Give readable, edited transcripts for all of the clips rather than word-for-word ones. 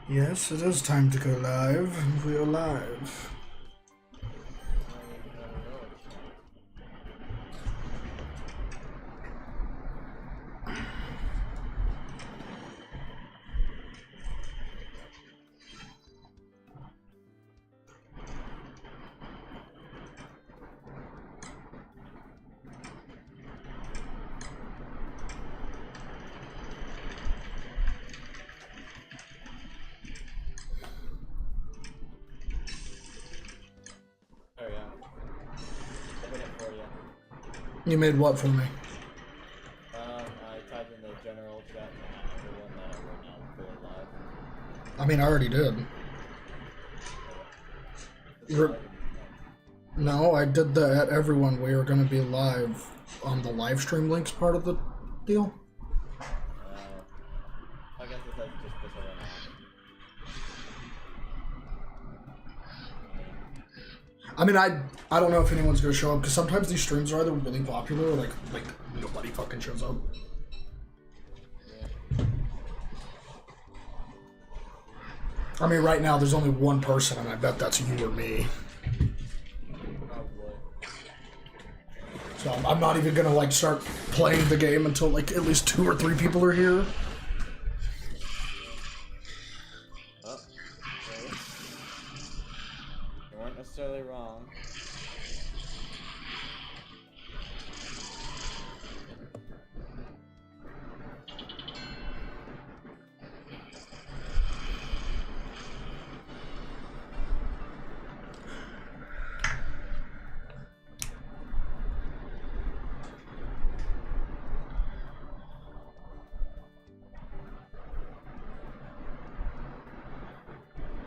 Yes, it is time to go live. We are live. You made what for me? I typed in the general chat to everyone that I will now go live. I mean, I already did. No, I did that at everyone. We are going to be live on the live stream links part of the deal. I guess it's like just this right now. I mean, I don't know if anyone's going to show up, because sometimes these streams are either really popular or like nobody fucking shows up. Yeah. I mean, right now there's only one person, and I bet that's you or me. So I'm not even gonna like start playing the game until like at least 2 or 3 people are here. Oh, okay. You weren't necessarily wrong.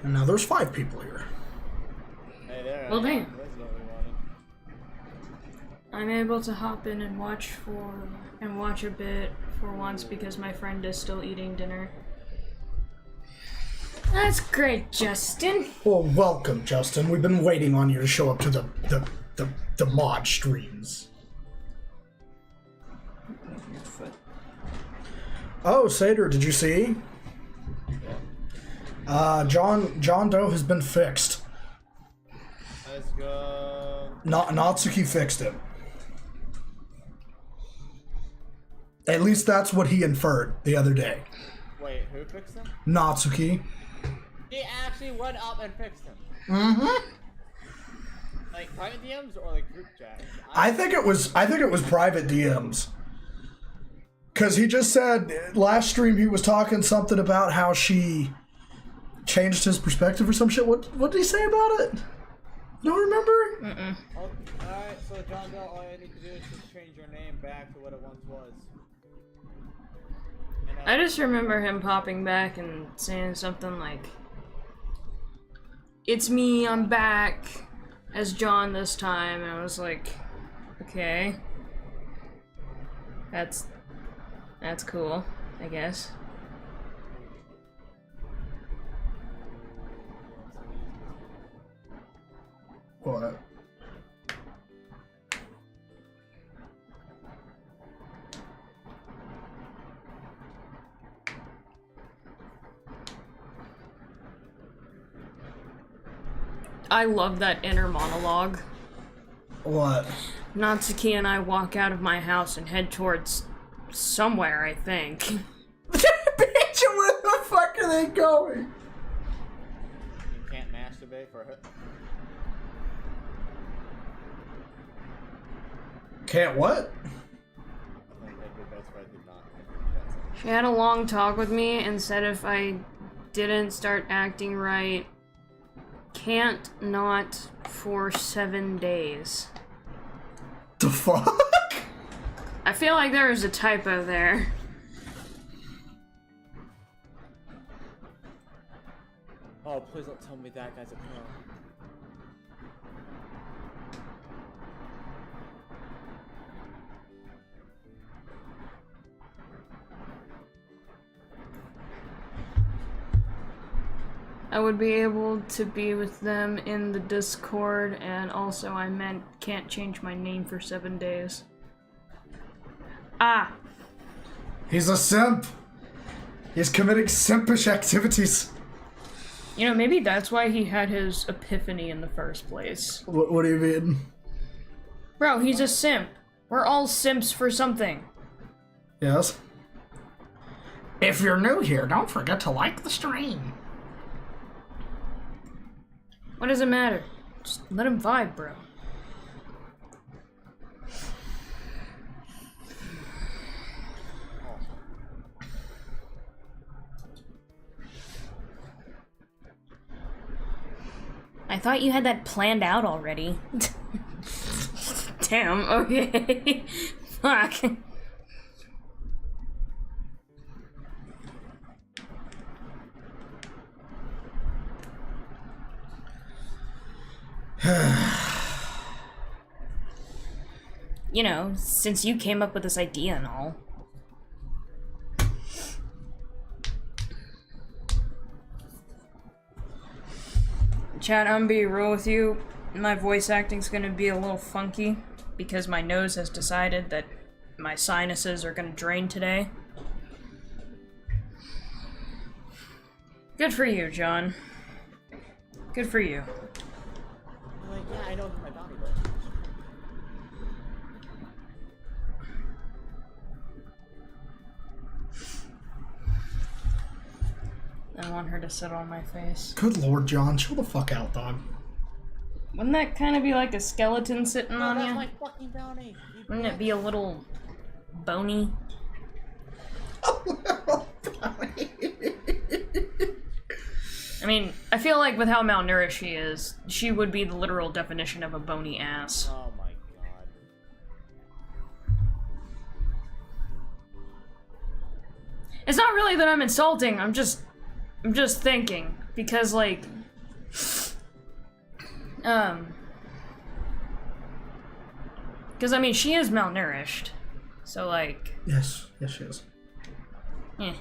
And now there's 5 people here. Hey there. Well, dang. That's what we wanted. I'm able to hop in and watch a bit for once because my friend is still eating dinner. That's great, Justin. Well, welcome, Justin. We've been waiting on you to show up to the mod streams. Oh, Sater, did you see? John Doe has been fixed. Let's go. Natsuki fixed it. At least that's what he inferred the other day. Wait, who fixed him? Natsuki. He actually went up and fixed him. Mm-hmm. Like private DMs or like group chat? I think it was private DMs. Cause he just said last stream he was talking something about how she changed his perspective or some shit. What did he say about it? You don't remember? Alright, so John Bell, all you need to do is just change your name back to what it once was. I just remember him popping back and saying something like, "It's me, I'm back as John this time," and I was like, okay. That's cool, I guess. What? I love that inner monologue. What? Natsuki and I walk out of my house and head towards somewhere, I think. Bitch, where the fuck are they going? You can't masturbate for her. Can't what? She had a long talk with me and said if I didn't start acting right, can't not for 7 days. The fuck? I feel like there was a typo there. Oh, please don't tell me that guy's a pro. I would be able to be with them in the Discord, and also I meant can't change my name for 7 days. Ah! He's a simp! He's committing simpish activities. You know, maybe that's why he had his epiphany in the first place. What do you mean? Bro, he's a simp. We're all simps for something. Yes. If you're new here, don't forget to like the stream. What does it matter? Just let him vibe, bro. I thought you had that planned out already. Damn, okay. Fuck. You know, since you came up with this idea and all. Chat, I'm gonna be real with you. My voice acting's gonna be a little funky because my nose has decided that my sinuses are gonna drain today. Good for you, John. Good for you. I'm like, yeah, I know my body does. I want her to sit on my face. Good lord, John, chill the fuck out, dog. Wouldn't that kind of be like a skeleton sitting on That's you? my fucking bounty. Wouldn't it be a little bony? I mean, I feel like with how malnourished she is, she would be the literal definition of a bony ass. Oh my god. It's not really that I'm insulting, I'm just thinking, because like, because I mean, she is malnourished, so like, Yes, she is. eh.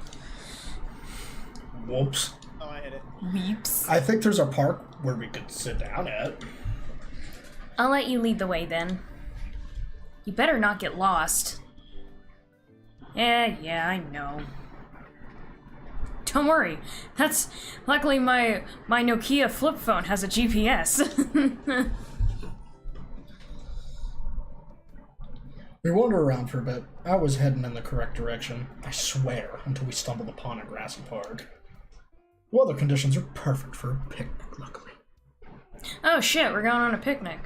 Whoops. Oh, I hit it. Weeps. I think there's a park where we could sit down at. I'll let you lead the way then. You better not get lost. Yeah, I know. Don't worry. That's luckily my Nokia flip phone has a GPS. We wandered around for a bit. I was heading in the correct direction, I swear, until we stumbled upon a grassy park. The weather conditions are perfect for a picnic, luckily. Oh shit, we're going on a picnic.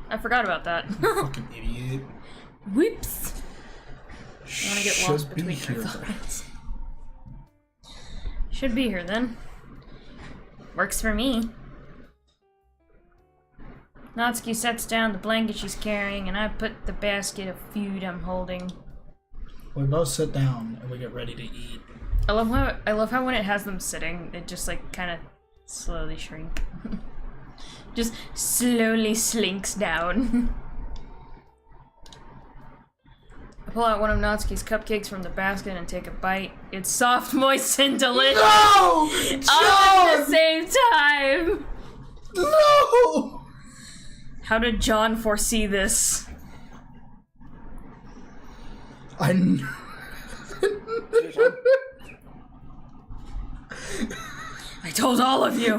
I forgot about that. Fucking idiot. Whoops. I wanna get lost Should be between here. your thoughts. Should be here then. Works for me. Natsuki sets down the blanket she's carrying, and I put the basket of food I'm holding. We both sit down and we get ready to eat. I love how when it has them sitting, it just like kind of slowly shrink. Just slowly slinks down. I pull out one of Natsuki's cupcakes from the basket and take a bite. It's soft, moist, and delicious. No! All at John! the same time. No! How did John foresee this? I told all of you.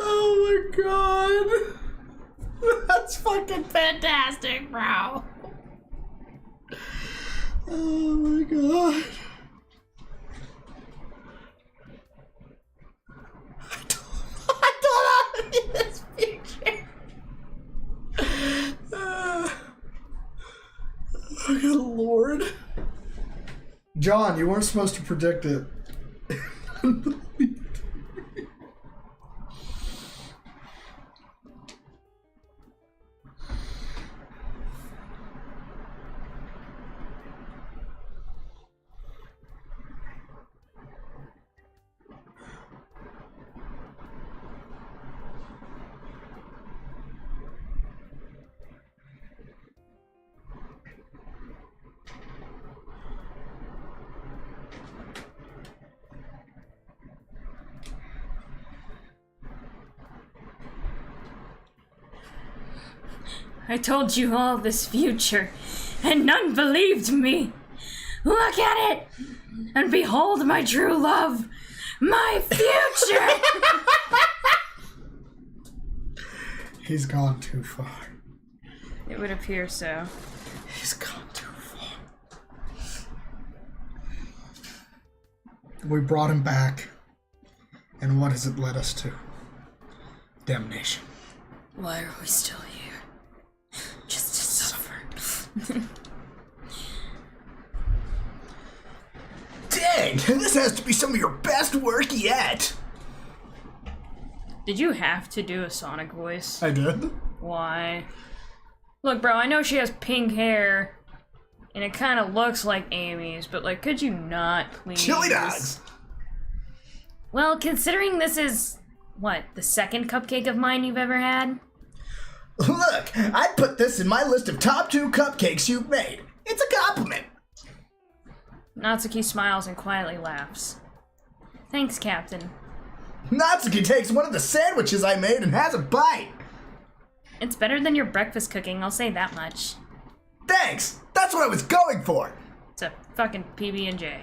Oh my god. That's fucking fantastic, bro. Oh my god. I don't have this picture. Oh good lord. John, you weren't supposed to predict it. I told you all this future, and none believed me. Look at it! And behold my true love! My future! He's gone too far. It would appear so. He's gone too far. We brought him back. And what has it led us to? Damnation. Why are we still here? Just to suffer. Dang, this has to be some of your best work yet. Did you have to do a Sonic voice? I did. Why? Look, bro, I know she has pink hair, and it kind of looks like Amy's, but, like, could you not, please? Chili dogs. Well, considering this is, what, the second cupcake of mine you've ever had? Look, I'd put this in my list of top 2 cupcakes you've made. It's a compliment. Natsuki smiles and quietly laughs. Thanks, Captain. Natsuki takes one of the sandwiches I made and has a bite. It's better than your breakfast cooking, I'll say that much. Thanks. That's what I was going for. It's a fucking PB&J.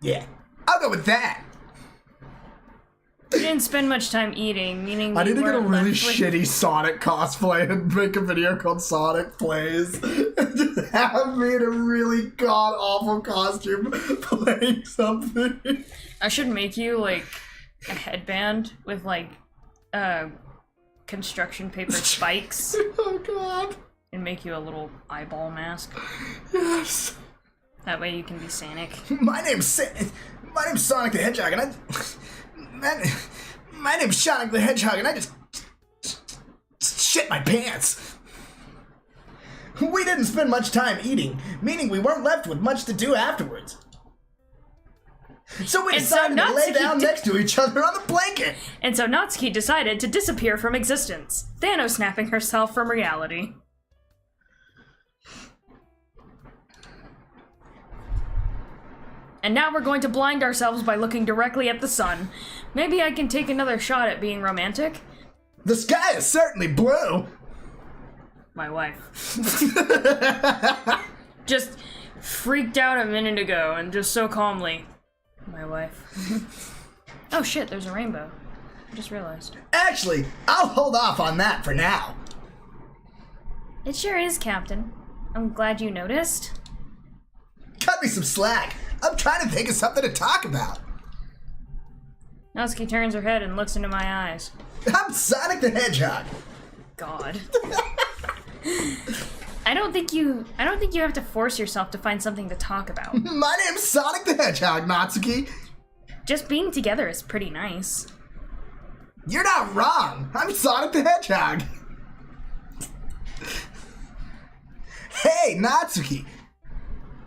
Yeah, I'll go with that. You didn't spend much time eating, meaning I need to get a weren't really left with- shitty Sonic cosplay and make a video called Sonic Plays. And just have me in a really god-awful costume playing something. I should make you, like, a headband with, like, construction paper spikes. Oh god. And make you a little eyeball mask. Yes. That way you can be Sonic. My name's Sonic the Hedgehog, and my name's Sonic the Hedgehog, and I just shit my pants. We didn't spend much time eating, meaning we weren't left with much to do afterwards. So we And so decided to lay Natsuki down next to each other on the blanket. And so Natsuki decided to disappear from existence, Thanos snapping herself from reality. And now we're going to blind ourselves by looking directly at the sun. Maybe I can take another shot at being romantic? The sky is certainly blue. My wife. Just freaked out a minute ago and just so calmly. My wife. Oh shit, there's a rainbow. I just realized. Actually, I'll hold off on that for now. It sure is, Captain. I'm glad you noticed. Cut me some slack. I'm trying to think of something to talk about. Natsuki turns her head and looks into my eyes. I'm Sonic the Hedgehog. God. I don't think you have to force yourself to find something to talk about. My name's Sonic the Hedgehog, Natsuki. Just being together is pretty nice. You're not wrong. I'm Sonic the Hedgehog. Hey, Natsuki.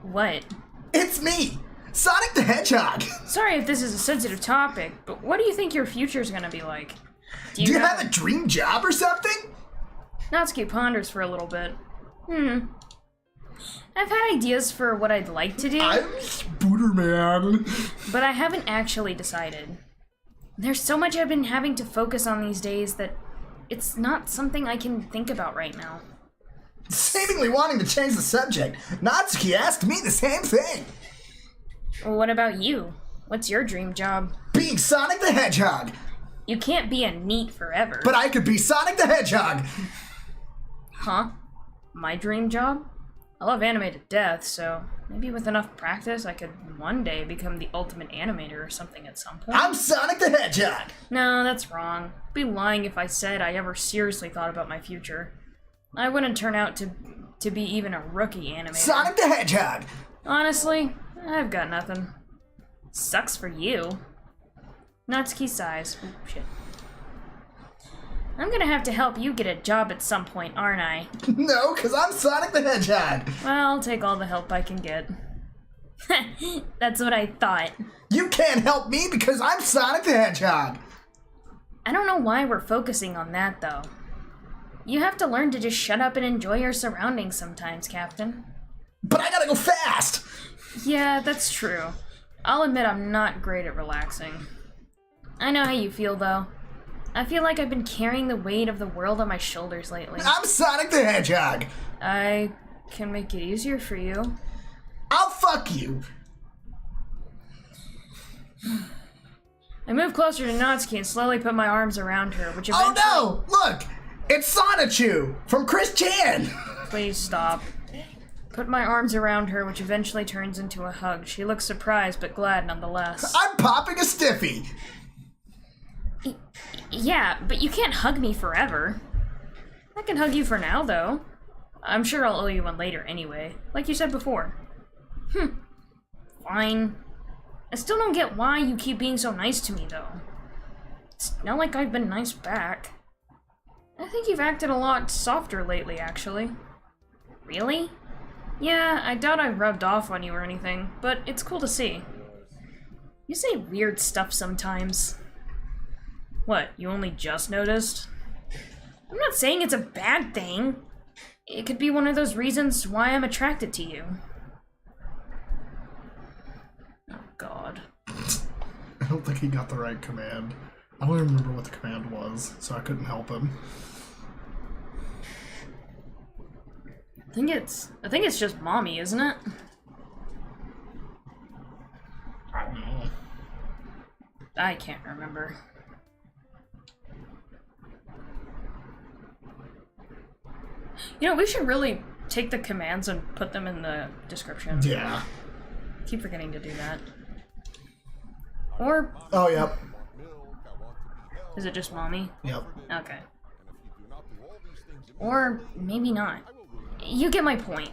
What? It's me, Sonic the Hedgehog. Sorry if this is a sensitive topic, but what do you think your future's gonna be like? Do you have a dream job or something? Natsuki ponders for a little bit. I've had ideas for what I'd like to do, I'm Spooderman. but I haven't actually decided. There's so much I've been having to focus on these days that it's not something I can think about right now. Seemingly wanting to change the subject, Natsuki asked me the same thing. Well, what about you? What's your dream job? Being Sonic the Hedgehog. You can't be a NEET forever. But I could be Sonic the Hedgehog. Huh? My dream job? I love anime to death, so maybe with enough practice I could one day become the ultimate animator or something at some point. I'm Sonic the Hedgehog. No, that's wrong. I'd be lying if I said I ever seriously thought about my future. I wouldn't turn out to be even a rookie animator. Sonic the Hedgehog. Honestly, I've got nothing. Sucks for you. Natsuki sighs. Ooh, shit. I'm gonna have to help you get a job at some point, aren't I? No, because I'm Sonic the Hedgehog. Well, I'll take all the help I can get. That's what I thought. You can't help me because I'm Sonic the Hedgehog. I don't know why we're focusing on that, though. You have to learn to just shut up and enjoy your surroundings sometimes, Captain. But I gotta go fast. Yeah, that's true. I'll admit I'm not great at relaxing. I know how you feel, though. I feel like I've been carrying the weight of the world on my shoulders lately. I'm Sonic the Hedgehog. I can make it easier for you. I'll fuck you. I move closer to Natsuki and slowly put my arms around her, which eventually... Oh no! Look! It's Sonichu from Chris Chan! Please stop. Put my arms around her, which eventually turns into a hug. She looks surprised, but glad nonetheless. I'm popping a stiffy! Yeah, but you can't hug me forever. I can hug you for now, though. I'm sure I'll owe you one later anyway, like you said before. Fine. I still don't get why you keep being so nice to me, though. It's not like I've been nice back. I think you've acted a lot softer lately, actually. Really? Yeah, I doubt I've rubbed off on you or anything, but it's cool to see. You say weird stuff sometimes. What, you only just noticed? I'm not saying it's a bad thing. It could be one of those reasons why I'm attracted to you. Oh, God. I don't think he got the right command. I don't even remember what the command was, so I couldn't help him. I think it's just mommy, isn't it? I don't know. I can't remember. You know, we should really take the commands and put them in the description. Yeah. Keep forgetting to do that. Or... Oh, yep. Is it just mommy? Yep. Okay. Or maybe not. You get my point.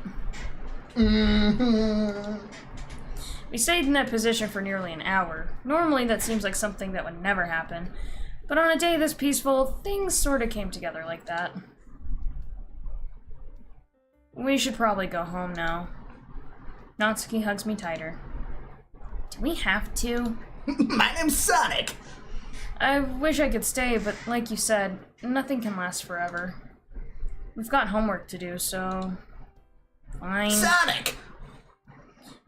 We stayed in that position for nearly an hour. Normally that seems like something that would never happen. But on a day this peaceful, things sort of came together like that. We should probably go home now. Natsuki hugs me tighter. Do we have to? My name's Sonic! I wish I could stay, but like you said, nothing can last forever. We've got homework to do, so... Fine. Sonic!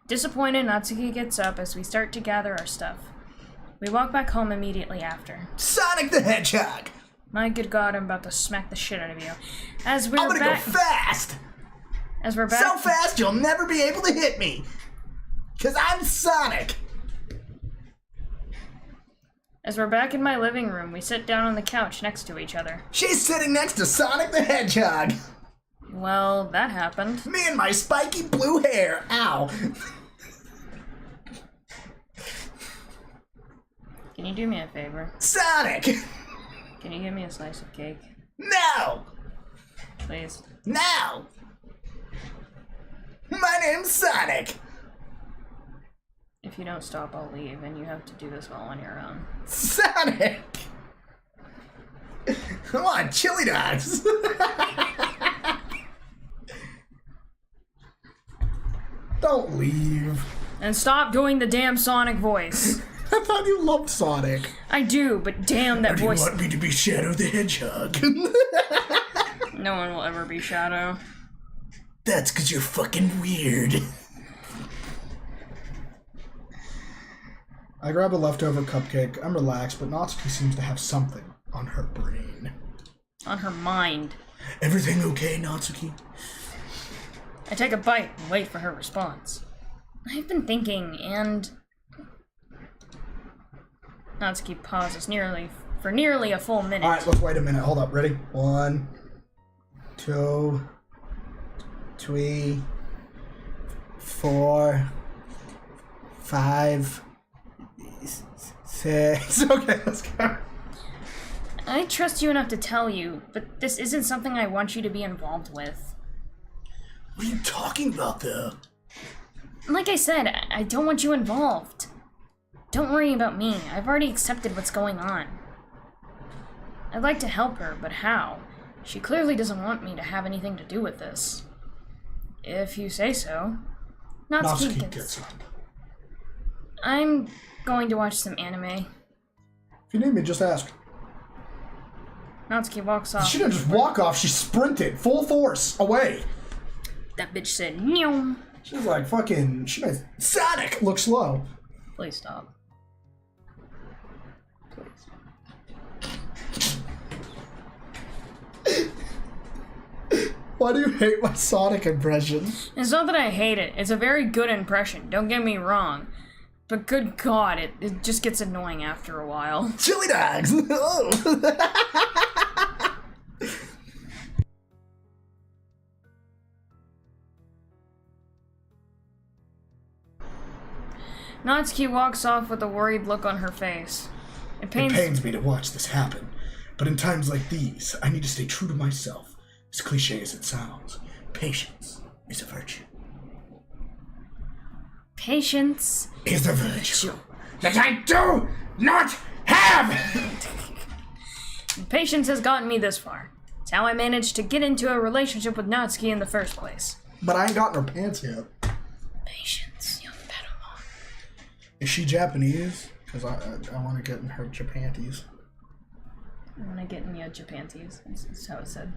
Disappointed, Natsuki gets up as we start to gather our stuff. We walk back home immediately after. Sonic the Hedgehog! My good God, I'm about to smack the shit out of you. As we're I'm gonna back... go fast! As we're back... So fast you'll never be able to hit me! 'Cause I'm Sonic! As we're back in my living room, we sit down on the couch next to each other. She's sitting next to Sonic the Hedgehog! Well, that happened. Me and my spiky blue hair! Ow! Can you do me a favor? Sonic! Can you give me a slice of cake? No! Please. No! My name's Sonic! If you don't stop, I'll leave, and you have to do this all on your own. Sonic! Come on, chili dogs! Don't leave. And stop doing the damn Sonic voice. I thought you loved Sonic. I do, but damn that Or do voice. you want me to be Shadow the Hedgehog? No one will ever be Shadow. That's 'cause you're fucking weird. I grab a leftover cupcake. I'm relaxed, but Natsuki seems to have something on her brain. On her mind. Everything okay, Natsuki? I take a bite and wait for her response. I've been thinking, and... Natsuki pauses for nearly a full minute. Alright, let's wait a minute. Hold up. Ready? 1, 2, 3, 4, 5, 6. Okay, let's go. I trust you enough to tell you, but this isn't something I want you to be involved with. What are you talking about, though? Like I said, I don't want you involved. Don't worry about me. I've already accepted what's going on. I'd like to help her, but how? She clearly doesn't want me to have anything to do with this. If you say so. Natsuki gets up. I'm going to watch some anime. If you need me, just ask. Natsuki walks off. She didn't just walk off, she sprinted full force away. That bitch said, "Meow." She's like fucking. She made Sonic look slow. Please stop. Please. Why do you hate my Sonic impression? It's not that I hate it. It's a very good impression, don't get me wrong. But good God, it just gets annoying after a while. Chili dogs! Oh. Natsuki walks off with a worried look on her face. It pains me to watch this happen, but in times like these, I need to stay true to myself. As cliche as it sounds, patience is a virtue. Patience Is a virtue that I do not have! Patience has gotten me this far. It's how I managed to get into a relationship with Natsuki in the first place. But I ain't gotten her pants yet. Patience, young Padawan. Is she Japanese? Because I want to get in her Japanties. I want to get in your Japanties. That's how it said.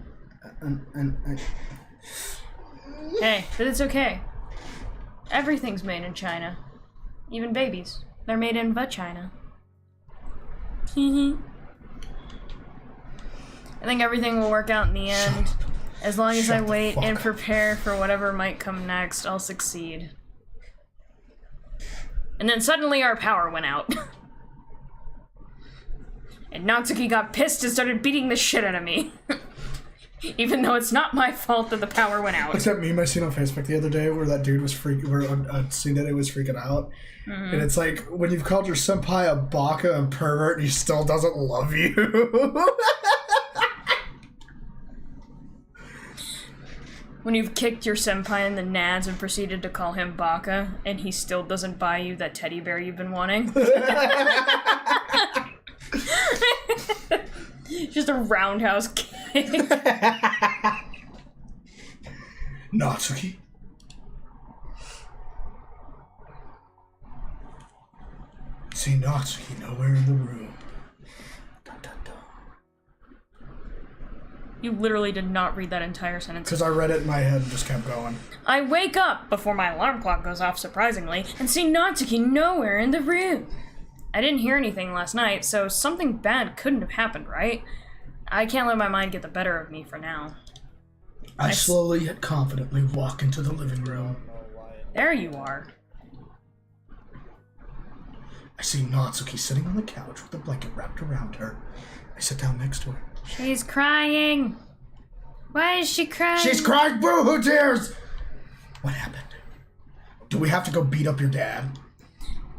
Hey, but it's okay. Everything's made in China. Even babies. They're made in vagina. I think everything will work out in the end. As long as I wait and prepare for whatever might come next, I'll succeed. And then suddenly our power went out. And Natsuki got pissed and started beating the shit out of me. Even though it's not my fault that the power went out. Except meme I seen on Facebook the other day where that dude was seen that it was freaking out. Mm-hmm. And it's like, when you've called your senpai a baka and pervert and he still doesn't love you. When you've kicked your senpai in the nads and proceeded to call him baka and he still doesn't buy you that teddy bear you've been wanting. Just a roundhouse kick. Natsuki? See Natsuki nowhere in the room. Dun, dun, dun. You literally did not read that entire sentence. Because I read it in my head and just kept going. I wake up before my alarm clock goes off, surprisingly, and see Natsuki nowhere in the room. I didn't hear anything last night, so something bad couldn't have happened, right? I can't let my mind get the better of me for now. I slowly yet confidently walk into the living room. There you are. I see Natsuki sitting on the couch with a blanket wrapped around her. I sit down next to her. She's crying. Why is she crying? She's crying boo-hoo tears! What happened? Do we have to go beat up your dad?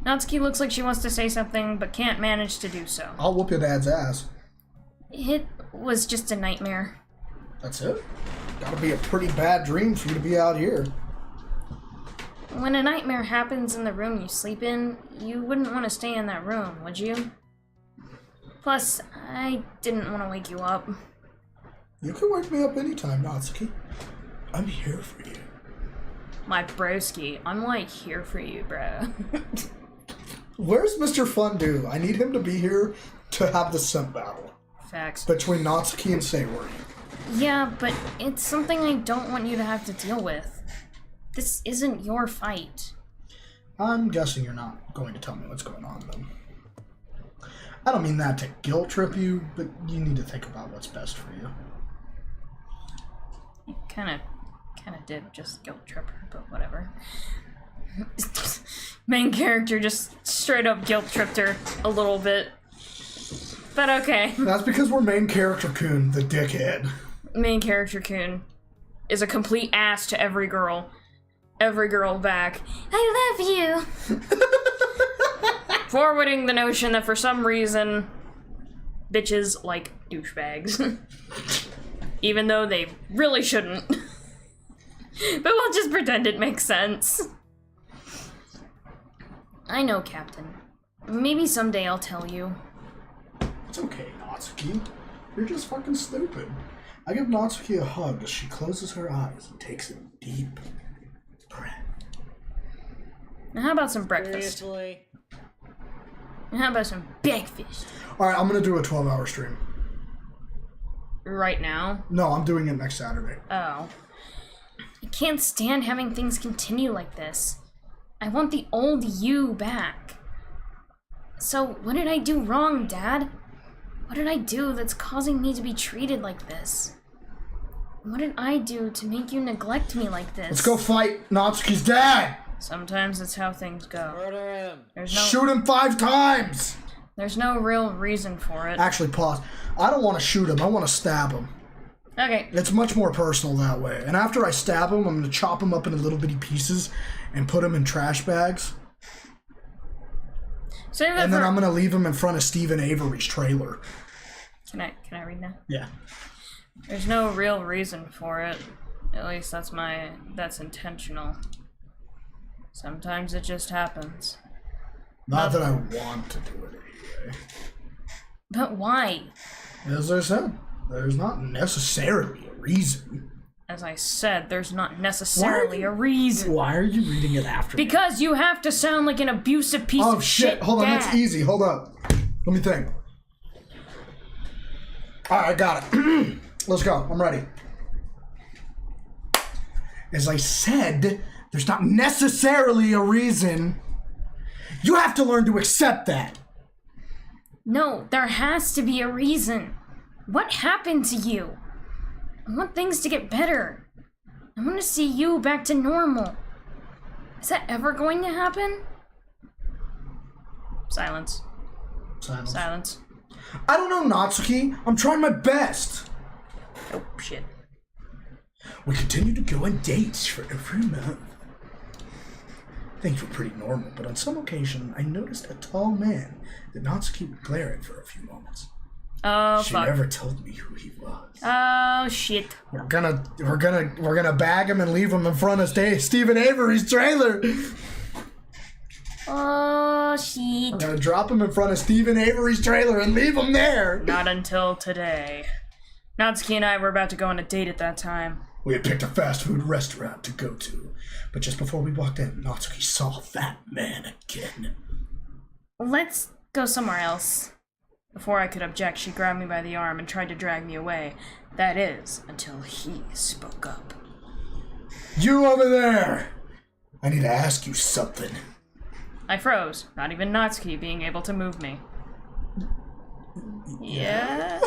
Natsuki looks like she wants to say something, but can't manage to do so. I'll whoop your dad's ass. It was just a nightmare. That's it? Gotta be a pretty bad dream for you to be out here. When a nightmare happens in the room you sleep in, you wouldn't want to stay in that room, would you? Plus, I didn't want to wake you up. You can wake me up anytime, Natsuki. I'm here for you. My broski, I'm like here for you, bro. Where's Mr. Fundu? I need him to be here to have the scent battle. Facts. Between Natsuki and Sayori. Yeah, but it's something I don't want you to have to deal with. This isn't your fight. I'm guessing you're not going to tell me what's going on, then. I don't mean that to guilt trip you, but you need to think about what's best for you. You kinda did just guilt trip her, but whatever. Main character just straight up guilt tripped her a little bit. But okay. That's because we're main character Kun, the dickhead. Main character Kun is a complete ass to every girl. Every girl back. I love you! Forwarding the notion that for some reason, bitches like douchebags. Even though they really shouldn't. But we'll just pretend it makes sense. I know, Captain. Maybe someday I'll tell you. It's okay, Natsuki. You're just fucking stupid. I give Natsuki a hug as she closes her eyes and takes a deep breath. Now how about some breakfast? Seriously? And how about some breakfast? Alright, I'm gonna do a 12-hour stream. Right now? No, I'm doing it next Saturday. Oh. I can't stand having things continue like this. I want the old you back. So, what did I do wrong, Dad? What did I do that's causing me to be treated like this? What did I do to make you neglect me like this? Let's go fight Natsuki's dad! Sometimes that's how things go. Murder him. Shoot him 5 times! There's no real reason for it. Actually, pause. I don't want to shoot him. I want to stab him. Okay. It's much more personal that way. And after I stab him, I'm going to chop him up into little bitty pieces and put him in trash bags. Save that and then I'm going to leave him in front of Stephen Avery's trailer. Can I read now? Yeah. There's no real reason for it. At least that's intentional. Sometimes it just happens. Not that I want to do it anyway. But why? As I said, there's not necessarily a reason. As I said, there's not necessarily a reason. Why are you reading it after me? Because you have to sound like an abusive piece of shit. Hold on, dad. that's easy. Hold up. Let me think. Alright, I got it. Let's go. I'm ready. As I said, there's not necessarily a reason. You have to learn to accept that. No, there has to be a reason. What happened to you? I want things to get better. I want to see you back to normal. Is that ever going to happen? Silence. Silence. I don't know, Natsuki. I'm trying my best. Oh, shit. We continue to go on dates for every month. Things were pretty normal, but on some occasion, I noticed a tall man that Natsuki would glare at for a few moments. Oh, She fuck. never told me who he was. Oh, shit. We're gonna bag him and leave him in front of Stephen Avery's trailer. Oh, shit. We're gonna drop him in front of Stephen Avery's trailer and leave him there. Not until today. Natsuki and I were about to go on a date at that time. We had picked a fast food restaurant to go to, but just before we walked in, Natsuki saw that man again. Let's go somewhere else. Before I could object, she grabbed me by the arm and tried to drag me away. That is, until he spoke up. You over there! I need to ask you something. I froze, not even Natsuki being able to move me. Yeah?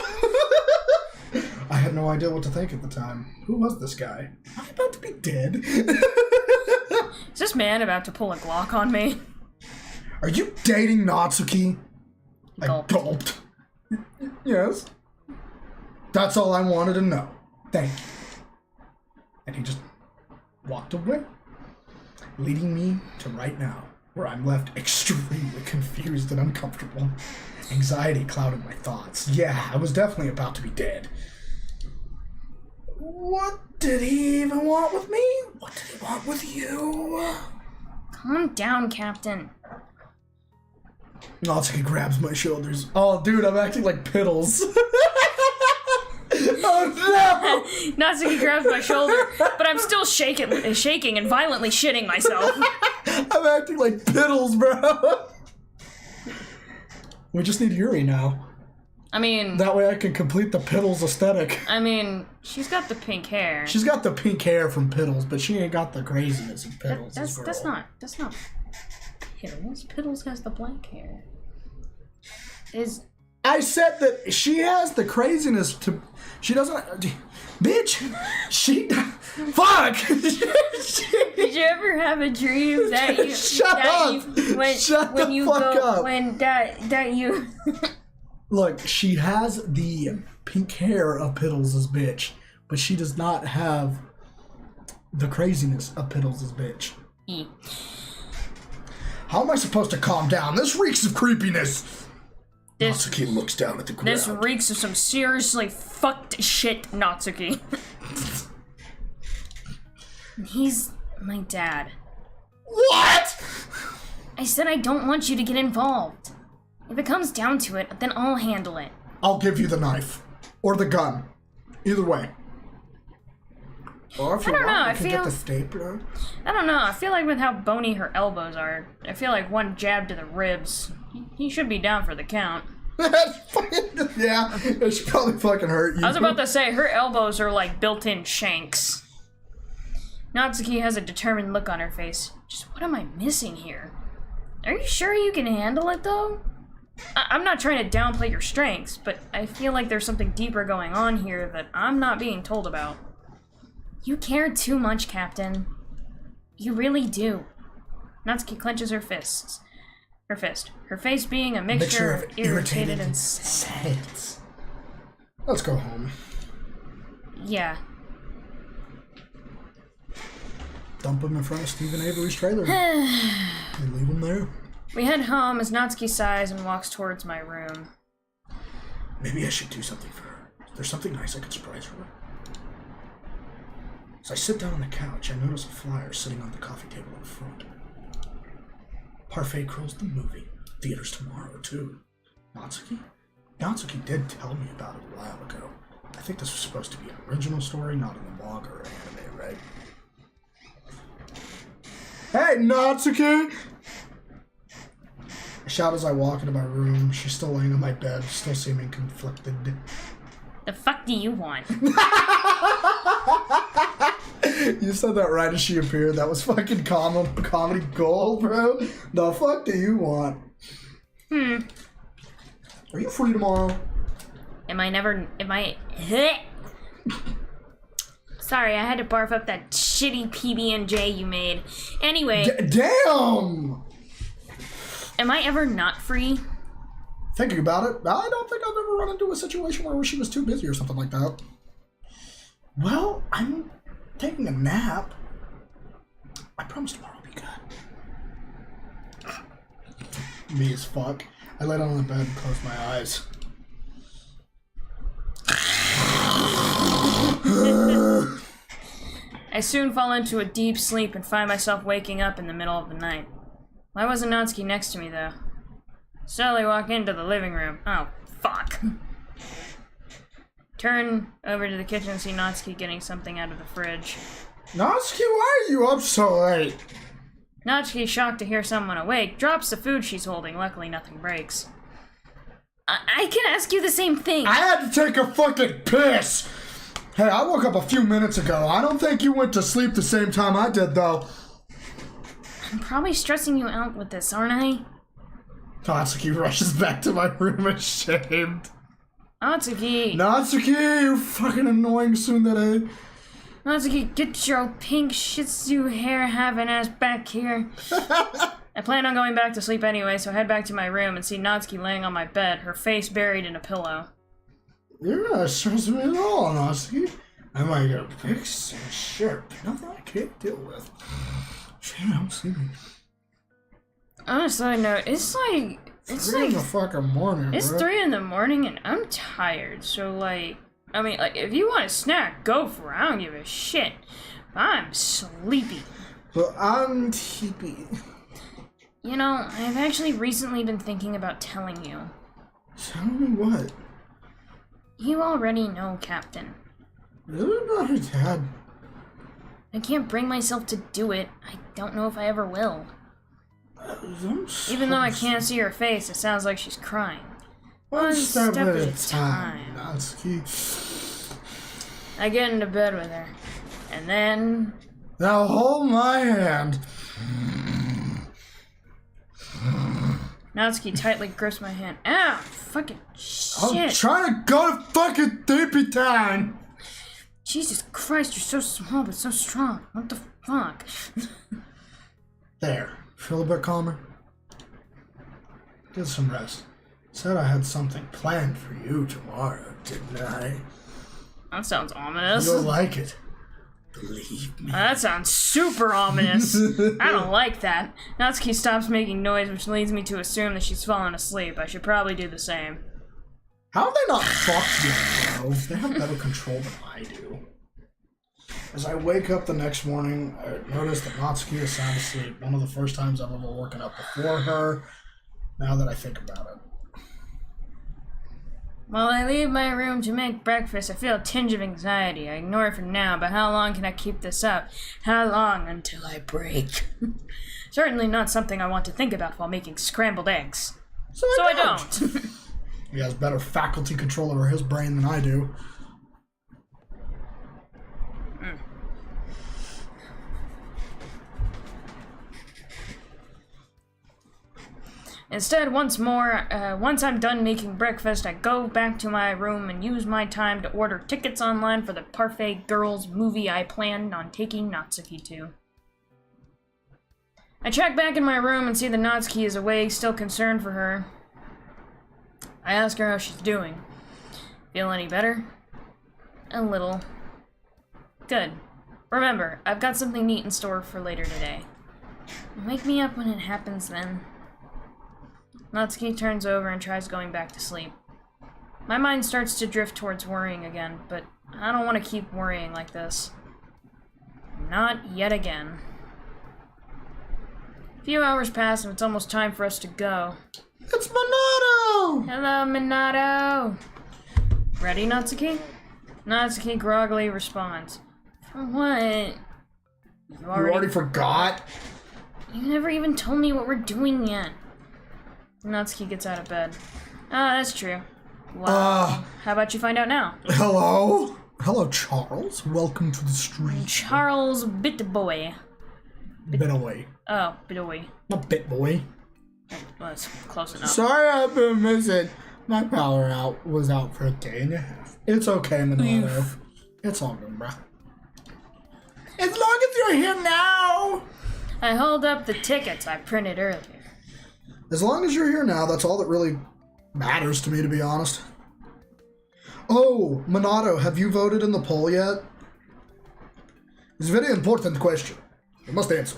I had no idea what to think at the time. Who was this guy? Am I about to be dead? Is this man about to pull a Glock on me? Are you dating Natsuki? Gulp. I gulped. Yes. That's all I wanted to know. Thank you. And he just walked away, leading me to right now, where I'm left extremely confused and uncomfortable. Anxiety clouded my thoughts. Yeah, I was definitely about to be dead. What did he even want with me? What did he want with you? Calm down, Captain. Natsuki grabs my shoulders. Oh, dude, I'm acting like Piddles. Oh, no! Natsuki grabs my shoulder, but I'm still shaking and violently shitting myself. I'm acting like Piddles, bro. We just need Yuri now. I mean... That way I can complete the Piddles aesthetic. I mean, she's got the pink hair. She's got the pink hair from Piddles, but she ain't got the craziness of Piddles. That's not Piddles. Piddles has the black hair. I said that she has the craziness to... She doesn't... Bitch! She... Fuck! Did you ever have a dream that you... Shut up! Look, she has the pink hair of Piddles' bitch, but she does not have the craziness of Piddles' bitch. E. How am I supposed to calm down? This reeks of creepiness! Natsuki looks down at the ground. This reeks of some seriously fucked shit, Natsuki. He's my dad. What?! I said I don't want you to get involved. If it comes down to it, then I'll handle it. I'll give you the knife. Or the gun. Either way. Or if you want, I can get the stapler. I don't know, I feel like with how bony her elbows are, I feel like one jab to the ribs, he should be down for the count. Yeah, it should probably fucking hurt you. I was about to say, her elbows are like built-in shanks. Natsuki has a determined look on her face. Just what am I missing here? Are you sure you can handle it, though? I'm not trying to downplay your strengths, but I feel like there's something deeper going on here that I'm not being told about. You care too much, Captain. You really do. Natsuki clenches her fists. Her fist. Her face being a mixture of irritated and sad. Let's go home. Yeah. Dump him in front of Stephen Avery's trailer. And leave him there. We head home as Natsuki sighs and walks towards my room. Maybe I should do something for her. There's something nice I could surprise her with. As I sit down on the couch, I notice a flyer sitting on the coffee table in front. Parfait Crawls the movie. Theaters tomorrow, too. Natsuki? Natsuki did tell me about it a while ago. I think this was supposed to be an original story, not in the manga or anime, right? Hey, Natsuki! I shout as I walk into my room. She's still laying on my bed, still seeming conflicted. The fuck do you want? You said that right as she appeared. That was fucking comedy gold, bro. The fuck do you want? Are you free tomorrow? Sorry, I had to barf up that shitty PB&J you made. Anyway. Damn! Am I ever not free? Thinking about it, I don't think I've ever run into a situation where she was too busy or something like that. Well, I'm taking a nap. I promise tomorrow will be good. Me as fuck. I lay down on the bed and closed my eyes. I soon fall into a deep sleep and find myself waking up in the middle of the night. Why wasn't Natsuki next to me, though? Slowly walk into the living room. Oh, fuck. Turn over to the kitchen and see Natsuki getting something out of the fridge. Natsuki, why are you up so late? Natsuki, shocked to hear someone awake, drops the food she's holding. Luckily, nothing breaks. I can ask you the same thing. I had to take a fucking piss. Hey, I woke up a few minutes ago. I don't think you went to sleep the same time I did, though. I'm probably stressing you out with this, aren't I? Natsuki rushes back to my room ashamed. Natsuki! Natsuki, you fucking annoying tsundere. Natsuki, get your pink Shih Tzu hair having ass back here. I plan on going back to sleep anyway, so I head back to my room and see Natsuki laying on my bed, her face buried in a pillow. You're not stressing me at all, Natsuki. I might get pics and shit, but nothing I can't deal with. Shame I don't see me. Honestly, no, it's like 3 in the fucking morning, it's bro. 3 in the morning and I'm tired, so like, I mean, like, if you want a snack, go for it. I don't give a shit. I'm sleepy. But I'm sleepy. You know, I've actually recently been thinking about telling you. Tell me what? You already know, Captain. Really about her dad? I can't bring myself to do it. I don't know if I ever will. Even though I can't see her face, it sounds like she's crying. One step at a time. Natsuki. I get into bed with her. And then... Now hold my hand. Natsuki tightly grips my hand. Ow! Fucking shit! I'm trying to go to fucking Deepy Town! Jesus Christ, you're so small but so strong. What the fuck? There. Feel a bit calmer? Get some rest. Said I had something planned for you tomorrow, didn't I? That sounds ominous. You'll like it. Believe me. That sounds super ominous. I don't like that. Natsuki stops making noise, which leads me to assume that she's fallen asleep. I should probably do the same. How have they not fucked yet, bro? They have better control than I do. As I wake up the next morning, I notice that Natsuki is sound asleep. One of the first times I've ever woken up before her, now that I think about it. While I leave my room to make breakfast, I feel a tinge of anxiety. I ignore it for now, but how long can I keep this up? How long until I break? Certainly not something I want to think about while making scrambled eggs. So I don't. He has better faculty control over his brain than I do. Instead, once I'm done making breakfast, I go back to my room and use my time to order tickets online for the Parfait Girls movie I planned on taking Natsuki to. I check back in my room and see that Natsuki is awake, still concerned for her. I ask her how she's doing. Feel any better? A little. Good. Remember, I've got something neat in store for later today. Wake me up when it happens then. Natsuki turns over and tries going back to sleep. My mind starts to drift towards worrying again, but I don't want to keep worrying like this. Not yet again. A few hours pass and it's almost time for us to go. It's Minato! Hello, Minato! Ready, Natsuki? Natsuki groggily responds. For what? You already forgot? You never even told me what we're doing yet. Natsuki gets out of bed. Ah, that's true. Wow. How about you find out now? Hello? Hello, Charles. Welcome to the street. Charles Bitboy. Bitaway. Oh, Bitboy. Not Bitboy. Well, that's close enough. Sorry I've been missing. My power was out for a day and a half. It's okay, Minato. It's all good, bro. As long as you're here now. I hold up the tickets I printed earlier. As long as you're here now, that's all that really matters to me, to be honest. Oh, Minato, have you voted in the poll yet? It's a very important question. You must answer.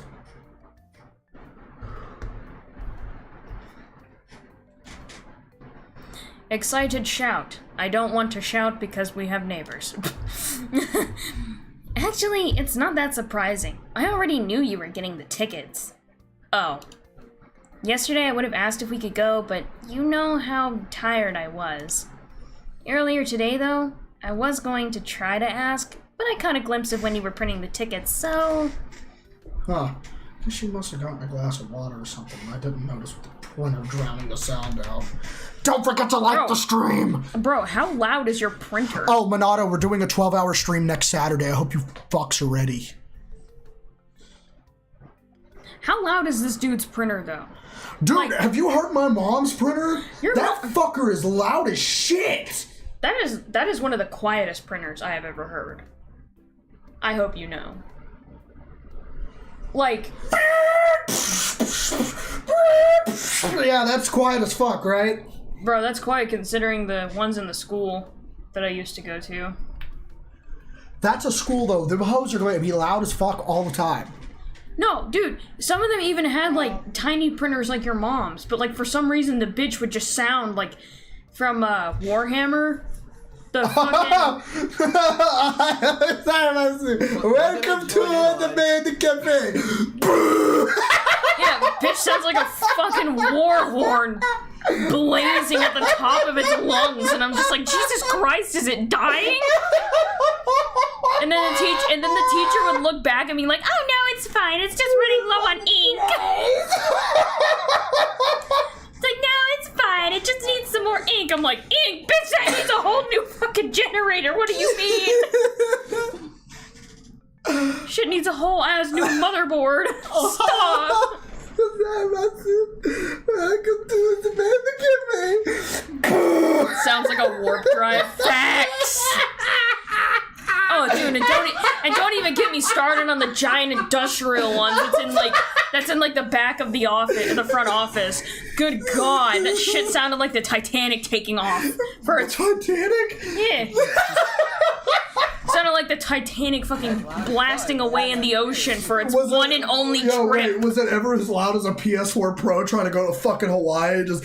Excited shout. I don't want to shout because we have neighbors. Actually, it's not that surprising. I already knew you were getting the tickets. Oh. Yesterday I would have asked if we could go, but you know how tired I was. Earlier today, though, I was going to try to ask, but I caught a glimpse of when you were printing the tickets, so... Huh. I guess she must have gotten a glass of water or something. I didn't notice with the printer drowning the sound out. Don't forget to like the stream! Bro, how loud is your printer? Oh, Minato, we're doing a 12-hour stream next Saturday. I hope you fucks are ready. How loud is this dude's printer, though? Dude, like, have you heard my mom's printer? That mom... fucker is loud as shit! That is one of the quietest printers I have ever heard. I hope you know. Like... Yeah, that's quiet as fuck, right? Bro, that's quiet considering the ones in the school that I used to go to. That's a school, though. The hoes are going to be loud as fuck all the time. No, dude, some of them even had, like, tiny printers like your mom's, but, like, for some reason the bitch would just sound, like, from, Warhammer. The fucking... Welcome to the Band Cafe! Yeah, bitch sounds like a fucking war horn blazing at the top of its lungs, and I'm just like, Jesus Christ, is it dying? And then the teacher would look back and be like, oh no, it's fine, it's just running low on ink. It's like, no, it's fine, it just needs some more ink. I'm like, ink? Bitch, that needs a whole new fucking generator, what do you mean? Shit needs a whole ass new motherboard. Stop. Sounds like a warp drive. Facts. Oh, dude, and don't even get me started on the giant industrial one that's in the back of the office, the front office. Good God, that shit sounded like the Titanic taking off. For a Titanic? Yeah. Sounded like the Titanic fucking blasting away in the ocean for its one and only trip. Wait, was it ever as loud as a PS4 Pro trying to go to fucking Hawaii? Just...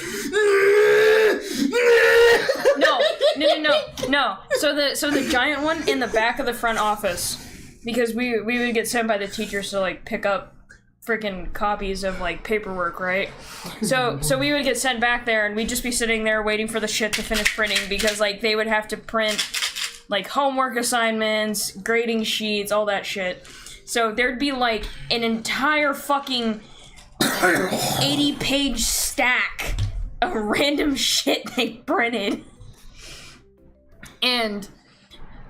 No. So the giant one in the back of the front office, because we would get sent by the teachers to like pick up freaking copies of like paperwork, right? So we would get sent back there and we'd just be sitting there waiting for the shit to finish printing because like they would have to print like homework assignments, grading sheets, all that shit. So there'd be like an entire fucking 80-page stack of random shit they printed. And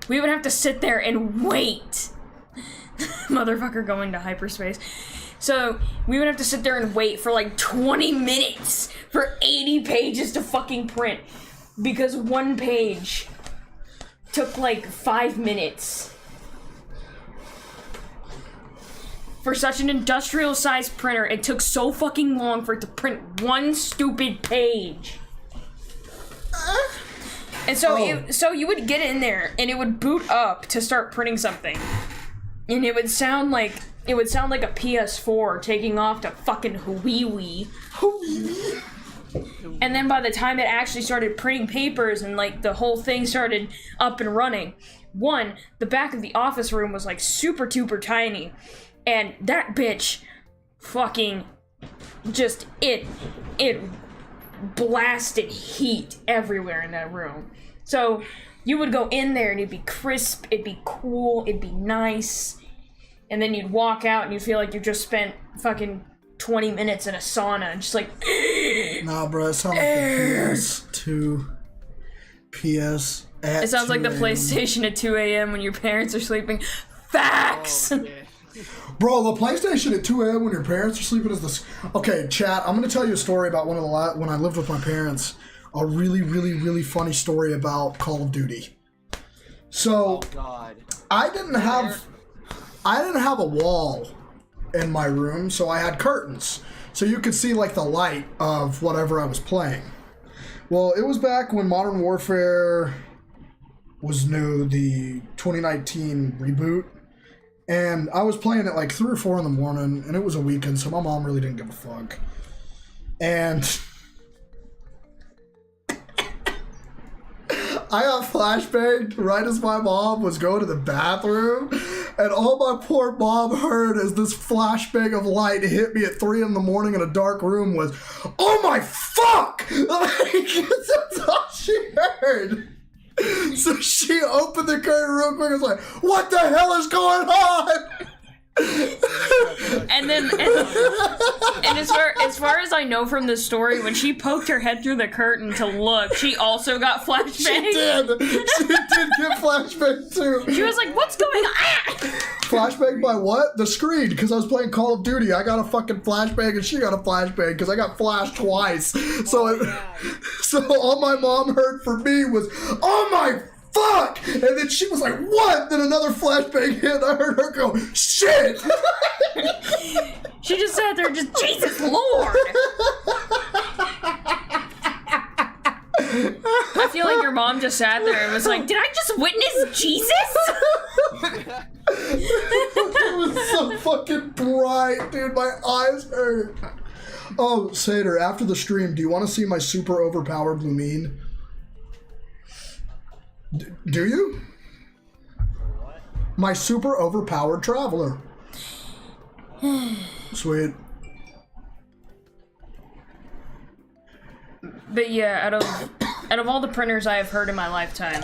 we would have to sit there and wait. Motherfucker going to hyperspace. So we would have to sit there and wait for like 20 minutes for 80 pages to fucking print. Because one page took like 5 minutes. For such an industrial-sized printer, it took so fucking long for it to print one stupid page. And so, so you would get in there, and it would boot up to start printing something, and it would sound like a PS4 taking off to fucking wee. And then by the time it actually started printing papers and like the whole thing started up and running, the back of the office room was like super duper tiny. And that bitch fucking just, it blasted heat everywhere in that room. So you would go in there and it'd be crisp, it'd be cool, it'd be nice. And then you'd walk out and you'd feel like you just spent fucking 20 minutes in a sauna and just like... Nah, bro, it sounds like the PS at It sounds like the 2 a.m. PlayStation at 2 a.m. when your parents are sleeping. Facts! Oh, yeah. Bro, the PlayStation at 2 a.m. when your parents are sleeping is this. Okay, chat, I'm going to tell you a story about when I lived with my parents. A really, really, really funny story about Call of Duty. So, Oh God. I didn't have a wall in my room, so I had curtains. So you could see like the light of whatever I was playing. Well, it was back when Modern Warfare was new, the 2019 reboot. And I was playing at like 3 or 4 in the morning, and it was a weekend, so my mom really didn't give a fuck. And I got flashbanged right as my mom was going to the bathroom, and all my poor mom heard as this flashbang of light hit me at 3 in the morning in a dark room was, "Oh my fuck!" Like, that's all she heard. So she opened the curtain real quick and was like, "What the hell is going on?" And then, and as far as I know from the story, when she poked her head through the curtain to look, she also got flashbanged. She did get flashbanged too. She was like, "What's going on?" Flashbang by what? The screen, because I was playing Call of Duty. I got a fucking flashbang and she got a flashbang because I got flashed twice. So, so all my mom heard from me was, "Oh my fuck!" And then she was like, "What?" Then another flashbang hit. I heard her go, "Shit!" She just sat there, just Jesus Lord. I feel like your mom just sat there and was like, "Did I just witness Jesus?" It was so fucking bright, dude. My eyes hurt. Oh, Sater, after the stream, do you want to see my super overpowered Lumine? Do you? What? My super overpowered traveler. Sweet. But yeah, out of all the printers I have heard in my lifetime,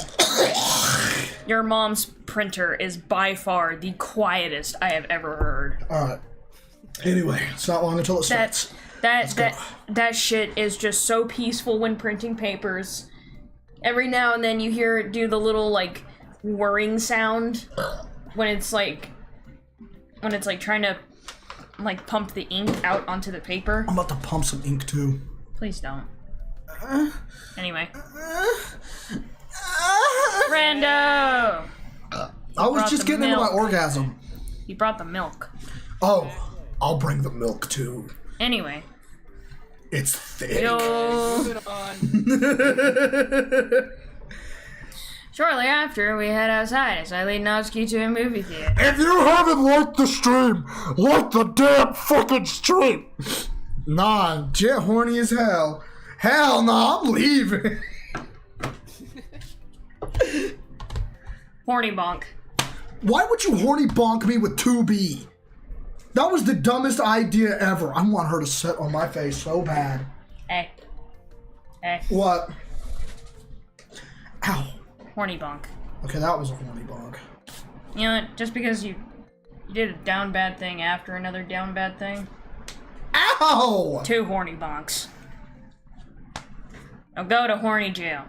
your mom's printer is by far the quietest I have ever heard. Alright. Anyway, it's not long until it starts. That shit is just so peaceful when printing papers. Every now and then you hear it do the little like whirring sound when it's like trying to like pump the ink out onto the paper. I'm about to pump some ink too. Please don't. Anyway. Rando! I was brought just the getting into my milk. orgasm. You brought the milk. Oh, I'll bring the milk too. Anyway. It's thick. Yo. Moving on. Shortly after, we head outside as I lead Natsuki to a movie theater. If you haven't liked the stream, like the damn fucking stream. Nah, jet horny as hell. Hell no, I'm leaving. Horny bonk. Why would you horny bonk me with 2B? That was the dumbest idea ever. I want her to sit on my face so bad. Hey. Hey. What? Ow. Horny bonk. Okay, that was a horny bonk. You know what? Just because you did a down bad thing after another down bad thing. Ow! 2 horny bonks. Now go to horny jail.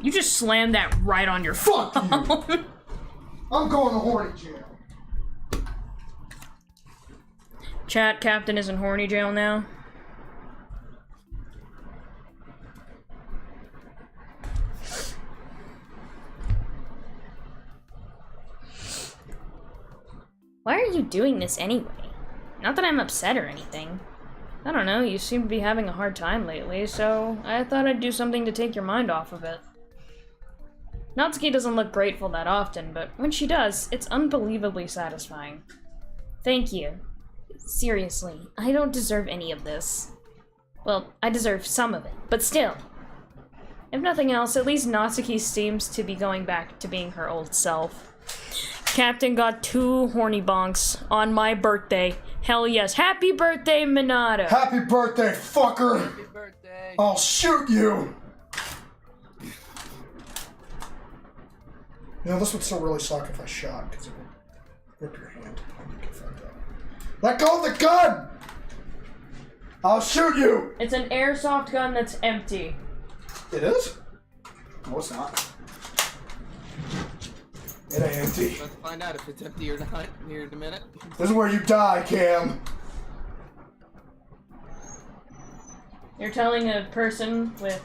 You just slammed that right on your Fuck phone. you. I'm going to horny jail. Chat, Captain is in horny jail now. Why are you doing this anyway? Not that I'm upset or anything. I don't know, you seem to be having a hard time lately, so I thought I'd do something to take your mind off of it. Natsuki doesn't look grateful that often, but when she does, it's unbelievably satisfying. Thank you. Seriously, I don't deserve any of this. Well, I deserve some of it, but still. If nothing else, at least Natsuki seems to be going back to being her old self. Captain got 2 horny bonks on my birthday. Hell yes. Happy birthday, Minato! Happy birthday, fucker! Happy birthday. I'll shoot you! You know, this would still really suck if I shot, because it would rip your hand. I'd get fucked up. Let go of the gun! I'll shoot you! It's an airsoft gun that's empty. It is? No, it's not. It ain't empty. Let's find out if it's empty or not here in a minute. This is where you die, Cam. You're telling a person with...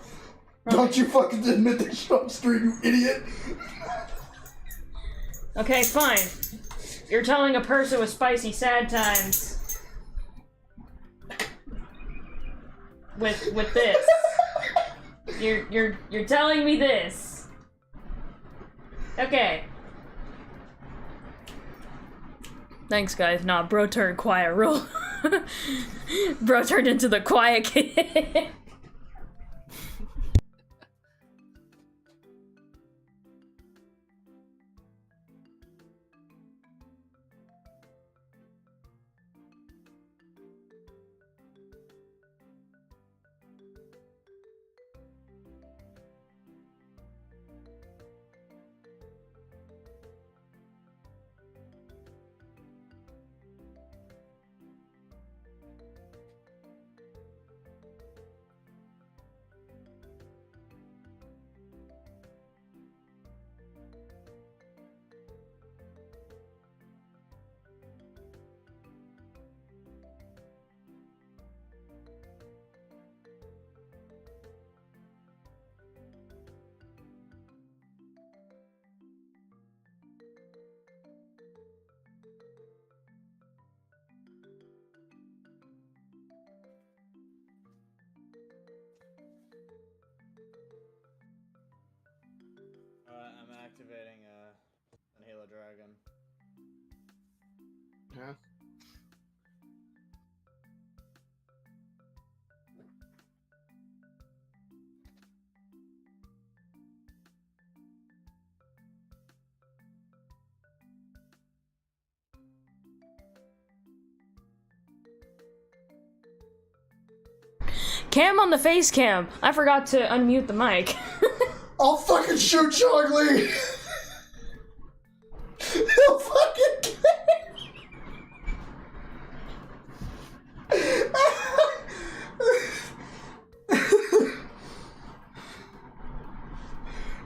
Don't you fucking admit that shit on stream, you idiot! Okay, fine. You're telling a person with spicy sad times. With this. You're telling me this. Okay. Thanks, guys. Nah, bro turned quiet real. Bro turned into the quiet kid. I'm activating an Halo Dragon. Huh? Cam on the face cam. I forgot to unmute the mic. I'll fucking shoot Chongli! He'll fucking kill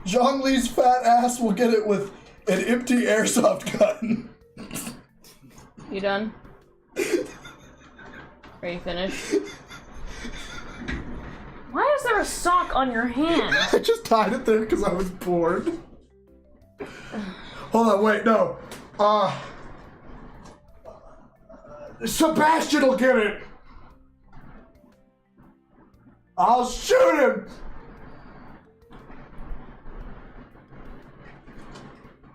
Zhongli's fat ass will get it with an empty airsoft gun. You done? Are you finished? Why is there a sock on your hand? I just tied it there because I was bored. Hold on, wait, no. Sebastian will get it. I'll shoot him.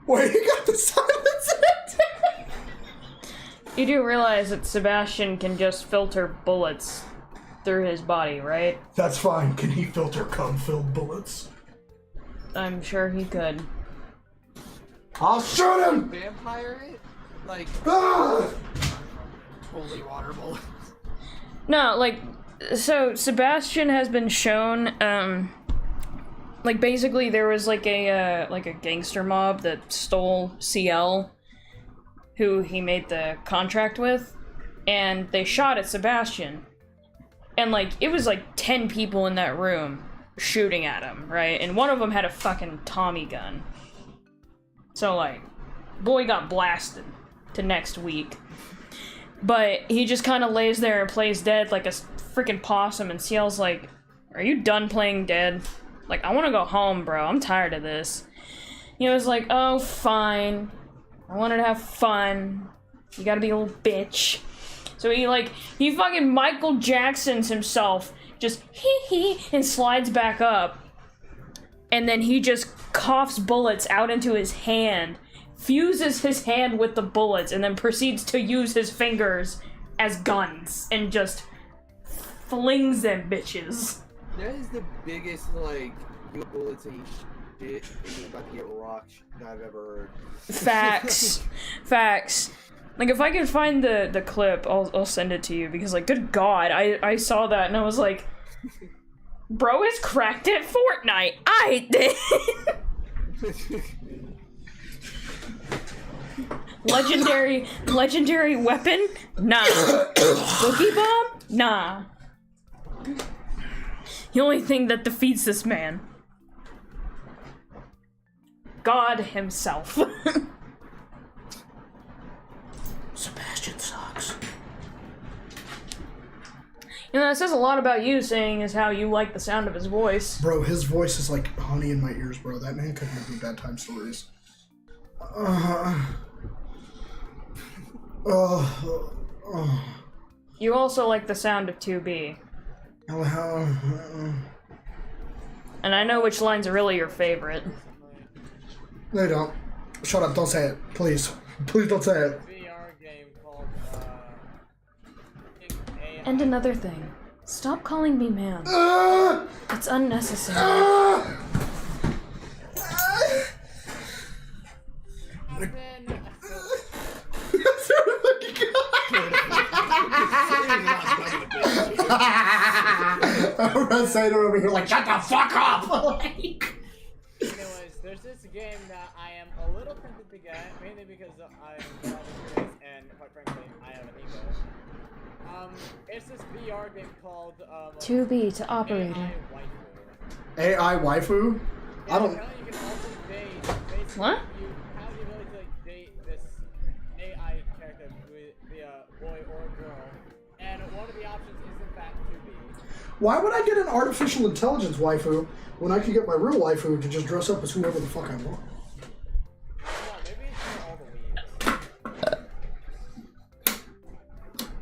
Wait, he got the silence in it. You do realize that Sebastian can just filter bullets through his body, right? That's fine. Can he filter cum-filled bullets? I'm sure he could. I'll shoot him! Vampire it? Like, Ah! holy water bullets. No, like, so Sebastian has been shown, like basically there was like a gangster mob that stole CL, who he made the contract with, and they shot at Sebastian. And, like, it was, like, 10 people in that room shooting at him, right? And one of them had a fucking Tommy gun. So, like, boy got blasted to next week. But he just kind of lays there and plays dead like a freaking possum, and Ciel's like, are you done playing dead? Like, I want to go home, bro. I'm tired of this. He was like, oh, fine. I wanted to have fun. You gotta be a little bitch. So he fucking Michael Jacksons himself, just hee, and slides back up. And then he just coughs bullets out into his hand, fuses his hand with the bullets, and then proceeds to use his fingers as guns, and just flings them bitches. That is the biggest, like, bullets and shit and you're about to get rocked that I've ever heard. Facts. Facts. Like, if I can find the clip, I'll send it to you, because, like, good god, I saw that and I was like, bro is cracked at Fortnite. I did. Legendary weapon? Nah. Boogie bomb? Nah. The only thing that defeats this man. God himself. Sebastian sucks. You know, that says a lot about you, saying is how you like the sound of his voice. Bro, his voice is like honey in my ears, bro. That man could give me bedtime stories. You also like the sound of 2B. And I know which lines are really your favorite. They don't. Shut up, don't say it. Please. Please don't say it. VR game called, And another thing. Stop calling me man. It's unnecessary. I'm saying over here like, shut the fuck up! Anyways, there's this game that I am a little tempted to get, mainly because I'm curious and quite frankly, I have an ego. It's this VR game called 2B to operator. AI waifu? Yeah, I don't. apparently you can also date. Basically, What? You have the ability to like date this AI character, be a boy or a girl, and one of the options is in fact 2B. Why would I get an artificial intelligence waifu when I could get my real waifu to just dress up as whoever the fuck I want? Yeah, maybe it's for all the leads.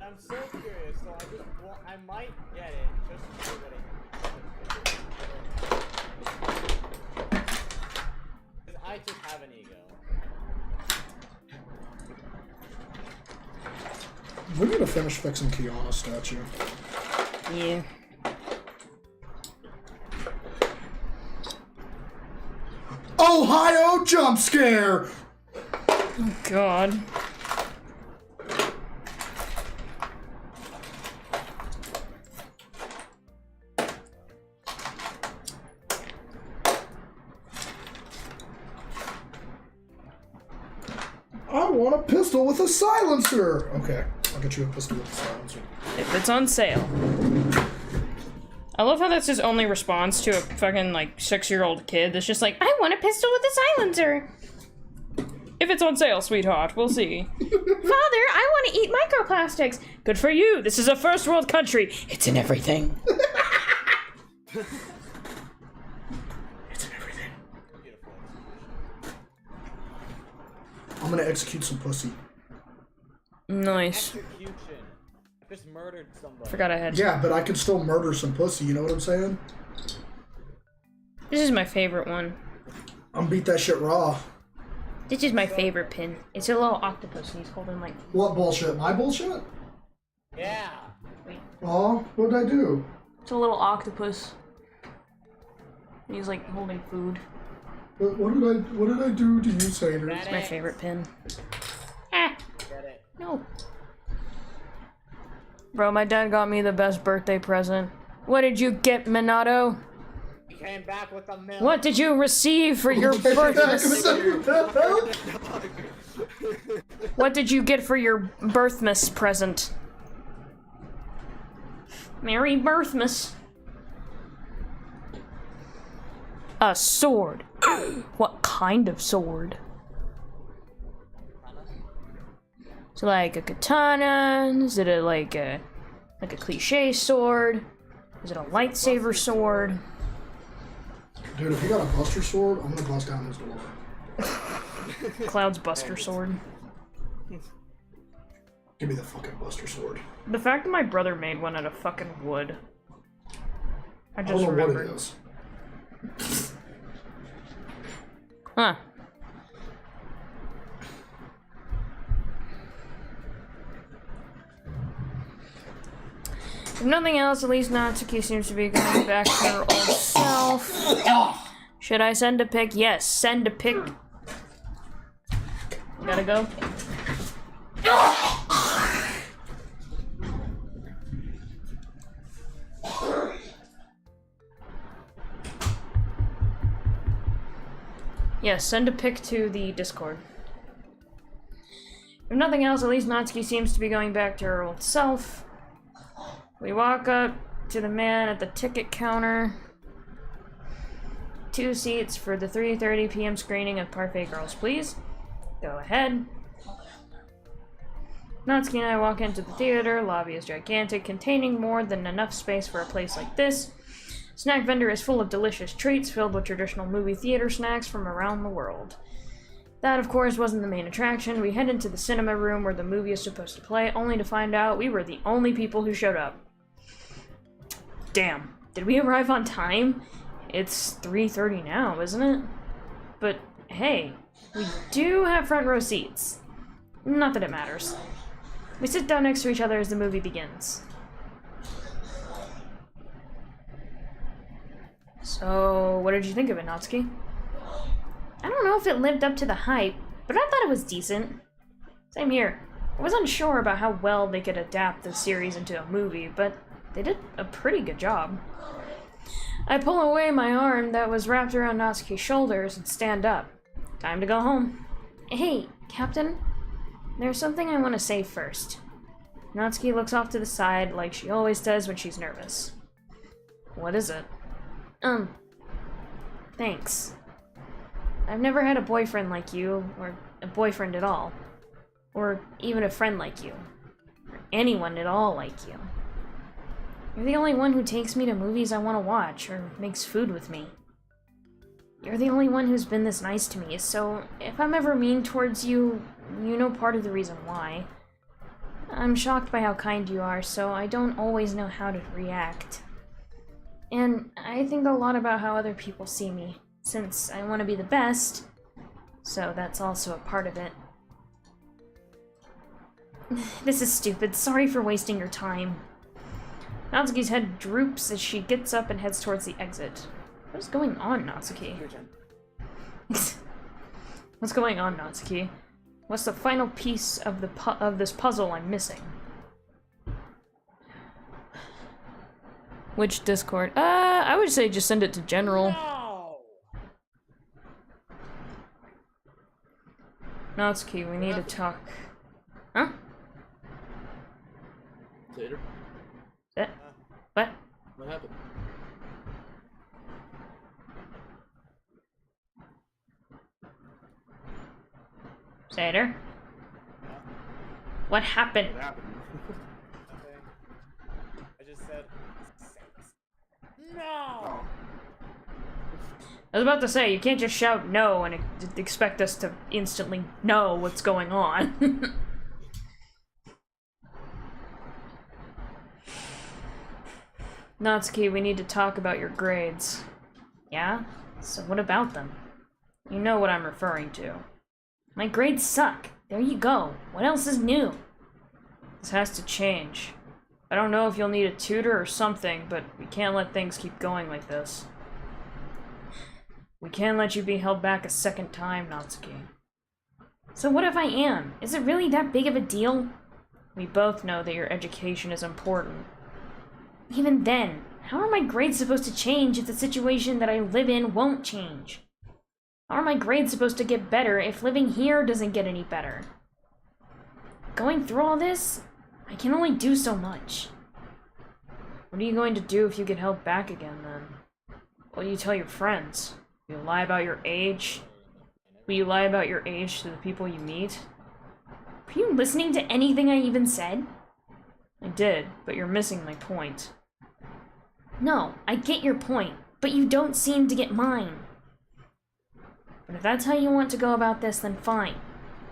I'm so curious, so I might get it just to see what it. Because I just have an ego. We need to finish fixing Kiana's statue. Yeah. Ohio jump scare! Oh god. I want a pistol with a silencer! Okay, I'll get you a pistol with a silencer. If it's on sale. I love how that's his only response to a fucking, like, 6-year-old kid that's just like, I want a pistol with a silencer! If it's on sale, sweetheart, we'll see. Father, I want to eat microplastics! Good for you, this is a first world country. It's in everything. It's in everything. I'm gonna execute some pussy. Nice. Execution. I just murdered somebody. Forgot I had. Yeah, but I can still murder some pussy, you know what I'm saying? This is my favorite one. I'm beat that shit raw. This is my favorite pin. It's a little octopus and he's holding like... What bullshit? My bullshit? Yeah. Wait. Aw, what did I do? It's a little octopus. And he's like holding food. What did I do to you, Satyrs? It's my favorite pin. Ah! Get it. No. Bro, my dad got me the best birthday present. What did you get, Minato? He came back with a milk. What did you receive for your birthday? What did you get for your birthmas present? Merry birthmas. A sword. What kind of sword? Is it like a katana? Is it like a cliche sword? Is it a lightsaber sword? Dude, if you got a Buster Sword, I'm gonna bust down his door. Cloud's Buster Sword. Give me the fucking Buster Sword. The fact that my brother made one out of fucking wood. I I just don't know remembered. what it is. Huh. If nothing else, at least Natsuki seems to be going back to her old self. Should I send a pic? Yes, send a pic. Gotta go. Yes, send a pic to the Discord. If nothing else, at least Natsuki seems to be going back to her old self. We walk up to the man at the ticket counter. 2 seats for the 3:30 p.m. screening of Parfait Girls, please. Go ahead. Natsuki and I walk into the theater. Lobby is gigantic, containing more than enough space for a place like this. Snack vendor is full of delicious treats filled with traditional movie theater snacks from around the world. That, of course, wasn't the main attraction. We head into the cinema room where the movie is supposed to play, only to find out we were the only people who showed up. Damn. Did we arrive on time? It's 3:30 now, isn't it? But, hey, we do have front row seats. Not that it matters. We sit down next to each other as the movie begins. So, what did you think of it, Natsuki? I don't know if it lived up to the hype, but I thought it was decent. Same here. I was unsure about how well they could adapt the series into a movie, but they did a pretty good job. I pull away my arm that was wrapped around Natsuki's shoulders and stand up. Time to go home. Hey, Captain. There's something I want to say first. Natsuki looks off to the side like she always does when she's nervous. What is it? Thanks. I've never had a boyfriend like you, or a boyfriend at all. Or even a friend like you. Or anyone at all like you. You're the only one who takes me to movies I want to watch, or makes food with me. You're the only one who's been this nice to me, so if I'm ever mean towards you, you know part of the reason why. I'm shocked by how kind you are, so I don't always know how to react. And I think a lot about how other people see me, since I want to be the best, so that's also a part of it. This is stupid. Sorry for wasting your time. Natsuki's head droops as she gets up and heads towards the exit. What is going on, Natsuki? Your turn. What's going on, Natsuki? What's the final piece of this puzzle I'm missing? Which Discord? I would say just send it to general. No! Natsuki, we need to talk. Huh? Later. What? What happened? Sater? What happened? What happened? Nothing. I just said sex. No! I was about to say, you can't just shout no and expect us to instantly know what's going on. Natsuki, we need to talk about your grades. Yeah? So what about them? You know what I'm referring to. My grades suck. There you go. What else is new? This has to change. I don't know if you'll need a tutor or something, but we can't let things keep going like this. We can't let you be held back a second time, Natsuki. So what if I am? Is it really that big of a deal? We both know that your education is important. Even then, how are my grades supposed to change if the situation that I live in won't change? How are my grades supposed to get better if living here doesn't get any better? Going through all this, I can only do so much. What are you going to do if you get held back again, then? What do you tell your friends? Will you lie about your age? Will you lie about your age to the people you meet? Are you listening to anything I even said? I did, but you're missing my point. No, I get your point, but you don't seem to get mine. But if that's how you want to go about this, then fine.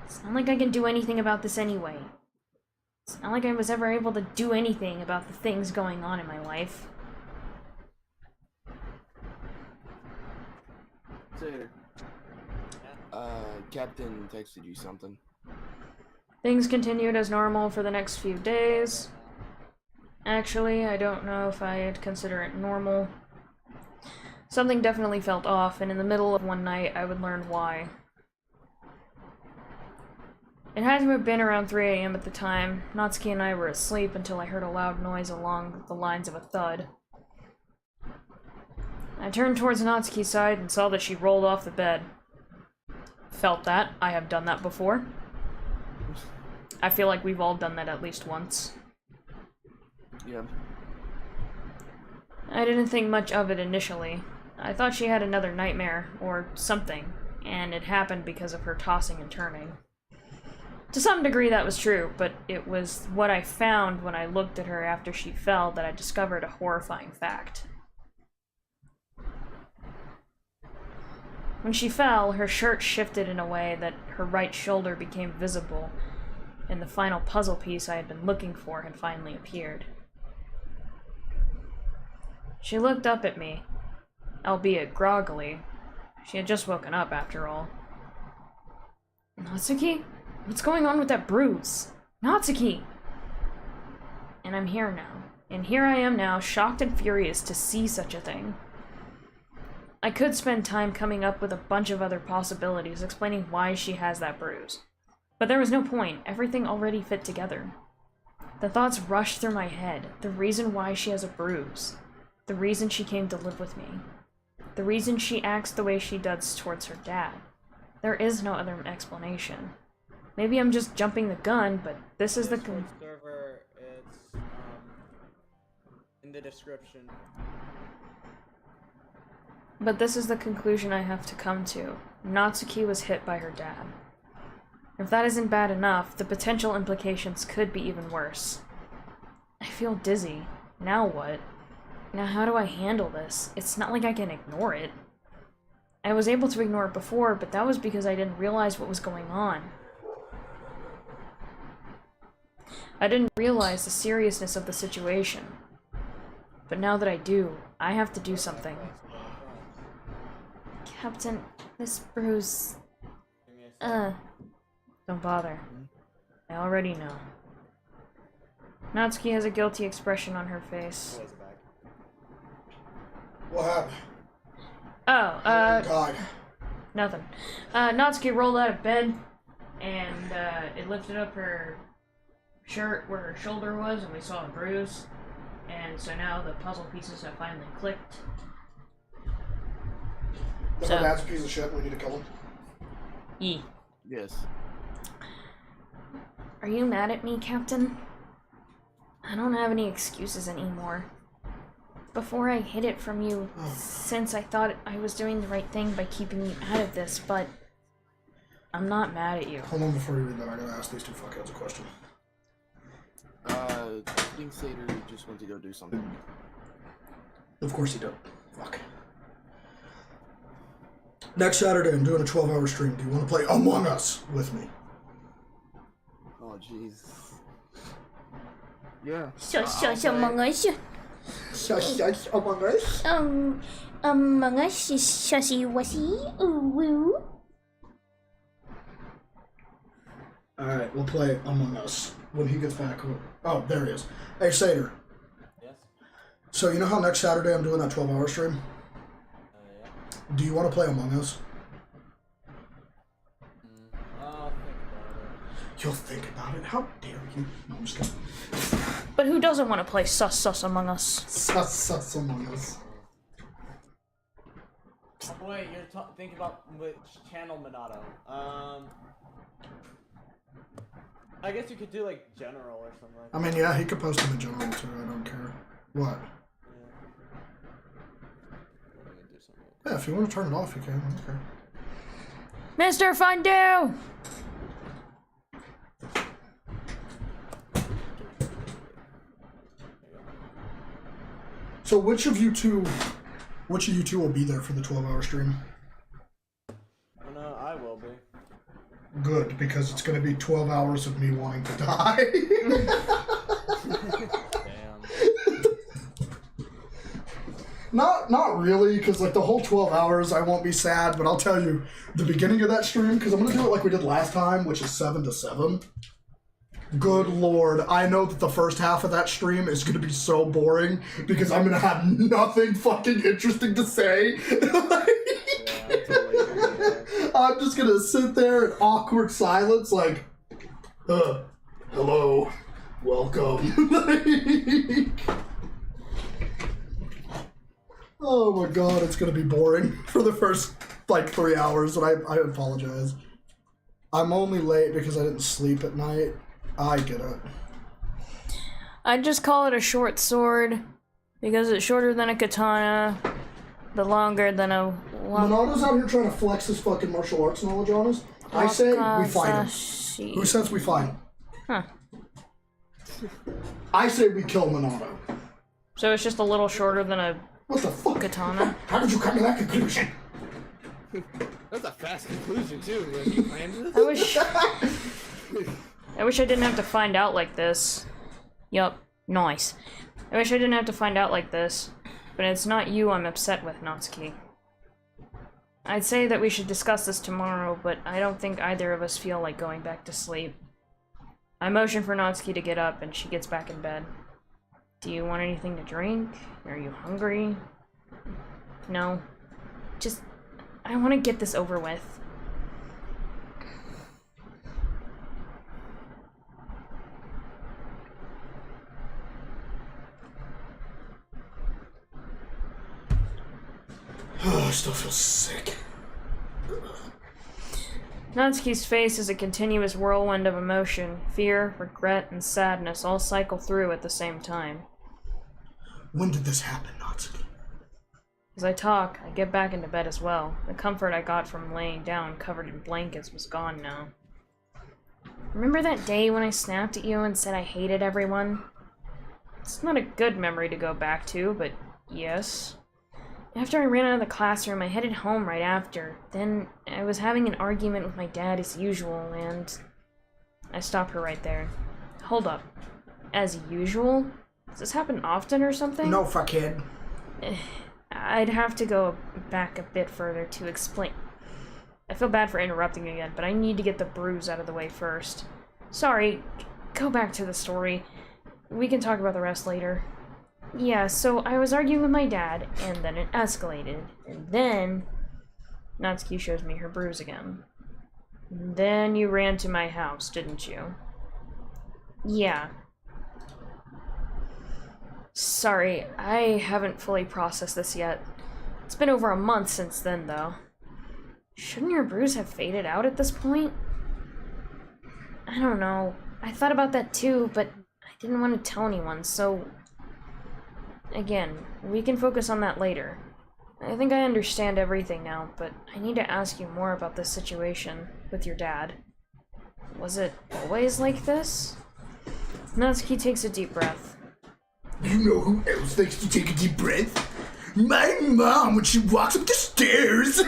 It's not like I can do anything about this anyway. It's not like I was ever able to do anything about the things going on in my life. Later. Captain texted you something. Things continued as normal for the next few days. Actually, I don't know if I'd consider it normal. Something definitely felt off, and in the middle of one night, I would learn why. It had to have been around 3 AM at the time. Natsuki and I were asleep until I heard a loud noise along the lines of a thud. I turned towards Natsuki's side and saw that she rolled off the bed. Felt that. I have done that before. I feel like we've all done that at least once. Yeah. I didn't think much of it initially. I thought she had another nightmare, or something, and it happened because of her tossing and turning. To some degree that was true, but it was what I found when I looked at her after she fell that I discovered a horrifying fact. When she fell, her shirt shifted in a way that her right shoulder became visible, and the final puzzle piece I had been looking for had finally appeared. She looked up at me, albeit groggily. She had just woken up, after all. Natsuki? What's going on with that bruise? Natsuki! And I'm here now. And here I am now, shocked and furious to see such a thing. I could spend time coming up with a bunch of other possibilities, explaining why she has that bruise. But there was no point. Everything already fit together. The thoughts rushed through my head. The reason why she has a bruise. The reason she came to live with me. The reason she acts the way she does towards her dad. There is no other explanation. Maybe I'm just jumping the gun, but this is the server, it's in the description. But this is the conclusion I have to come to. Natsuki was hit by her dad. If that isn't bad enough, the potential implications could be even worse. I feel dizzy. Now what? Now how do I handle this? It's not like I can ignore it. I was able to ignore it before, but that was because I didn't realize what was going on. I didn't realize the seriousness of the situation. But now that I do, I have to do something. Captain, this bruise... Don't bother. I already know. Natsuki has a guilty expression on her face. What happened? Oh, God. nothing. Natsuki rolled out of bed, and, it lifted up her shirt where her shoulder was, and we saw a bruise. And so now the puzzle pieces have finally clicked. So, that's a piece of shit. We need to kill him. Yee. Yes. Are you mad at me, Captain? I don't have any excuses anymore. Before I hid it from you, since I thought I was doing the right thing by keeping you out of this, but I'm not mad at you. Hold on before you read that. I gotta ask these two fuckheads a question. BINGCHILLING just went to go do something. Of course he did. Fuck. Next Saturday, I'm doing a 12-hour stream. Do you want to play Among Us with me? Oh, jeez. Yeah. Shush, Among Us. Shush, Among Us. Among Us is shushy-wushy. Ooh, woo. Alright, we'll play Among Us when he gets back. Oh, there he is. Hey, Sater. Yes? So, you know how next Saturday I'm doing that 12-hour stream? Yeah. Do you want to play Among Us? I'll think about it. You'll think about it? How dare you? No, I'm just kidding. But who doesn't want to play Sus Among Us? Sus Among Us. Oh, wait, you're thinking about which channel, Minato? I guess you could do like general or something like that. I mean, yeah, he could post in the general too. I don't care. What? Yeah, if you want to turn it off, you can. I don't care. Mr. Fondue! So which of you two will be there for the 12-hour stream? No, I will be. Good, because it's going to be 12 hours of me wanting to die. Damn. Not really, because like the whole 12 hours I won't be sad, but I'll tell you, the beginning of that stream, because I'm going to do it like we did last time, which is 7 to 7. Good lord, I know that the first half of that stream is going to be so boring, because I'm going to have nothing fucking interesting to say. I'm just going to sit there in awkward silence, like, hello, welcome. Like, oh my god, it's gonna be boring for the first, like, 3 hours, and I apologize. I'm only late because I didn't sleep at night. I get it. I'd just call it a short sword, because it's shorter than a katana, but longer than a... Monato's out here trying to flex his fucking martial arts knowledge on us. I say we fight him. Who says we fight him? Huh. I say we kill Monato. So it's just a little shorter than a... What the fuck? Katana? How did you come to that conclusion? That's a fast conclusion too. Like, you planned this? I wish I didn't have to find out like this. Yup, nice. I wish I didn't have to find out like this, but it's not you I'm upset with, Natsuki. I'd say that we should discuss this tomorrow, but I don't think either of us feel like going back to sleep. I motion for Natsuki to get up, and she gets back in bed. Do you want anything to drink? Are you hungry? No. Just... I want to get this over with. Oh, I still feel sick. Natsuki's face is a continuous whirlwind of emotion. Fear, regret, and sadness all cycle through at the same time. When did this happen, Natsuki? As I talk, I get back into bed as well. The comfort I got from laying down covered in blankets was gone now. Remember that day when I snapped at you and said I hated everyone? It's not a good memory to go back to, but yes. After I ran out of the classroom, I headed home right after. Then I was having an argument with my dad as usual, and I stopped her right there. Hold up. As usual? Does this happen often or something? No, fuckhead. I'd have to go back a bit further to explain. I feel bad for interrupting again, but I need to get the bruise out of the way first. Sorry, go back to the story. We can talk about the rest later. Yeah, so I was arguing with my dad, and then it escalated. And then... Natsuki shows me her bruise again. Then you ran to my house, didn't you? Yeah. Sorry, I haven't fully processed this yet. It's been over a month since then, though. Shouldn't your bruise have faded out at this point? I don't know. I thought about that too, but I didn't want to tell anyone, so... Again, we can focus on that later. I think I understand everything now, but I need to ask you more about this situation with your dad. Was it always like this? Natsuki takes a deep breath. You know who else likes to take a deep breath? My mom when she walks up the stairs!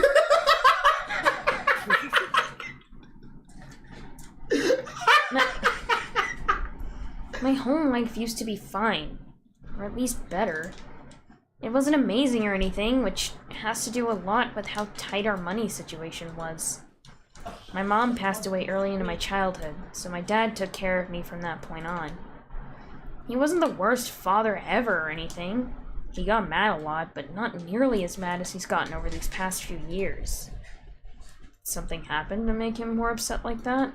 My home life used to be fine. Or at least better. It wasn't amazing or anything, which has to do a lot with how tight our money situation was. My mom passed away early into my childhood, so my dad took care of me from that point on. He wasn't the worst father ever or anything. He got mad a lot, but not nearly as mad as he's gotten over these past few years. Did something happen to make him more upset like that?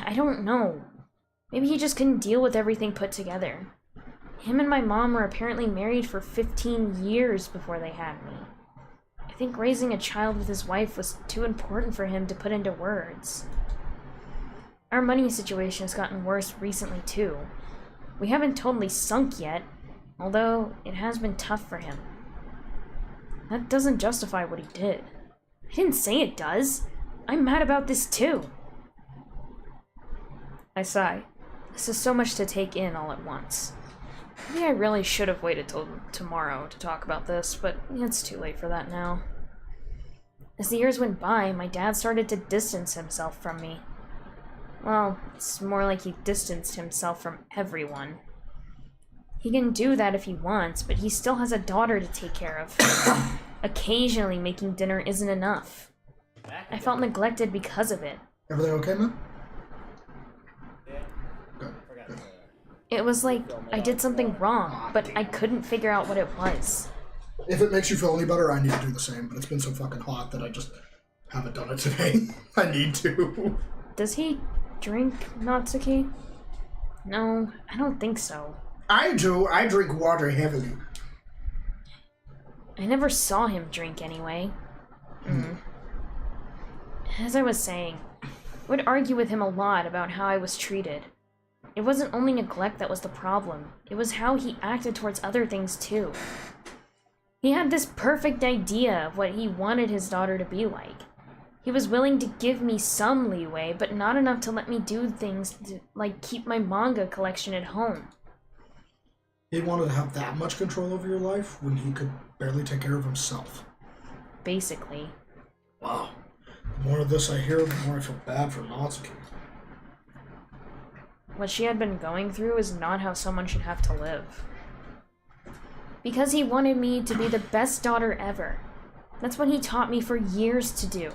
I don't know. Maybe he just couldn't deal with everything put together. Him and my mom were apparently married for 15 years before they had me. I think raising a child with his wife was too important for him to put into words. Our money situation has gotten worse recently too. We haven't totally sunk yet, although it has been tough for him. That doesn't justify what he did. I didn't say it does. I'm mad about this too. I sigh. This is so much to take in all at once. Maybe I really should have waited till tomorrow to talk about this, but it's too late for that now. As the years went by, my dad started to distance himself from me. Well, it's more like he distanced himself from everyone. He can do that if he wants, but he still has a daughter to take care of. Occasionally making dinner isn't enough. I felt neglected because of it. Everything okay, man? Yeah. Good. Good. It was like I did something wrong, but I couldn't figure out what it was. If it makes you feel any better, I need to do the same, but it's been so fucking hot that I just haven't done it today. I need to. Does he drink, Natsuki? No, I don't think so. I do. I drink water heavily. I never saw him drink anyway. As I was saying, I would argue with him a lot about how I was treated. It wasn't only neglect that was the problem. It was how he acted towards other things too. He had this perfect idea of what he wanted his daughter to be like. He was willing to give me some leeway, but not enough to let me do things like keep my manga collection at home. He wanted to have that much control over your life when he could barely take care of himself. Basically. Wow. The more of this I hear, the more I feel bad for Natsuki. What she had been going through is not how someone should have to live. Because he wanted me to be the best daughter ever. That's what he taught me for years to do.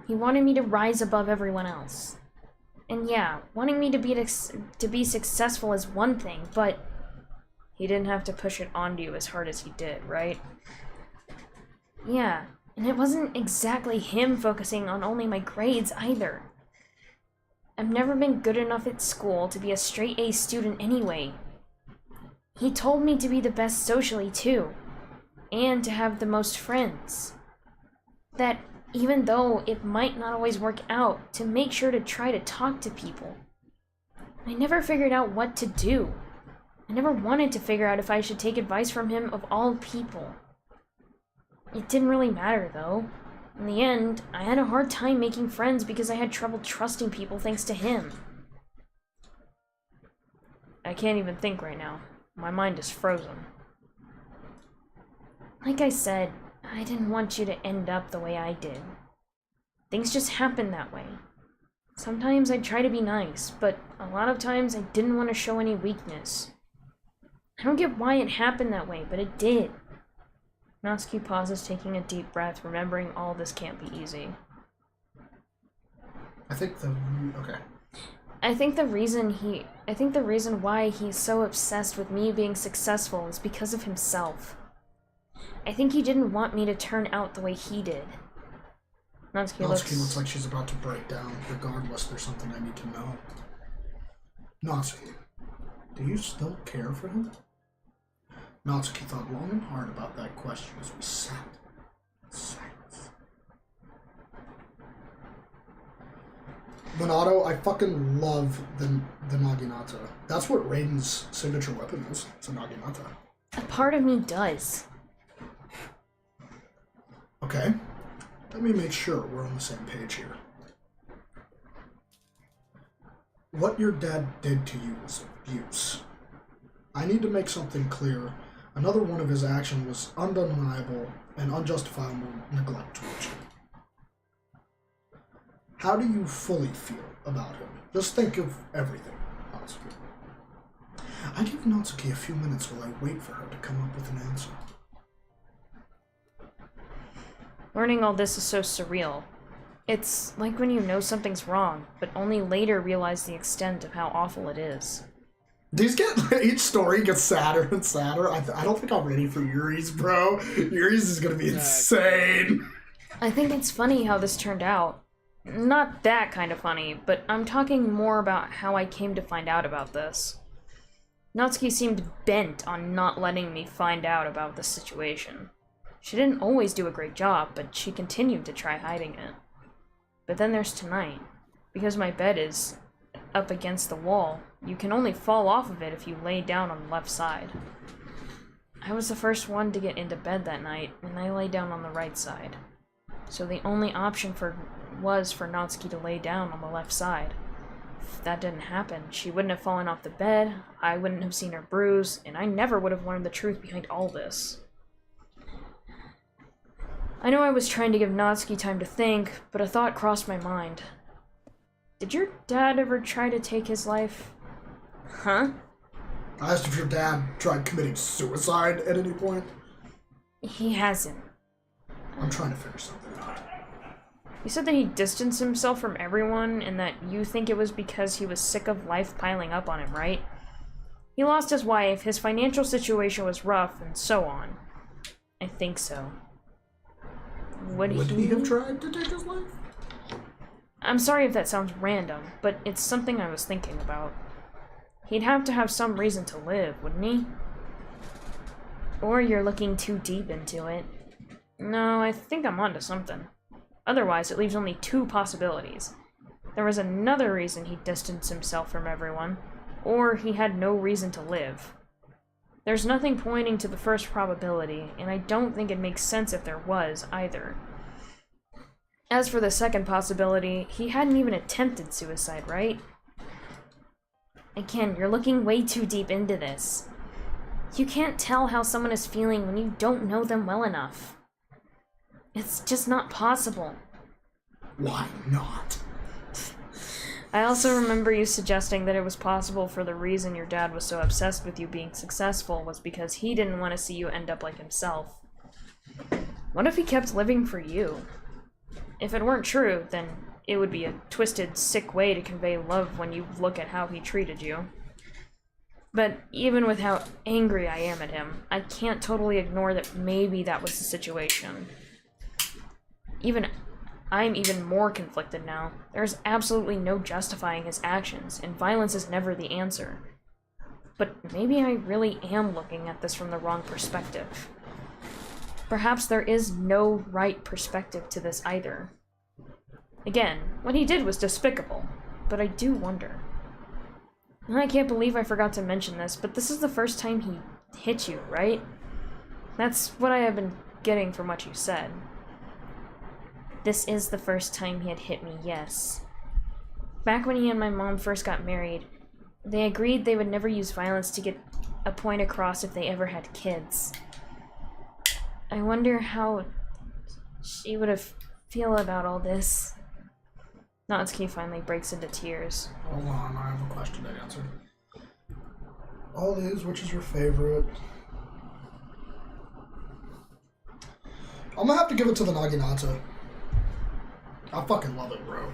He wanted me to rise above everyone else. And yeah, wanting me to be successful is one thing, but he didn't have to push it onto you as hard as he did, right? Yeah, and it wasn't exactly him focusing on only my grades either. I've never been good enough at school to be a straight A student anyway. He told me to be the best socially too, and to have the most friends. That even though it might not always work out, to make sure to try to talk to people. I never figured out what to do. I never wanted to figure out if I should take advice from him of all people. It didn't really matter though. In the end, I had a hard time making friends because I had trouble trusting people thanks to him. I can't even think right now. My mind is frozen. Like I said, I didn't want you to end up the way I did. Things just happened that way. Sometimes I'd try to be nice, but a lot of times I didn't want to show any weakness. I don't get why it happened that way, but it did. Natsuki pauses, taking a deep breath, remembering all this can't be easy. I think the reason why he's so obsessed with me being successful is because of himself. I think he didn't want me to turn out the way he did. Natsuki looks like she's about to break down. Regardless, there's something I need to know. Natsuki, do you still care for him? Natsuki thought long and hard about that question as we sat in silence. Minato, I fucking love the Naginata. That's what Raiden's signature weapon is. It's a Naginata. A part of me does. Okay. Let me make sure we're on the same page here. What your dad did to you was abuse. I need to make something clear. Another one of his actions was undeniable and unjustifiable neglect towards you. How do you fully feel about him? Just think of everything, Natsuki. I give Natsuki a few minutes while I wait for her to come up with an answer. Learning all this is so surreal. It's like when you know something's wrong, but only later realize the extent of how awful it is. Each story gets sadder and sadder. I don't think I'm ready for Yuri's, bro. Yuri's is gonna be insane. I think it's funny how this turned out. Not that kind of funny, but I'm talking more about how I came to find out about this. Natsuki seemed bent on not letting me find out about the situation. She didn't always do a great job, but she continued to try hiding it. But then there's tonight. Because my bed is up against the wall, you can only fall off of it if you lay down on the left side. I was the first one to get into bed that night, and I lay down on the right side. So the only option was for Natsuki to lay down on the left side. If that didn't happen, she wouldn't have fallen off the bed, I wouldn't have seen her bruise, and I never would have learned the truth behind all this. I know I was trying to give Natsuki time to think, but a thought crossed my mind. Did your dad ever try to take his life? Huh? I asked if your dad tried committing suicide at any point. He hasn't. I'm trying to figure something out. You said that he distanced himself from everyone, and that you think it was because he was sick of life piling up on him, right? He lost his wife, his financial situation was rough, and so on. I think so. Would he have tried to take his life? I'm sorry if that sounds random, but it's something I was thinking about. He'd have to have some reason to live, wouldn't he? Or you're looking too deep into it. No, I think I'm onto something. Otherwise, it leaves only two possibilities. There was another reason he distanced himself from everyone, or he had no reason to live. There's nothing pointing to the first probability, and I don't think it makes sense if there was, either. As for the second possibility, he hadn't even attempted suicide, right? Again, you're looking way too deep into this. You can't tell how someone is feeling when you don't know them well enough. It's just not possible. Why not? I also remember you suggesting that it was possible for the reason your dad was so obsessed with you being successful was because he didn't want to see you end up like himself. What if he kept living for you? If it weren't true, then it would be a twisted, sick way to convey love when you look at how he treated you. But even with how angry I am at him, I can't totally ignore that maybe that was the situation. I'm even more conflicted now. There's absolutely no justifying his actions, and violence is never the answer. But maybe I really am looking at this from the wrong perspective. Perhaps there is no right perspective to this either. Again, what he did was despicable, but I do wonder. And I can't believe I forgot to mention this, but this is the first time he hit you, right? That's what I have been getting from what you said. This is the first time he had hit me, yes. Back when he and my mom first got married, they agreed they would never use violence to get a point across if they ever had kids. I wonder how she would have feel about all this. Natsuki finally breaks into tears. Hold on, I have a question to answer. All these, which is your favorite? I'm gonna have to give it to the Naginata. I fucking love it, bro.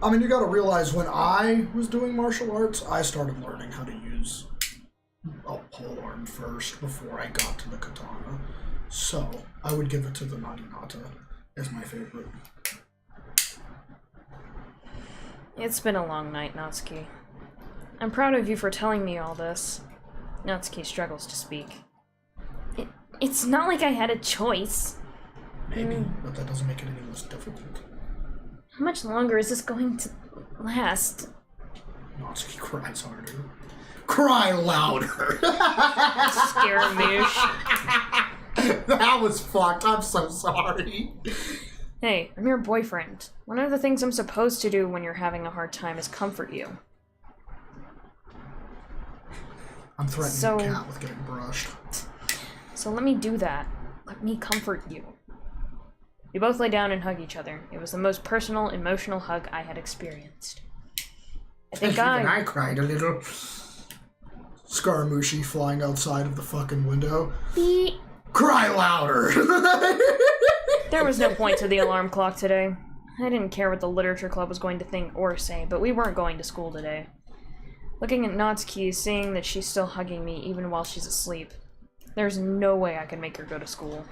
I mean, you gotta realize, when I was doing martial arts, I started learning how to use a polearm first before I got to the katana. So, I would give it to the Naginata as my favorite. It's been a long night, Natsuki. I'm proud of you for telling me all this. Natsuki struggles to speak. It's not like I had a choice. Maybe, but that doesn't make it any less difficult. How much longer is this going to last? Natsuki cries harder. Cry louder! Scaramouche. That was fucked. I'm so sorry. Hey, I'm your boyfriend. One of the things I'm supposed to do when you're having a hard time is comfort you. I'm threatening the cat with getting brushed. So let me do that. Let me comfort you. We both lay down and hug each other. It was the most personal, emotional hug I had experienced. Even I cried a little. Scaramucci flying outside of the fucking window. Beep. Cry louder! There was no point to the alarm clock today. I didn't care what the literature club was going to think or say, but we weren't going to school today. Looking at Natsuki, seeing that she's still hugging me even while she's asleep. There's no way I can make her go to school.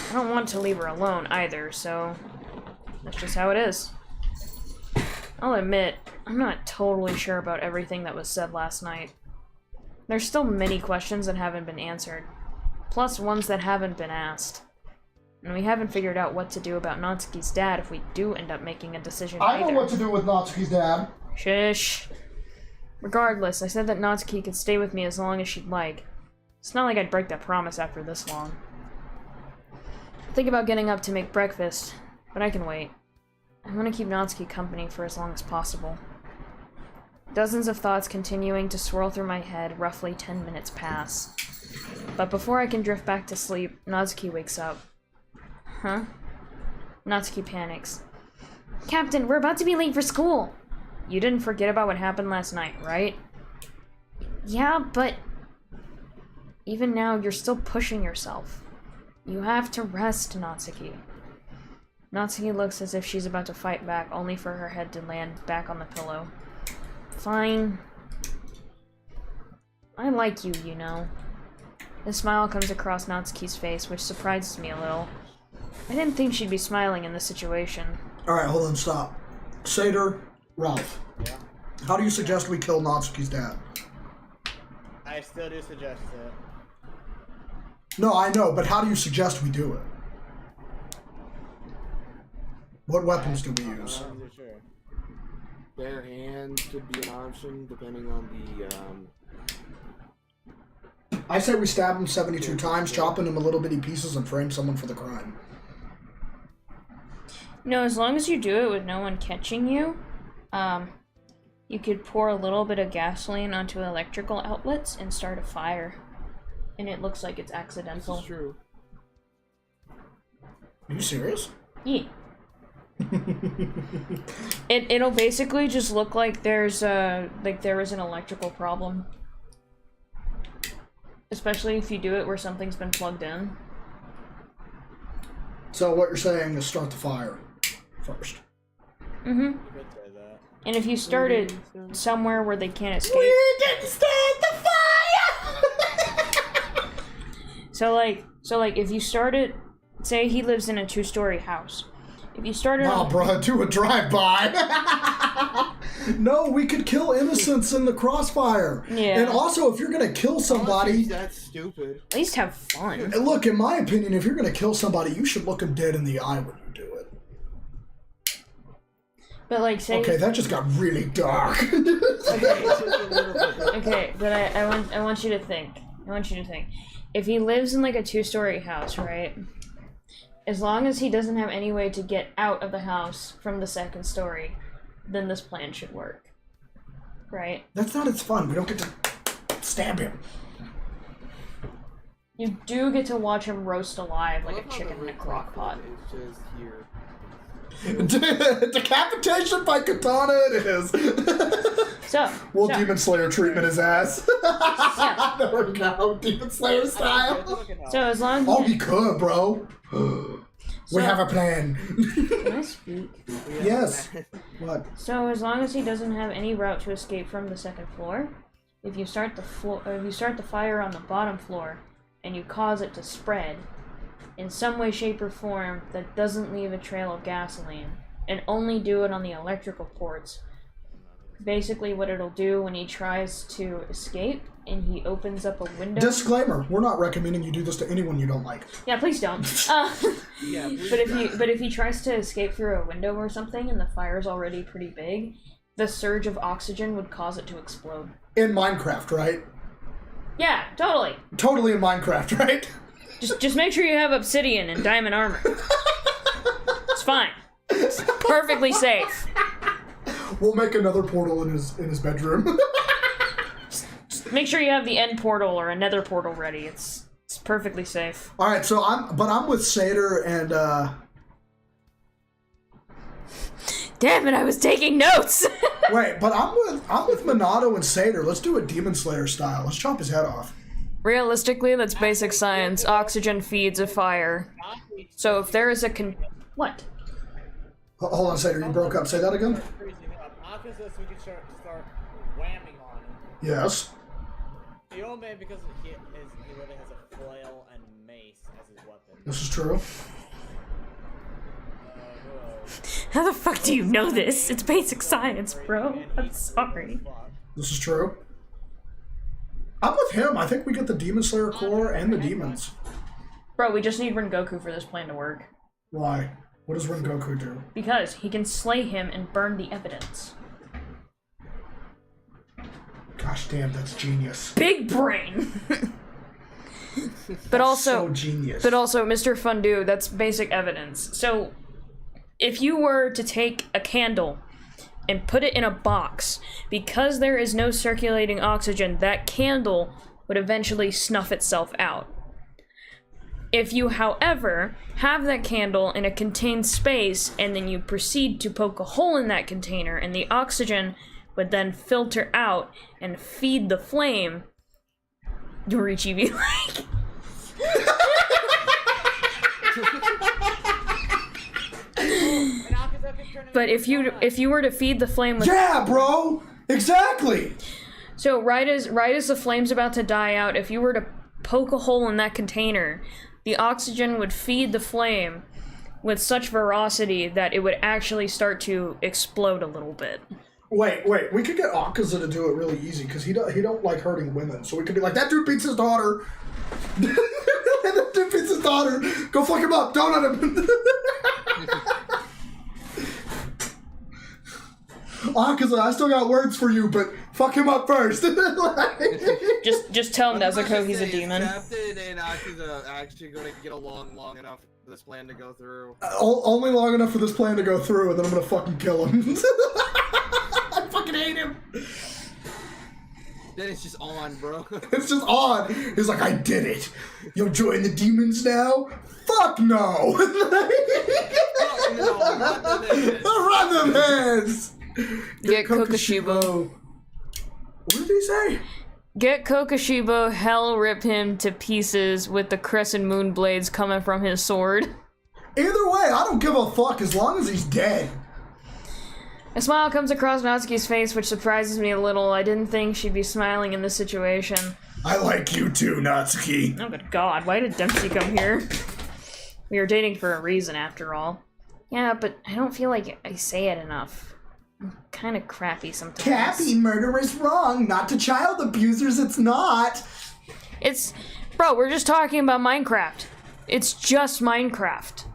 I don't want to leave her alone either, so that's just how it is. I'll admit, I'm not totally sure about everything that was said last night. There's still many questions that haven't been answered, plus ones that haven't been asked. And we haven't figured out what to do about Natsuki's dad if we do end up making a decision I know what to do with Natsuki's dad. Shush. Regardless, I said that Natsuki could stay with me as long as she'd like. It's not like I'd break that promise after this long. I think about getting up to make breakfast, but I can wait. I want to keep Natsuki company for as long as possible. Dozens of thoughts continuing to swirl through my head, roughly 10 minutes pass. But before I can drift back to sleep, Natsuki wakes up. Huh? Natsuki panics. Captain, we're about to be late for school! You didn't forget about what happened last night, right? Yeah, but... even now, you're still pushing yourself. You have to rest, Natsuki. Natsuki looks as if she's about to fight back, only for her head to land back on the pillow. Fine. I like you, you know. A smile comes across Natsuki's face, which surprises me a little. I didn't think she'd be smiling in this situation. Alright, hold on, stop. Seder, Ralph. Yeah. How do you suggest we kill Natsuki's dad? I still do suggest it. No, I know, but how do you suggest we do it? What weapons do we use? Sure. Bare hand could be an option, depending on the, I say we stab him 72 times, chopping him a little bitty pieces, and frame someone for the crime. No, as long as you do it with no one catching you, you could pour a little bit of gasoline onto electrical outlets and start a fire. And it looks like it's accidental. This is true. Are you serious? Yeah. It'll basically just look like there is an electrical problem. Especially if you do it where something's been plugged in. So what you're saying is start the fire first. Mm-hmm. You could say that. And if you start it somewhere where they can't escape. We didn't start the fire! So like if you start it, say he lives in a 2-story house. If you start it Nah, on... bro, do a drive-by. No, we could kill innocents in the crossfire. Yeah. And also, if you're gonna kill somebody... That's stupid. At least have fun. Look, in my opinion, if you're gonna kill somebody, you should look them dead in the eye when you do it. But like say... Okay, that just got really dark. Okay, but I want you to think. If he lives in like a 2-story house, right? As long as he doesn't have any way to get out of the house from the 2nd story, then this plan should work. Right? That's not as fun. We don't get to stab him. You do get to watch him roast alive like I a love how chicken the in a red crock pot. It's just here. Decapitation by katana it is. So, We'll so, Demon Slayer treatment his ass. Yeah. There we go, Demon Slayer style. So as long as Oh, we could, bro. We have a plan. Can I speak? Yes. What? So as long as he doesn't have any route to escape from the 2nd floor, if you start the fire on the bottom floor and you cause it to spread in some way, shape, or form that doesn't leave a trail of gasoline, and only do it on the electrical ports, basically what it'll do when he tries to escape and he opens up a window. Disclaimer: we're not recommending you do this to anyone you don't like. Yeah, please don't. Yeah, But if he tries to escape through a window or something and the fire's already pretty big, the surge of oxygen would cause it to explode. In Minecraft, right? Yeah, totally. Totally in Minecraft, right? Just make sure you have obsidian and diamond armor. It's fine. It's perfectly safe. We'll make another portal in his bedroom. Just make sure you have the end portal or a nether portal ready. It's perfectly safe. All right, so I'm with Seder and Damn it! I was taking notes. wait, but I'm with Minato and Seder. Let's do it Demon Slayer style. Let's chop his head off. Realistically, that's basic science. Oxygen feeds a fire. So if there is a what? Hold on, Seder, you broke up. Say that again. Freezing up. After this, we can start whamming on him. Yes. The old man, because he literally has a flail and mace as his weapon. This is true. How the fuck do you know this? It's basic science, bro. I'm sorry. This is true. I'm with him. I think we get the Demon Slayer core and the demons. Bro, we just need Rengoku for this plan to work. Why? What does Rengoku do? Because he can slay him and burn the evidence. Gosh damn, that's genius. Big brain! But also, So genius. but also, Mr. Fundu, that's basic evidence. So, if you were to take a candle and put it in a box. Because there is no circulating oxygen, that candle would eventually snuff itself out. If you, however, have that candle in a contained space and then you proceed to poke a hole in that container and the oxygen would then filter out and feed the flame, Yorichi be like... But if you were to feed the flame with... Yeah, bro! Exactly! So right as the flame's about to die out, if you were to poke a hole in that container, the oxygen would feed the flame with such ferocity that it would actually start to explode a little bit. Wait, we could get Akaza to do it really easy, because he don't like hurting women. So we could be like, that dude beats his daughter. That dude beats his daughter. Go fuck him up. Don't let him. Akaza, I still got words for you, but fuck him up first. just tell Nezuko he's a demon. Captain and Akaza actually going to get along long enough for this plan to go through. Only long enough for this plan to go through, and then I'm gonna fucking kill him. I fucking hate him. Then it's just on, bro. It's just on. He's like, I did it. You'll join the demons now? Fuck no. Oh, no, Run them heads. Get Kokushibo. What did he say? Get Kokushibo, hell rip him to pieces with the crescent moon blades coming from his sword. Either way, I don't give a fuck as long as he's dead. A smile comes across Natsuki's face, which surprises me a little. I didn't think she'd be smiling in this situation. I like you too, Natsuki. Oh good god, why did Dempsey come here? We were dating for a reason, after all. Yeah, but I don't feel like I say it enough. I'm kind of crappy sometimes. Cappy, murder is wrong. Not to child abusers, it's not. Bro, we're just talking about Minecraft. It's just Minecraft.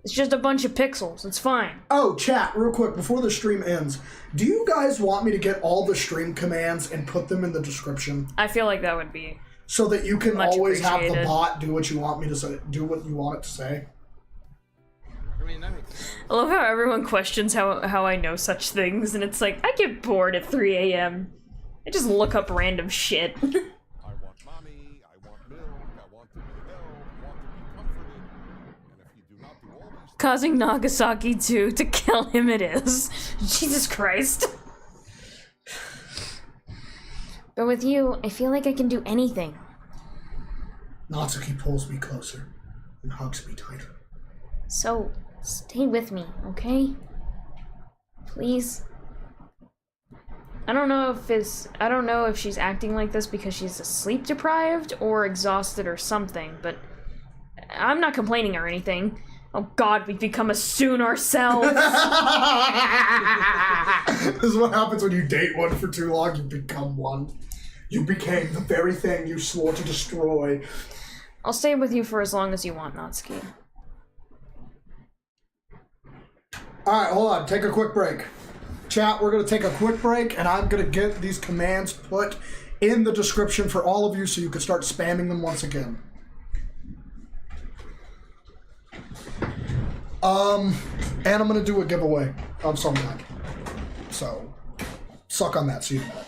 It's just a bunch of pixels. It's fine. Oh, chat, real quick, before the stream ends. Do you guys want me to get all the stream commands and put them in the description? I feel like that would be so that you can much always have the appreciated. bot do what you want me to say, do what you want it to say. I mean, that makes sense. I love how everyone questions how I know such things, and it's like, I get bored at 3 a.m. I just look up random shit. I want mommy, I want milk, I want to be held, I want to be comforted. And if you do not do all these Causing Nagasaki to kill him it is. Jesus Christ. But with you, I feel like I can do anything. Natsuki pulls me closer and hugs me tighter. So, stay with me, okay? Please? I don't know if she's acting like this because she's sleep deprived or exhausted or something, but I'm not complaining or anything. Oh god, we've become a soon ourselves. This is what happens when you date one for too long, you become one. You became the very thing you swore to destroy. I'll stay with you for as long as you want, Natsuki. Alright, hold on, take a quick break. Chat, we're going to take a quick break, and I'm going to get these commands put in the description for all of you so you can start spamming them once again. And I'm going to do a giveaway of some kind. So, suck on that, see you in a minute.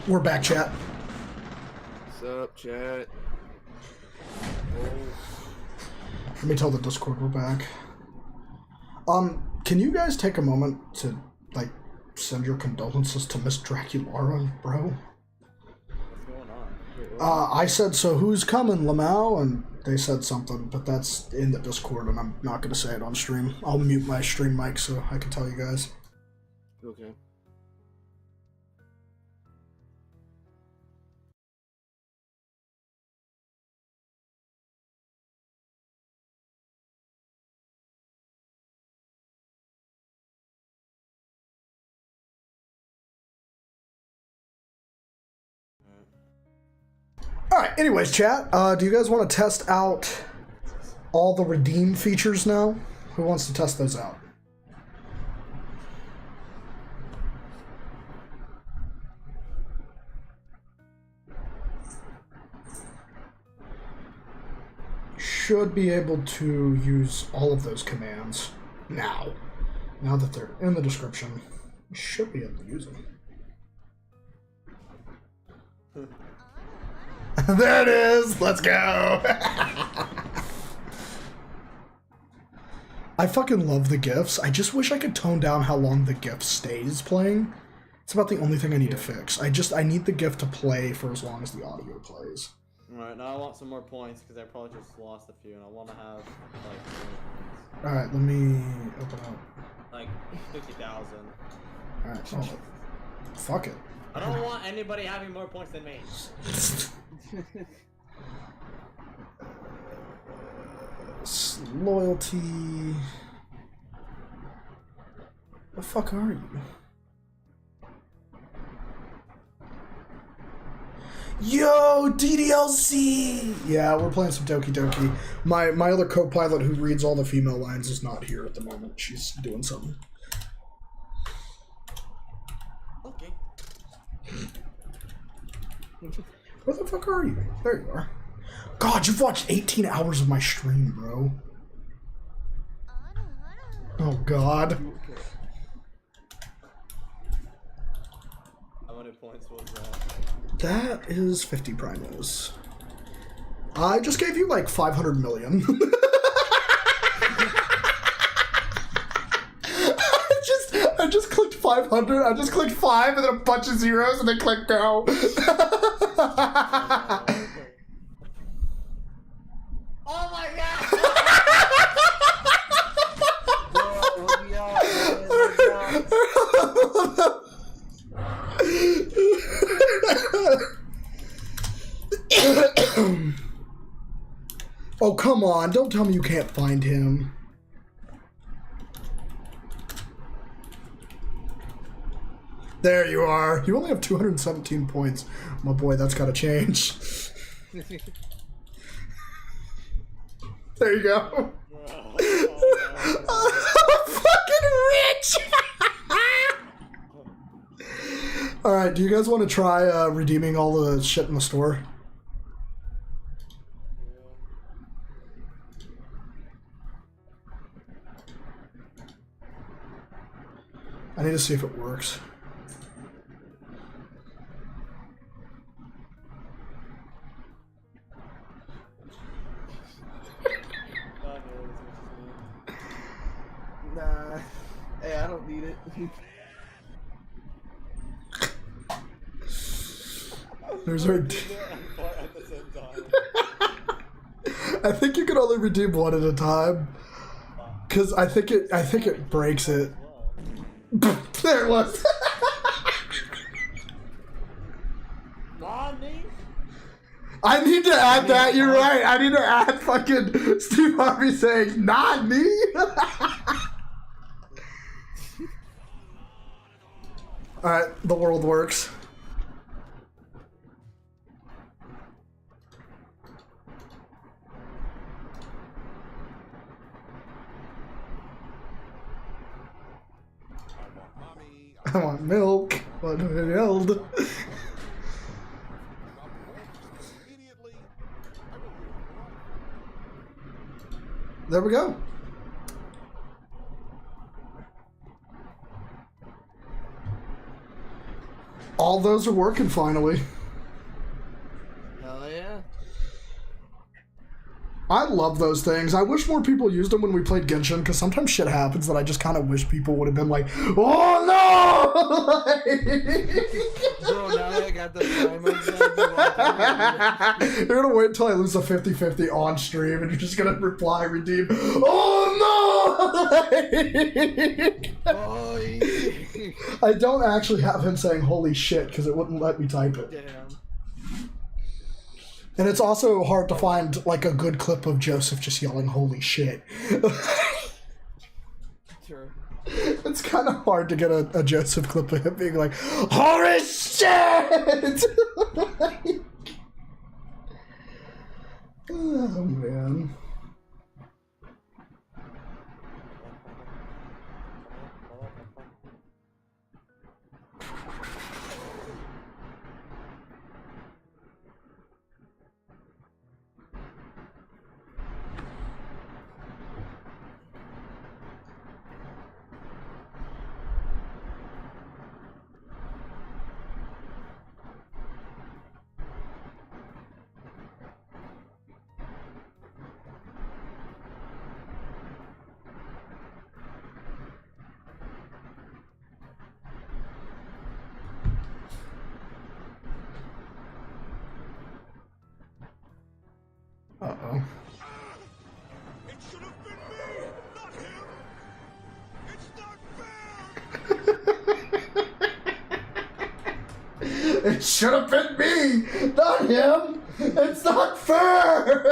We're back, chat. What's up, chat? Let me tell the Discord we're back. Can you guys take a moment to, like, send your condolences to Miss Draculara, bro? What's going on? Wait, what? I said, so who's coming, Lamau? And they said something, but that's in the Discord, and I'm not going to say it on stream. I'll mute my stream mic so I can tell you guys. Okay. Alright, anyways, chat, do you guys want to test out all the redeem features now? Who wants to test those out? Should be able to use all of those commands now. Now that they're in the description, you should be able to use them. There it is! Let's go! I fucking love the GIFs. I just wish I could tone down how long the GIF stays playing. It's about the only thing I need to fix. I need the GIF to play for as long as the audio plays. Alright, now I want some more points because I probably just lost a few and I want to have like points. Alright, let me open up. Like 50,000. Alright, oh, fuck it. I don't want anybody having more points than me. Loyalty. The fuck are you? Yo, DDLC! Yeah, we're playing some Doki Doki. My other co-pilot who reads all the female lines is not here at the moment. She's doing something. Okay. Where the fuck are you? There you are. God, you've watched 18 hours of my stream, bro. Oh, God. How many points was that? That is 50 primos. I just gave you like 500 million. I just clicked 500. I just clicked 5 and then a bunch of zeros and then click go. Oh my god! Oh, come on. Don't tell me you can't find him. There you are. You only have 217 points. My boy, that's gotta change. There you go. Fucking rich! Alright, do you guys want to try redeeming all the shit in the store? I need to see if it works. Nah. Hey, I don't need it. There's our. I think you can only redeem one at a time, cause I think it breaks it. There it was. NANI? I need to add that. You're right. I need to add fucking Steve Harvey saying "NANI." All right, the world works. I want milk. What held? There we go. All those are working finally. Hell yeah. I love those things. I wish more people used them when we played Genshin, because sometimes shit happens that I just kind of wish people would have been like, oh no! Bro, now that I got the time, You're gonna wait until I lose a 50-50 on stream, and you're just gonna reply, redeem, oh no! oh, yeah. I don't actually have him saying holy shit, because it wouldn't let me type it. Damn. And it's also hard to find, like, a good clip of Joseph just yelling, holy shit. Sure. It's kind of hard to get a Joseph clip of him being like, holy shit! Oh, man. Uh-oh. It should have been me, not him. It's not fair. It should have been me, not him. It's not fair.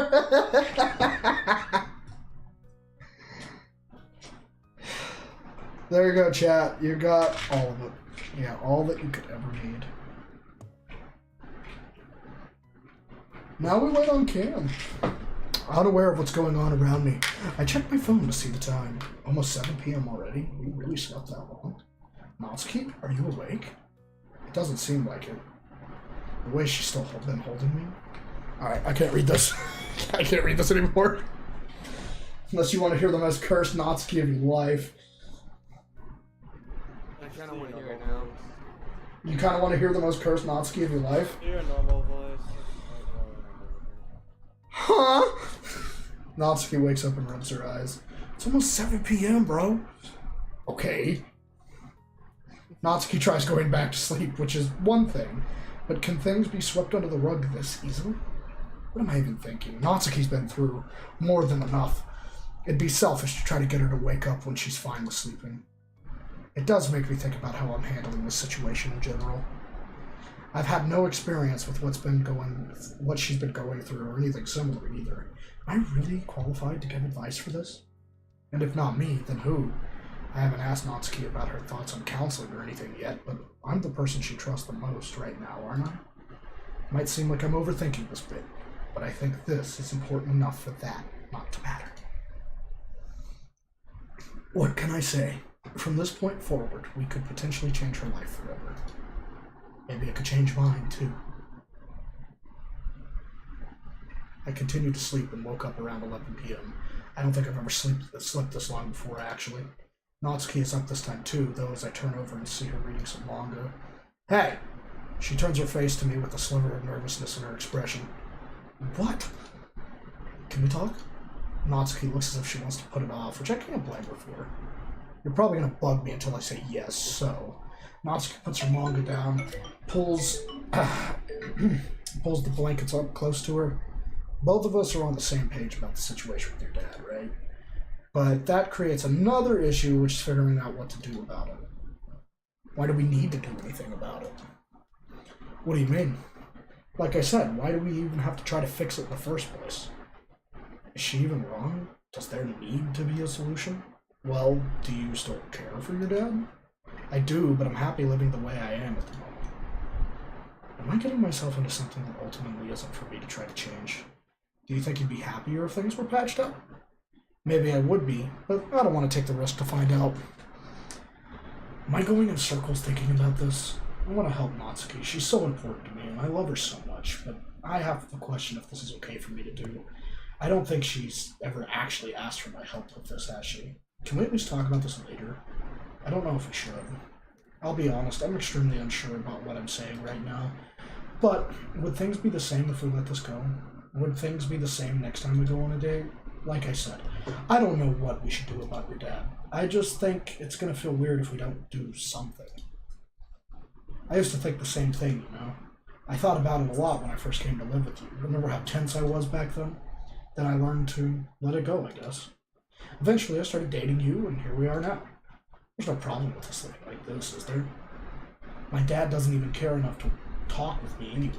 There you go, chat. You got all of it. Yeah, all that you could ever need. Now we wait on Cam. Unaware of what's going on around me, I checked my phone to see the time. Almost 7 p.m. already? We really slept that long. Natsuki, are you awake? It doesn't seem like it. The way she's still been holding me. Alright, I can't read this. I can't read this anymore. Unless you want to hear the most cursed Natsuki of your life. I kind of want to hear it now. You kind of want to hear the most cursed Natsuki of your life? Your normal voice. Huh? Natsuki wakes up and rubs her eyes. It's almost 7 p.m., bro. Okay. Natsuki tries going back to sleep, which is one thing. But can things be swept under the rug this easily? What am I even thinking? Natsuki's been through more than enough. It'd be selfish to try to get her to wake up when she's fine with sleeping. It does make me think about how I'm handling this situation in general. I've had no experience with what she's been going through or anything similar either. Am I really qualified to give advice for this? And if not me, then who? I haven't asked Natsuki about her thoughts on counseling or anything yet, but I'm the person she trusts the most right now, aren't I? Might seem like I'm overthinking this bit, but I think this is important enough for that not to matter. What can I say? From this point forward, we could potentially change her life forever. Maybe it could change mine, too. I continued to sleep and woke up around 11 p.m. I don't think I've ever slept this long before, actually. Natsuki is up this time, too, though as I turn over and see her reading some manga. Hey! She turns her face to me with a sliver of nervousness in her expression. What? Can we talk? Natsuki looks as if she wants to put it off, which I can't blame her for. You're probably going to bug me until I say yes, so... Natsuki puts her manga down, pulls the blankets up close to her. Both of us are on the same page about the situation with your dad, right? But that creates another issue, which is figuring out what to do about it. Why do we need to do anything about it? What do you mean? Like I said, why do we even have to try to fix it in the first place? Is she even wrong? Does there need to be a solution? Well, do you still care for your dad? I do, but I'm happy living the way I am at the moment. Am I getting myself into something that ultimately isn't for me to try to change? Do you think you'd be happier if things were patched up? Maybe I would be, but I don't want to take the risk to find out. Am I going in circles thinking about this? I want to help Natsuki. She's so important to me, and I love her so much, but I have to question if this is okay for me to do. I don't think she's ever actually asked for my help with this, has she? Can we at least talk about this later? I don't know if we should. I'll be honest, I'm extremely unsure about what I'm saying right now. But would things be the same if we let this go? Would things be the same next time we go on a date? Like I said, I don't know what we should do about your dad. I just think it's gonna feel weird if we don't do something. I used to think the same thing, you know? I thought about it a lot when I first came to live with you. Remember how tense I was back then? Then I learned to let it go, I guess. Eventually I started dating you, and here we are now. There's no problem with this thing like this, is there? My dad doesn't even care enough to talk with me anyway.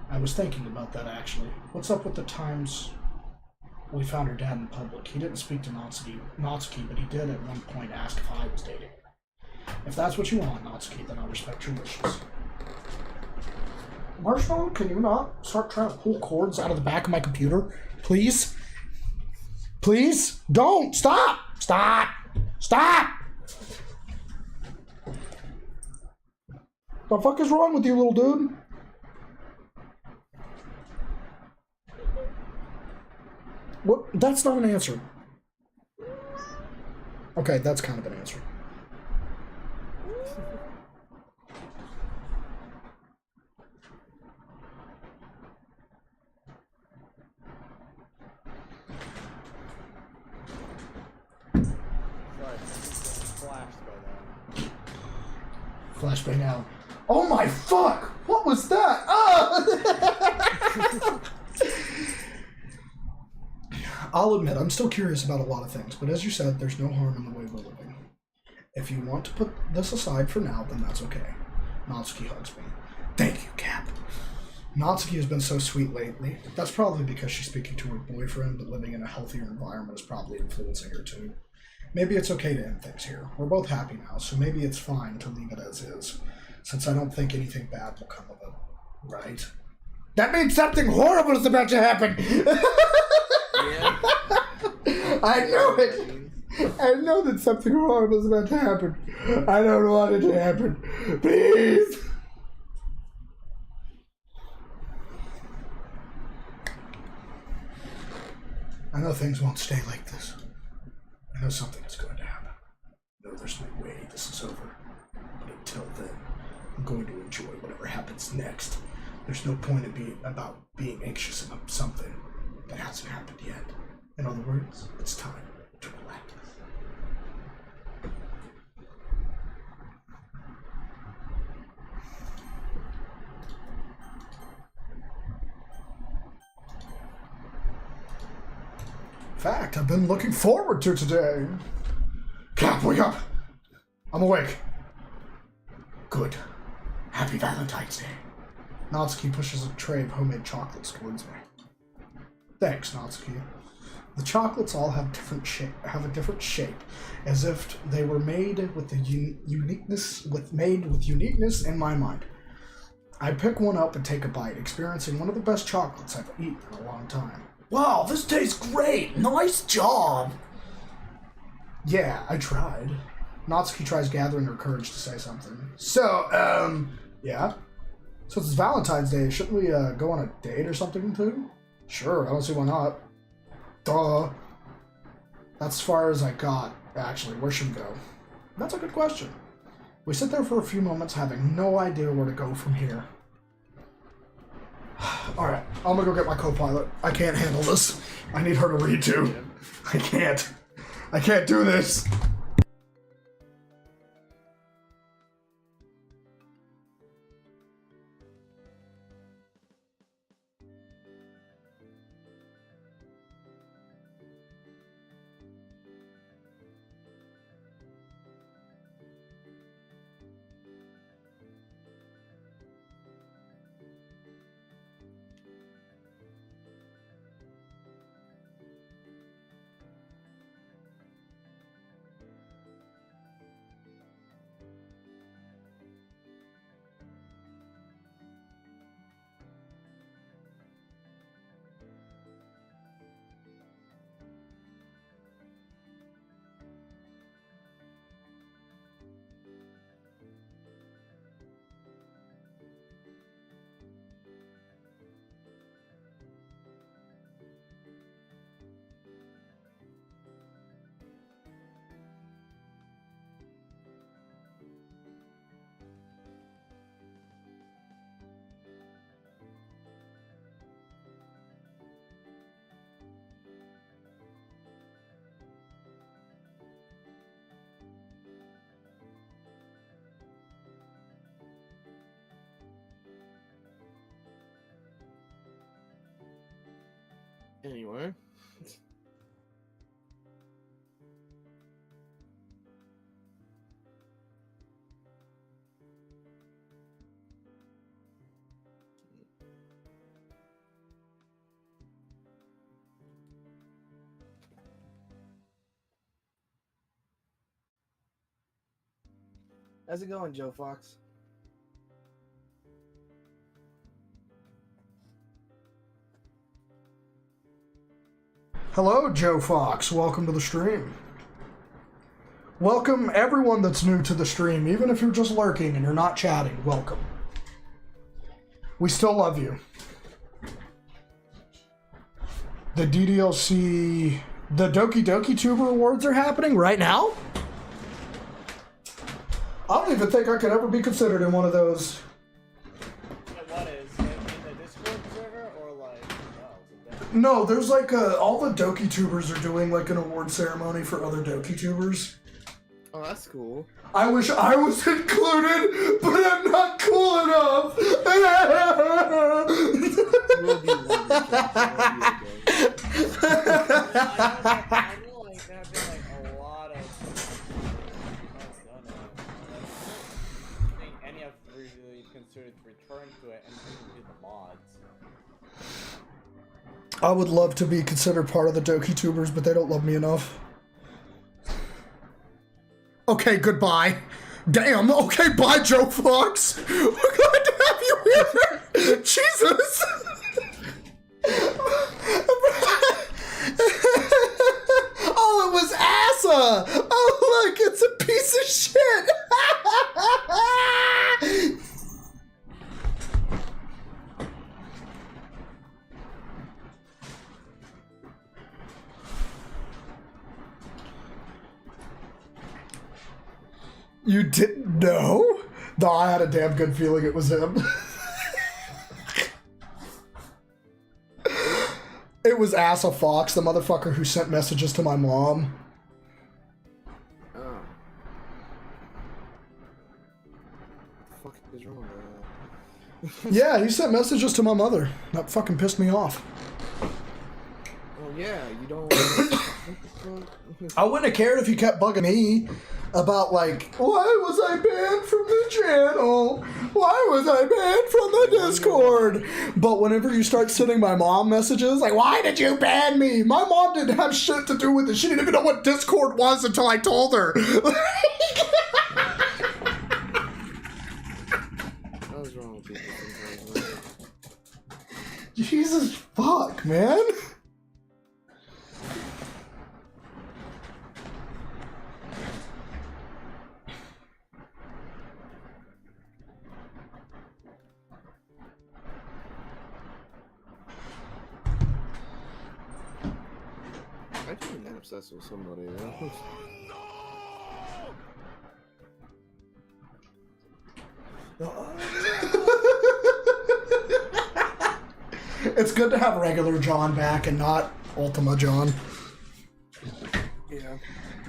I was thinking about that, actually. What's up with the times we found her dad in public? He didn't speak to Natsuki, but he did at one point ask if I was dating her. If that's what you want, Natsuki, then I'll respect your wishes. Marshmallow, can you not start trying to pull cords out of the back of my computer? Please? Please? Don't! Stop! Stop! Stop! The fuck is wrong with you, little dude? What? That's not an answer. Okay, that's kind of an answer. Flashbang now. Oh my fuck! What was that? Ah! I'll admit, I'm still curious about a lot of things, but as you said, there's no harm in the way we're living. If you want to put this aside for now, then that's okay. Natsuki hugs me. Thank you, Cap. Natsuki has been so sweet lately. That's probably because she's speaking to her boyfriend, but living in a healthier environment is probably influencing her too. Maybe it's okay to end things here. We're both happy now, so maybe it's fine to leave it as is, since I don't think anything bad will come of it. Right? That means something horrible is about to happen! Yeah. I know it! I know that something horrible is about to happen. I don't want it to happen. Please! I know things won't stay like this. I know something is going to happen. No, there's no way this is over. But until then, I'm going to enjoy whatever happens next. There's no point in being anxious about something that hasn't happened yet. In other words, it's time to relax. In fact, I've been looking forward to today. Cap, wake up! I'm awake. Good. Happy Valentine's Day. Natsuki pushes a tray of homemade chocolates towards me. Thanks, Natsuki. The chocolates all have a different shape, as if they were made with uniqueness in my mind. I pick one up and take a bite, experiencing one of the best chocolates I've eaten in a long time. Wow, this tastes great! Nice job! Yeah, I tried. Natsuki tries gathering her courage to say something. So, yeah? So it's Valentine's Day, shouldn't we, go on a date or something, too? Sure, I don't see why not. Duh. That's as far as I got, actually. Where should we go? That's a good question. We sit there for a few moments, having no idea where to go from here. Alright, I'm gonna go get my co-pilot. I can't handle this. I need her to read too. I can't. I can't do this. Anyway. How's it going, Joe Fox? Hello, Joe Fox. Welcome to the stream. Welcome everyone that's new to the stream, even if you're just lurking and you're not chatting. Welcome. We still love you. The DDLC, the Doki Doki Tuber Awards are happening right now? I don't even think I could ever be considered in one of those. What is? In the Discord server or like? No, there's like all the Doki Tubers are doing like an award ceremony for other Doki Tubers. Oh, that's cool. I wish I was included, but I'm not cool enough. We'll be I know like there have been like a lot of. I don't think any have really considered return to it and do the mods. I would love to be considered part of the Doki Tubers, but they don't love me enough. Okay, goodbye. Damn, okay, bye, Joe Fox. We're glad to have you here. Jesus. Oh, it was Asa. Oh, look, it's a piece of shit. You didn't know? No, I had a damn good feeling it was him. It was Asa Fox, the motherfucker who sent messages to my mom. Oh. What the fuck is wrong with that? Yeah, he sent messages to my mother. That fucking pissed me off. Oh yeah, you don't. I wouldn't have cared if he kept bugging me about, like, why was I banned from the channel? Why was I banned from the Discord? But whenever you start sending my mom messages, like, why did you ban me? My mom didn't have shit to do with it. She didn't even know what Discord was until I told her. What was wrong with people sometimes, man? Jesus fuck, man. I think I'm obsessed with somebody. It's good to have regular John back and not Ultima John. Yeah.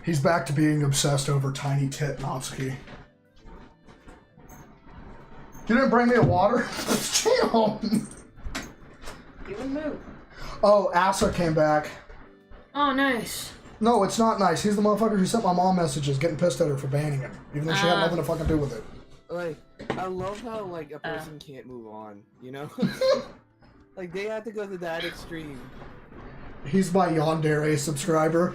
He's back to being obsessed over tiny tit Natsuki. You didn't bring me a water? Damn. Even move. Oh, Asa came back. Oh, nice. No, it's not nice. He's the motherfucker who sent my mom messages getting pissed at her for banning him, even though she had nothing to fucking do with it. Like, I love how, like, a person can't move on, you know? Like, they have to go to that extreme. He's my Yandere subscriber.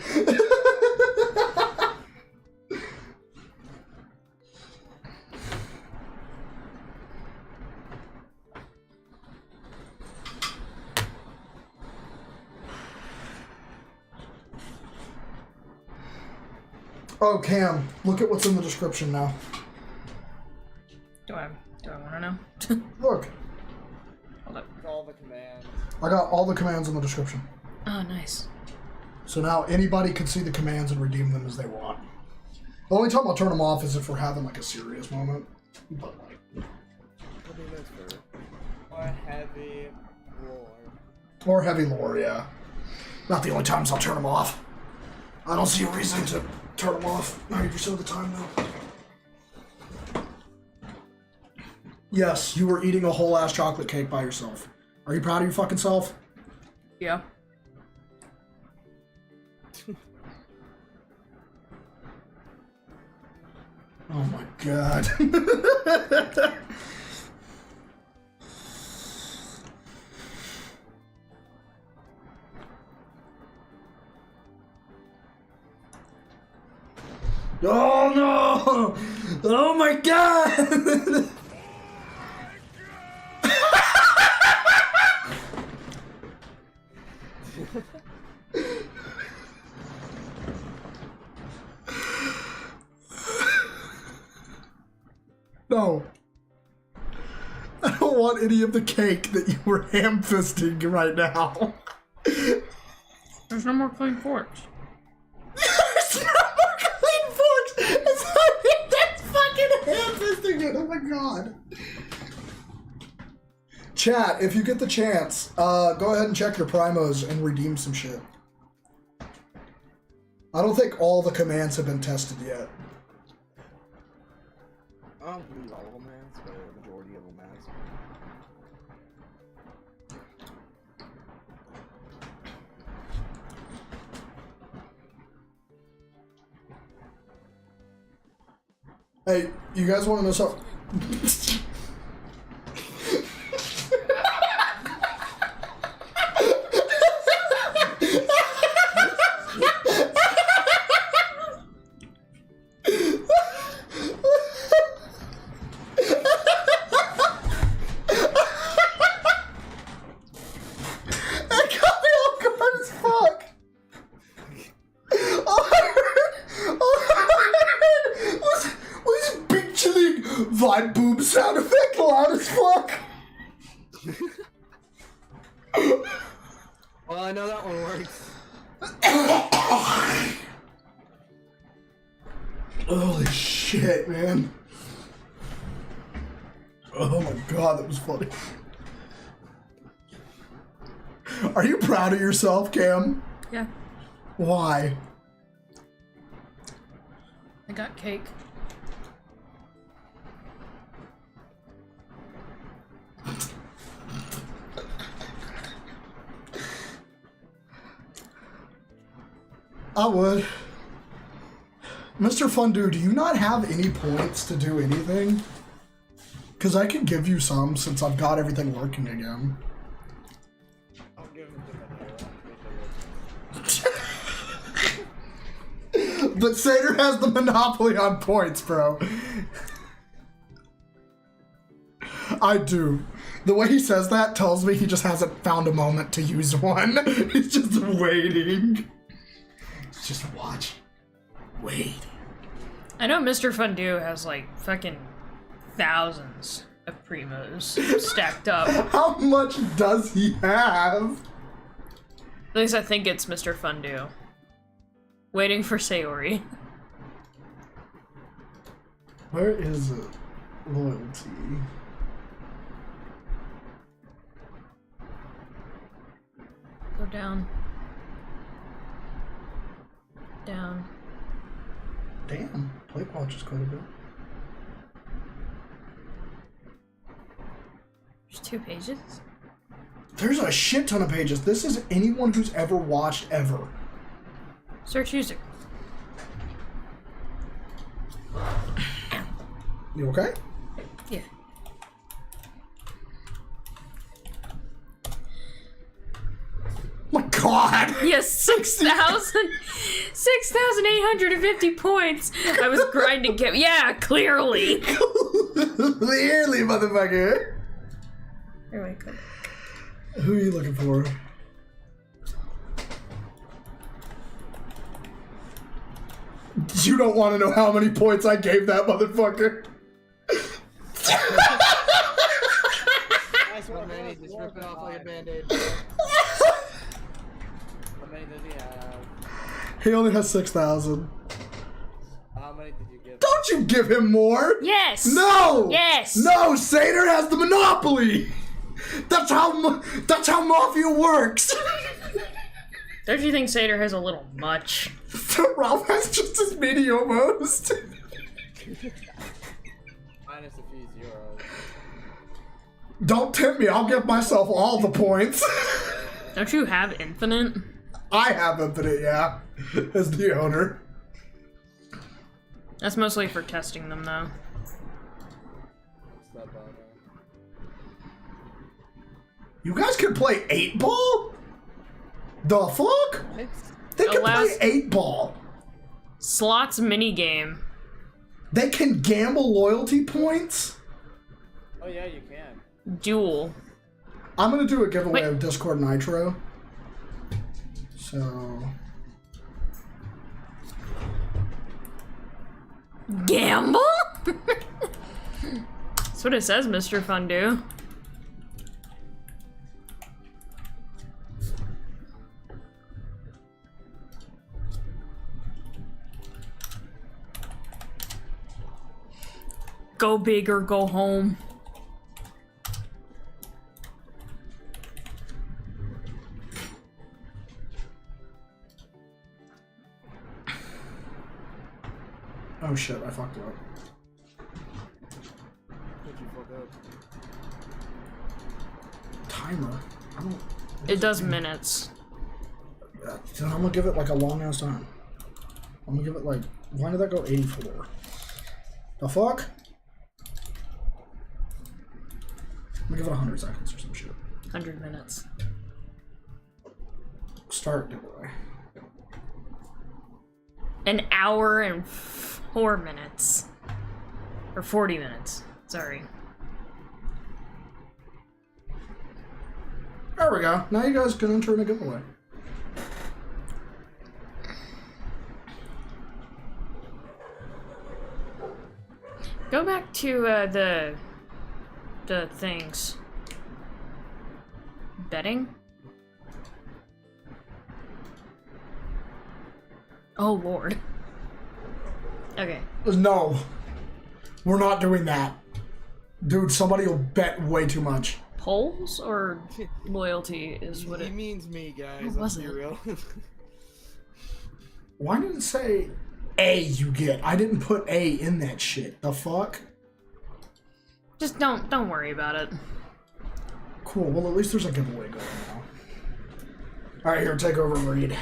Oh, Cam, look at what's in the description now. Do I want to know? Look, Hold up. All the commands. I got all the commands in the description. Oh, nice. So now anybody can see the commands and redeem them as they want. The only time I'll turn them off is if we're having like a serious moment. But like, I mean, that's fair. Or heavy lore. or heavy lore, yeah. Not the only times I'll turn them off. I don't see a reason to turn them off 90% of the time though. Yes, you were eating a whole ass chocolate cake by yourself. Are you proud of your fucking self? Yeah. Oh my god. Oh no! Oh my god! No. I don't want any of the cake that you were ham-fisting right now. There's no more clean forks. There's no more clean forks! That's fucking ham-fisting it! Oh my god. Chat, if you get the chance, go ahead and check your primos and redeem some shit. I don't think all the commands have been tested yet. I don't believe all of them has, but a majority of them has. Hey, you guys want to know something? Vibe boob sound effect loud as fuck. Well, I know that one works. Holy shit, man. Oh my god, that was funny. Are you proud of yourself, Cam? Yeah. Why? I got cake. I would. Mr. Fundu, do you not have any points to do anything? Because I can give you some since I've got everything working again. I'll give him the But Sater has the monopoly on points, bro. I do. The way he says that tells me he just hasn't found a moment to use one. He's just waiting. He's just watching. Waiting. I know Mr. Fundu has like fucking thousands of primos stacked up. How much does he have? At least I think it's Mr. Fundu. Waiting for Sayori. Where is it? Loyalty. Go down. Down. Damn, Plate Watch is quite a bit. There's 2 pages? There's a shit ton of pages. This is anyone who's ever watched ever. Search user. You okay? Yeah. My god! Yes, 6,850 points. I was grinding. Yeah, clearly. Clearly, motherfucker. Here we go. Who are you looking for? You don't want to know how many points I gave that motherfucker. Nice One one, minute, just rip it off like a band-aid. How many does he have? He only has 6,000. How many did you give? Don't you give him more? Yes. No! Yes. No, Sater has the monopoly! That's how Mafia works! Don't you think Sater has a little much? Ralph has just as many almost. Minus a few zeros. Don't tempt me, I'll give myself all the points. Don't you have infinite? I have Infinite, yeah, as the owner. That's mostly for testing them, though. It's not bad, You guys can play 8-ball? The fuck? They can Allows- play 8-ball. Slots minigame. They can gamble loyalty points? Oh yeah, you can. Duel. I'm gonna do a giveaway Wait. of Discord Nitro. So... Gamble? That's what it says, Mr. Fondue. Go big or go home. Oh shit, I fucked up. What'd you fuck up? Timer. I don't... It does minutes. Then I'm gonna give it like a long ass time. I'm gonna give it like... Why did that go 84? The fuck? I'm gonna give it 100 seconds or some shit. 100 minutes. Start giveaway. An hour and 4 minutes. Or 40 minutes. Sorry. There we go. Now you guys can enter in a giveaway. Go back to the things. Betting? Oh lord. Okay. No. We're not doing that. Dude, somebody will bet way too much. Polls or loyalty is what He it... means me, guys. What Let's was be it? real. Why did it say A you get? I didn't put A in that shit. The fuck? Just don't worry about it. Cool. Well, at least there's a giveaway going now. Alright, here, take over and read.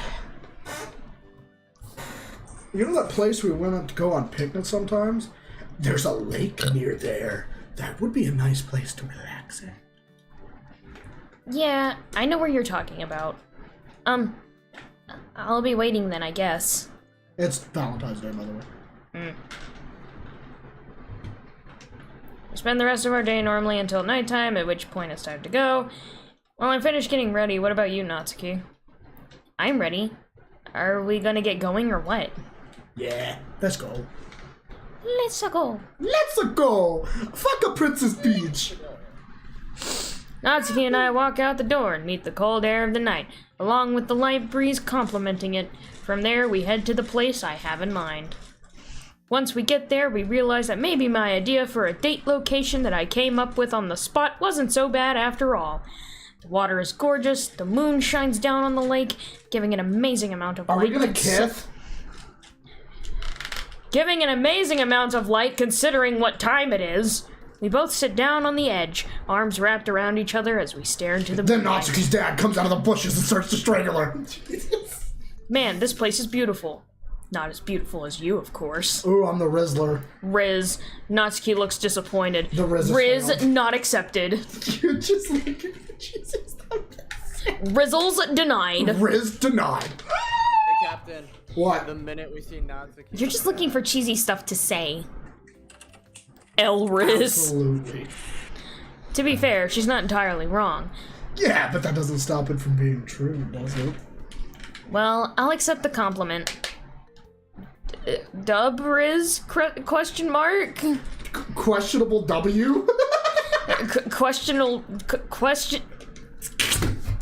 You know that place we went to go on picnics sometimes? There's a lake near there. That would be a nice place to relax in. Yeah, I know where you're talking about. I'll be waiting then, I guess. It's Valentine's Day, by the way. We'll spend the rest of our day normally until nighttime, at which point it's time to go. Well, I'm finished getting ready. What about you, Natsuki? I'm ready. Are we gonna get going or what? Yeah, let's go. Let's go. Let's go! Fuck a Princess Peach! Natsuki and I walk out the door and meet the cold air of the night, along with the light breeze complementing it. From there, we head to the place I have in mind. Once we get there, we realize that maybe my idea for a date location that I came up with on the spot wasn't so bad after all. The water is gorgeous, the moon shines down on the lake, giving an amazing amount of light. Are we gonna kiss? Giving an amazing amount of light considering what time it is. We both sit down on the edge, arms wrapped around each other as we stare into the Then moonlight. Natsuki's dad comes out of the bushes and starts to strangle her. Man, this place is beautiful. Not as beautiful as you, of course. Ooh, I'm the Rizzler. Riz. Natsuki looks disappointed. The Riz is Riz failed. not accepted. You're just like, Jesus. Rizzles denied. Riz denied. Hey, Captain. What? The minute we see Natsuki... You're just looking for cheesy stuff to say. El Riz. Absolutely. To be fair, she's not entirely wrong. Yeah, but that doesn't stop it from being true, does it? Well, I'll accept the compliment. Dub Riz? Question mark? Questionable W? Question.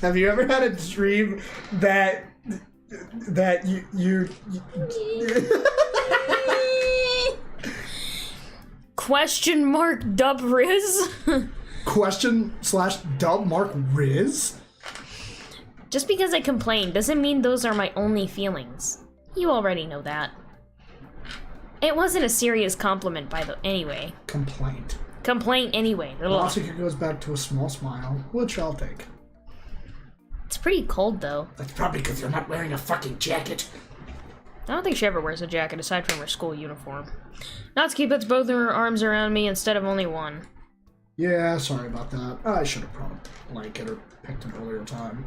Have you ever had a dream that you Question mark Dub Riz? question/dub mark Riz? Just because I complain doesn't mean those are my only feelings. You already know that. It wasn't a serious compliment anyway. Complaint. Complaint anyway. Ugh. Natsuki goes back to a small smile, which I'll take. It's pretty cold, though. That's probably because you're not wearing a fucking jacket. I don't think she ever wears a jacket aside from her school uniform. Natsuki puts both of her arms around me instead of only one. Yeah, sorry about that. I should have brought a blanket or picked an earlier time.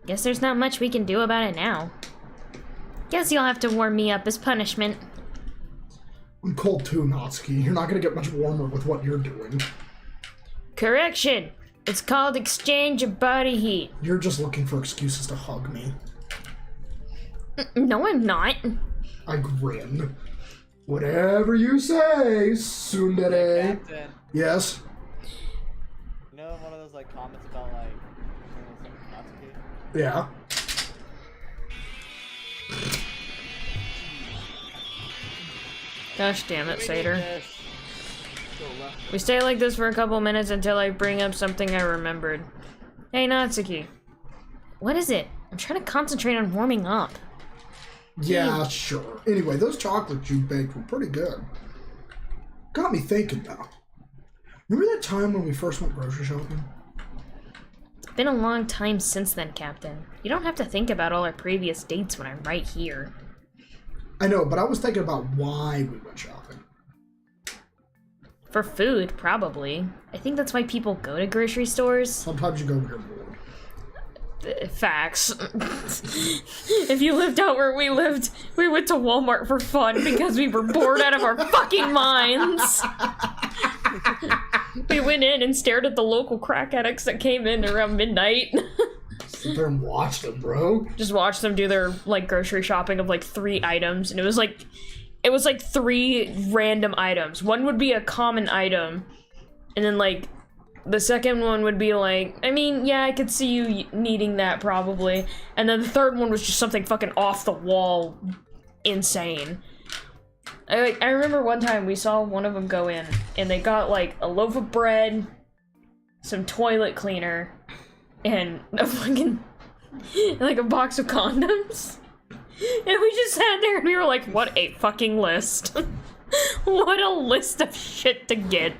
Guess there's not much we can do about it now. Guess you'll have to warm me up as punishment. I'm cold too, Natsuki. You're not gonna get much warmer with what you're doing. Correction! It's called exchange of body heat. You're just looking for excuses to hug me. No, I'm not. I grin. Whatever you say, tsundere. Captain, Yes? you know one of those like comments about like Natsuki? Yeah. Gosh damn it, We need Satyr. this. We stay like this for a couple minutes until I bring up something I remembered. Hey, Natsuki. What is it? I'm trying to concentrate on warming up. Yeah, sure. Anyway, those chocolates you baked were pretty good. Got me thinking, though. Remember that time when we first went grocery shopping? It's been a long time since then, Captain. You don't have to think about all our previous dates when I'm right here. I know, but I was thinking about why we went shopping. For food, probably. I think that's why people go to grocery stores. Sometimes you go when you're bored. Facts. If you lived out where we lived, we went to Walmart for fun because we were bored out of our fucking minds. We went in and stared at the local crack addicts that came in around midnight. Sit there and watch them, bro. Just watch them do their like grocery shopping of like 3 items, and it was like 3 random items. One would be a common item, and then like the second one would be like, I mean, yeah, I could see you needing that probably. And then the third one was just something fucking off the wall insane. I remember one time we saw one of them go in and they got like a loaf of bread, some toilet cleaner, and a fucking like a box of condoms. And we just sat there and we were like, what a fucking list. What a list of shit to get.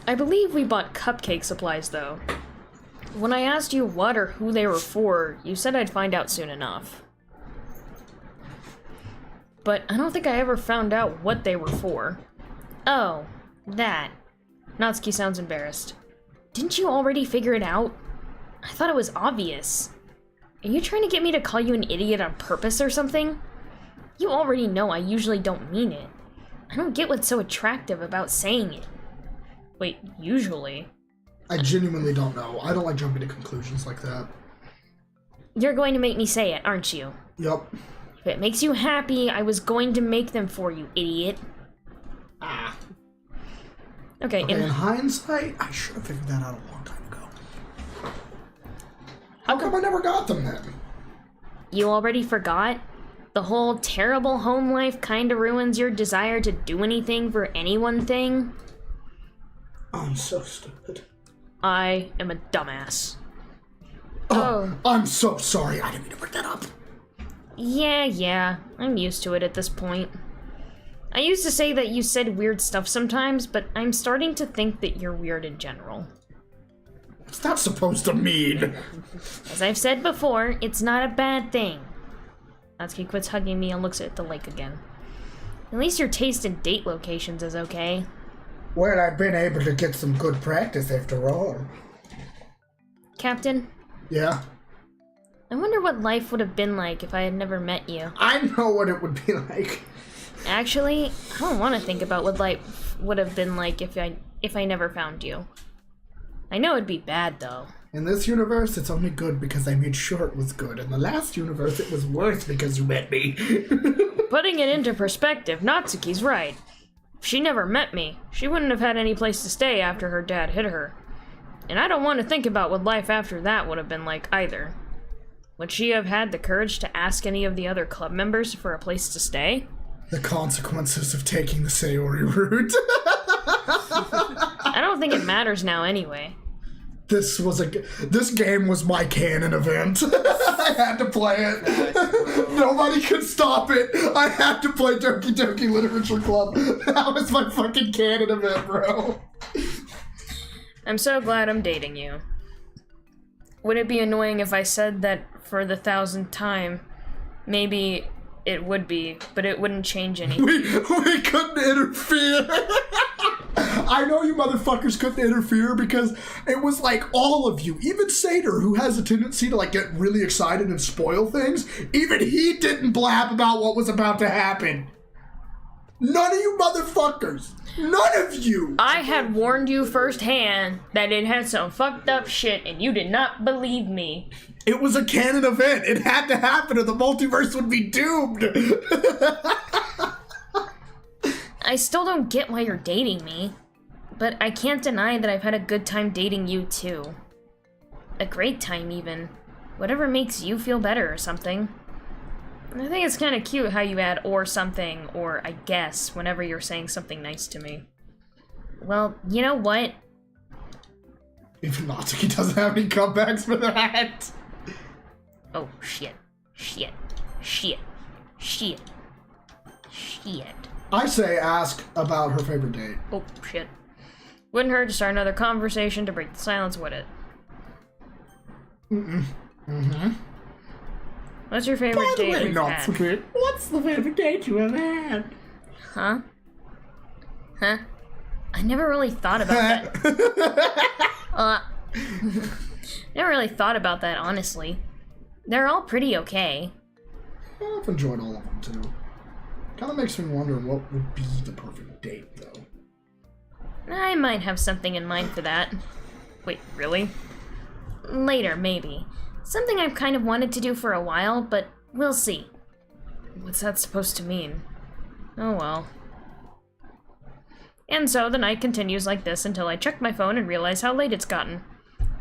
I believe we bought cupcake supplies, though. When I asked you what or who they were for, you said I'd find out soon enough. But I don't think I ever found out what they were for. Oh, that. Natsuki sounds embarrassed. Didn't you already figure it out? I thought it was obvious. Are you trying to get me to call you an idiot on purpose or something? You already know I usually don't mean it. I don't get what's so attractive about saying it. Wait, usually? I genuinely don't know. I don't like jumping to conclusions like that. You're going to make me say it, aren't you? Yup. If it makes you happy, I was going to make them for you, idiot. Ah. Okay, In hindsight, I should have figured that out a long time ago. How come I never got them then? You already forgot? The whole terrible home life kinda ruins your desire to do anything for anyone thing? I'm so stupid. I am a dumbass. Oh, I'm so sorry. I didn't mean to bring that up. Yeah, I'm used to it at this point. I used to say that you said weird stuff sometimes, but I'm starting to think that you're weird in general. What's that supposed to mean? As I've said before, it's not a bad thing. Natsuki quits hugging me and looks at the lake again. At least your taste in date locations is okay. Well, I've been able to get some good practice after all. Captain, Yeah? I wonder what life would have been like if I had never met you. I know what it would be like. Actually, I don't want to think about what life would have been like if I never found you. I know it'd be bad, though. In this universe, it's only good because I made sure it was good. In the last universe, it was worse because you met me. Putting it into perspective, Natsuki's right. If she never met me, she wouldn't have had any place to stay after her dad hit her. And I don't want to think about what life after that would have been like either. Would she have had the courage to ask any of the other club members for a place to stay? The consequences of taking the Sayori route. I don't think it matters now anyway. This game was my canon event. I had to play it. Nobody could stop it. I had to play Doki Doki Literature Club. That was my fucking canon event, bro. I'm so glad I'm dating you. Would it be annoying if I said that for the 1000th time? Maybe it would be, but it wouldn't change anything. We couldn't interfere. I know you motherfuckers couldn't interfere because it was like all of you, even Sater, who has a tendency to like get really excited and spoil things, even he didn't blab about what was about to happen. None of you motherfuckers. None of you. I had warned you firsthand that it had some fucked up shit and you did not believe me. It was a canon event. It had to happen or the multiverse would be doomed. I still don't get why you're dating me, but I can't deny that I've had a good time dating you too. A great time even. Whatever makes you feel better or something. I think it's kind of cute how you add or something, or I guess, whenever you're saying something nice to me. Well, you know what? Even Natsuki doesn't have any comebacks for that. Oh, shit. Shit. Shit. Shit. Shit. I say ask about her favorite date. Oh, shit. Wouldn't hurt to start another conversation to break the silence, would it? What's your favorite date we've had? What's the favorite date you have had? Huh? Huh? I never really thought about that. Never really thought about that, honestly. They're all pretty okay. I've enjoyed all of them, too. Kind of makes me wonder what would be the perfect date, though. I might have something in mind for that. Wait, really? Later, maybe. Something I've kind of wanted to do for a while, but we'll see. What's that supposed to mean? Oh well. And so the night continues like this until I check my phone and realize how late it's gotten.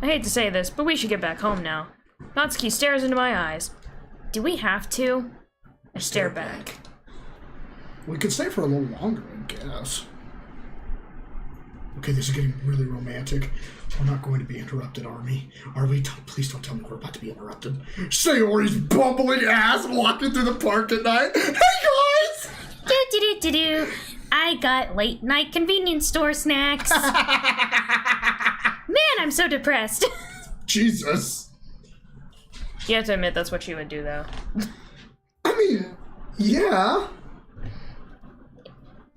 I hate to say this, but we should get back home now. Natsuki stares into my eyes. Do we have to? I stare back. We could stay for a little longer, I guess. Okay, this is getting really romantic. We're not going to be interrupted, are we? Are we? Please don't tell me we're about to be interrupted. Sayori's bumbling ass walking through the park at night. Hey, guys! Do. I got late night convenience store snacks. Man, I'm so depressed. Jesus. You have to admit that's what she would do, though. I mean, yeah.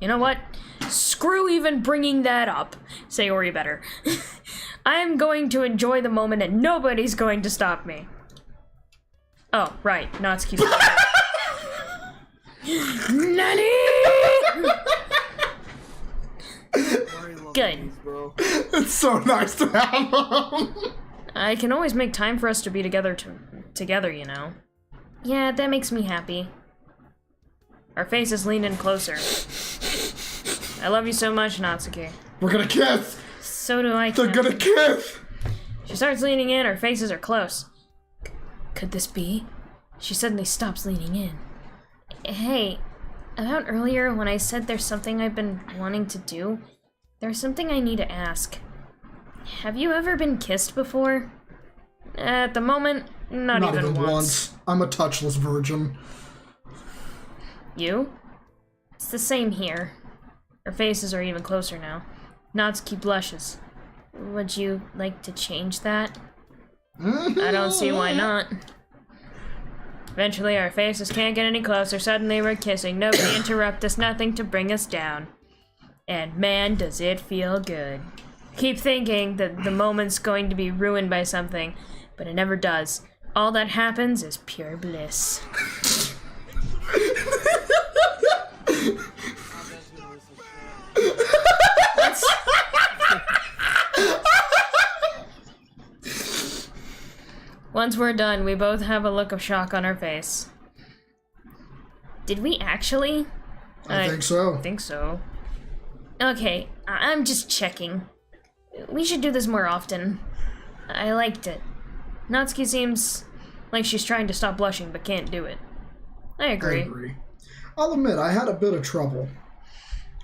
You know what? Screw even bringing that up. Sayori better. I am going to enjoy the moment and nobody's going to stop me. Oh, right. Natsuki's NANI! Good. It's so nice to have them. I can always make time for us to be together, you know. Yeah, that makes me happy. Our faces lean in closer. I love you so much, Natsuki. We're gonna kiss. So do I. They're gonna kiss. She starts leaning in, our faces are close. Could this be? She suddenly stops leaning in. Hey, about earlier when I said there's something I've been wanting to do, there's something I need to ask. Have you ever been kissed before? At the moment, not even once. I'm a touchless virgin. You? It's the same here. Our faces are even closer now. Natsuki blushes. Would you like to change that? I don't see why not. Eventually our faces can't get any closer. Suddenly we're kissing. Nobody interrupt us, nothing to bring us down. And man, does it feel good. Keep thinking that the moment's going to be ruined by something, but it never does. All that happens is pure bliss. Once we're done, we both have a look of shock on our face. Did we actually? I think so. I think so. Okay, I'm just checking. We should do this more often. I liked it. Natsuki seems like she's trying to stop blushing but can't do it. I agree. I'll admit, I had a bit of trouble.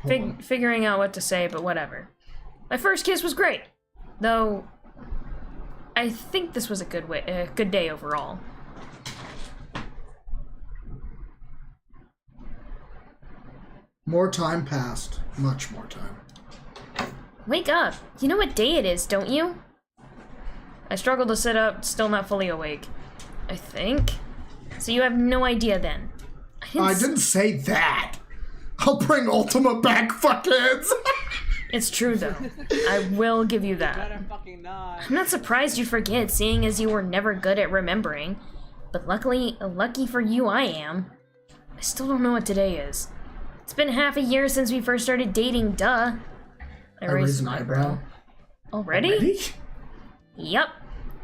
Figuring out what to say, but whatever. My first kiss was great, though I think this was a good day overall. More time passed. Much more time. Wake up! You know what day it is, don't you? I struggle to sit up, still not fully awake. I think. So you have no idea then. I didn't say that. I'll bring Ultima back, fuckheads. It's true though. I will give you that. Better fucking not. I'm not surprised you forget, seeing as you were never good at remembering. But lucky for you I am. I still don't know what today is. It's been half a year since we first started dating, duh. I raised an eyebrow. Already? Yep.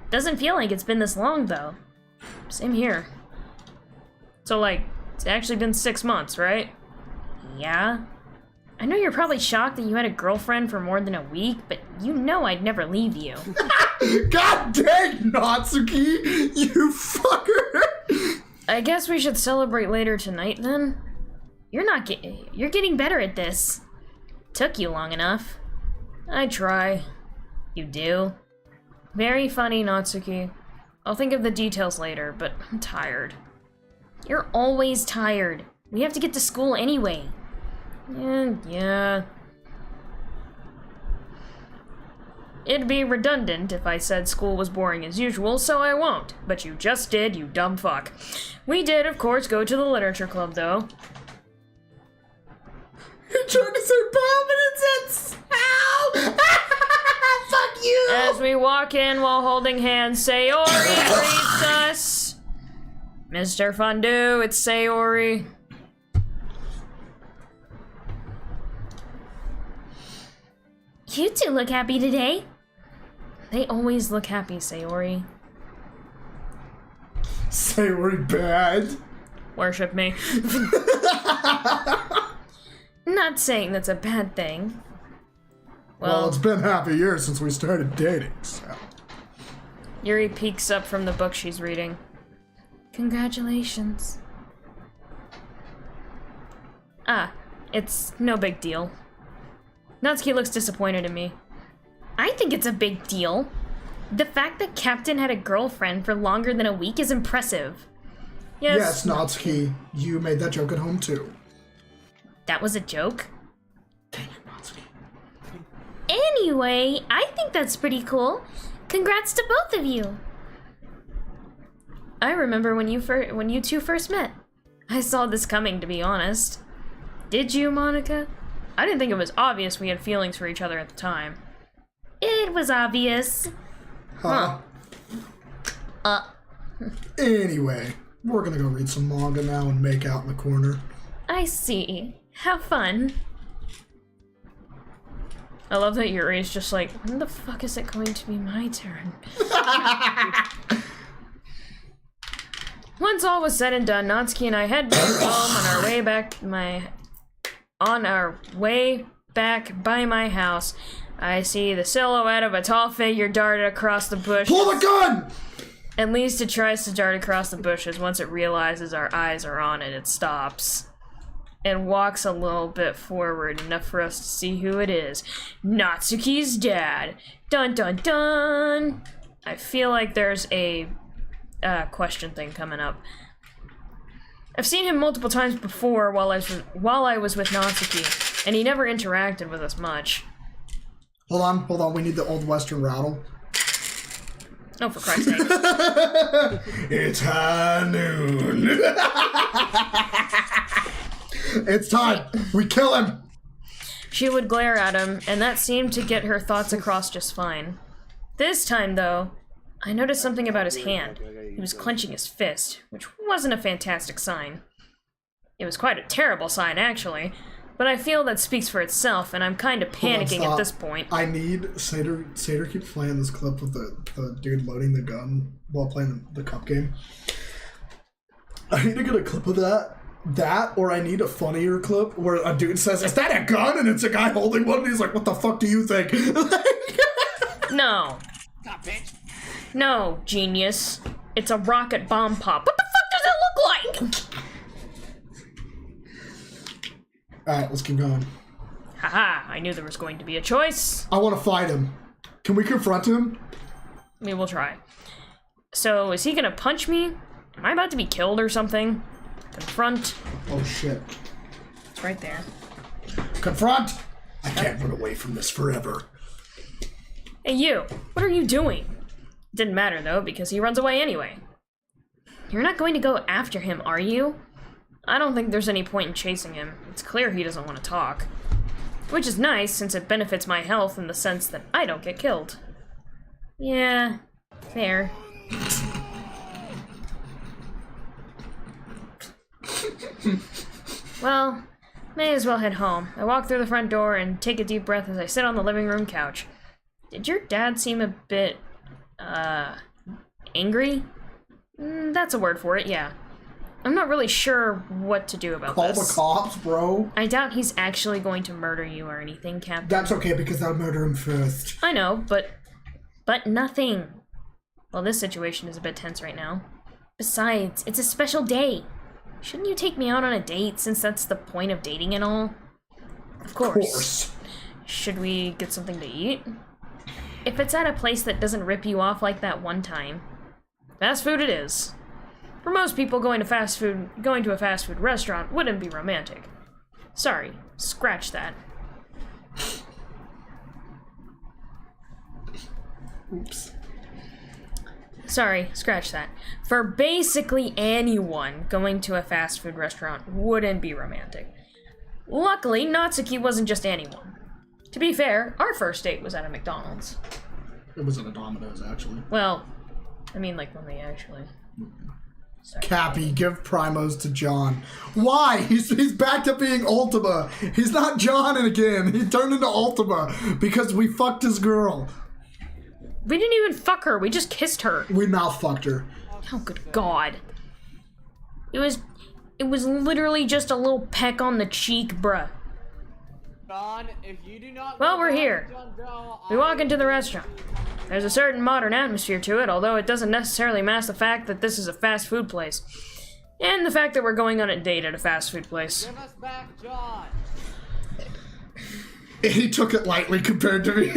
Doesn't feel like it's been this long though. Same here. So like, it's actually been 6 months, right? Yeah. I know you're probably shocked that you had a girlfriend for more than a week, but you know I'd never leave you. God dang, Natsuki! You fucker! I guess we should celebrate later tonight then. You're getting better at this. Took you long enough. I try. You do. Very funny, Natsuki. I'll think of the details later, but I'm tired. You're always tired. We have to get to school anyway. Yeah. It'd be redundant if I said school was boring as usual, so I won't. But you just did, you dumb fuck. We did, of course, go to the literature club, though. You're trying to say prominence at Ow! Fuck you! As we walk in while holding hands, Sayori greets us. Mr. Fondue, it's Sayori. You two look happy today. They always look happy, Sayori. Sayori bad. Worship me. Not saying that's a bad thing. Well, it's been half a year since we started dating, so. Yuri peeks up from the book she's reading. Congratulations. Ah, it's no big deal. Natsuki looks disappointed in me. I think it's a big deal. The fact that Captain had a girlfriend for longer than a week is impressive. Yes, Natsuki, you made that joke at home too. That was a joke? Dang it, Natsuki. Anyway, I think that's pretty cool. Congrats to both of you. I remember when you two first met. I saw this coming, to be honest. Did you, Monika? I didn't think it was obvious we had feelings for each other at the time. It was obvious. Huh? Anyway, we're gonna go read some manga now and make out in the corner. I see. Have fun. I love that Yuri's just like, when the fuck is it going to be my turn? Once all was said and done, Natsuki and I head back home on our way back by my house. I see the silhouette of a tall figure darted across the bush. Pull the gun! At least it tries to dart across the bushes. Once it realizes our eyes are on it, it stops. And walks a little bit forward, enough for us to see who it is. Natsuki's dad. Dun dun dun! I feel like there's a question thing coming up. I've seen him multiple times before while I was with Natsuki, and he never interacted with us much. Hold on, we need the old western rattle. Oh, for Christ's sake. It's high noon. It's time. We kill him. She would glare at him, and that seemed to get her thoughts across just fine. This time, though, I noticed something about his hand. He was clenching his fist, which wasn't a fantastic sign. It was quite a terrible sign, actually, but I feel that speaks for itself, and I'm kind of panicking at this point. I need Seder keeps playing this clip with the dude loading the gun while playing the cup game. I need to get a clip of that, or I need a funnier clip where a dude says, "Is that a gun?" and it's a guy holding one, and he's like, "What the fuck do you think?" No. Stop, bitch. No, genius. It's a rocket bomb pop. What the fuck does it look like? Alright, let's keep going. Haha, I knew there was going to be a choice. I want to fight him. Can we confront him? We will try. So, is he gonna punch me? Am I about to be killed or something? Confront. Oh shit. It's right there. Confront! I can't run away from this forever. Hey you, what are you doing? Didn't matter though, because he runs away anyway. You're not going to go after him, are you? I don't think there's any point in chasing him. It's clear he doesn't want to talk. Which is nice, since it benefits my health in the sense that I don't get killed. Yeah, fair. Well, may as well head home. I walk through the front door and take a deep breath as I sit on the living room couch. Did your dad seem a bit, angry? That's a word for it, yeah. I'm not really sure what to do about Call this. the cops, bro. I doubt he's actually going to murder you or anything, Captain. That's okay, because I'll murder him first. I know, but nothing. Well, this situation is a bit tense right now. Besides, it's a special day. Shouldn't you take me out on a date, since that's the point of dating and all? Of course. Should we get something to eat? If it's at a place that doesn't rip you off like that one time. Fast food it is. For most people, going to a fast food restaurant wouldn't be romantic. Sorry, scratch that. Oops. Sorry, scratch that. For basically anyone, going to a fast food restaurant wouldn't be romantic. Luckily, Natsuki wasn't just anyone. To be fair, our first date was at a McDonald's. It was at a Domino's, actually. Well, I mean, like, when they actually... Sorry. Cappy, give Primos to John. Why? He's back to being Ultima. He's not John again. He turned into Ultima because we fucked his girl. We didn't even fuck her, we just kissed her. We mouth fucked her. Oh, good God. It was literally just a little peck on the cheek, bruh. John, if you do not... Well, we're here. We walk into the restaurant. There's a certain modern atmosphere to it, although it doesn't necessarily mask the fact that this is a fast food place. And the fact that we're going on a date at a fast food place. Give us back, John. He took it lightly compared to me.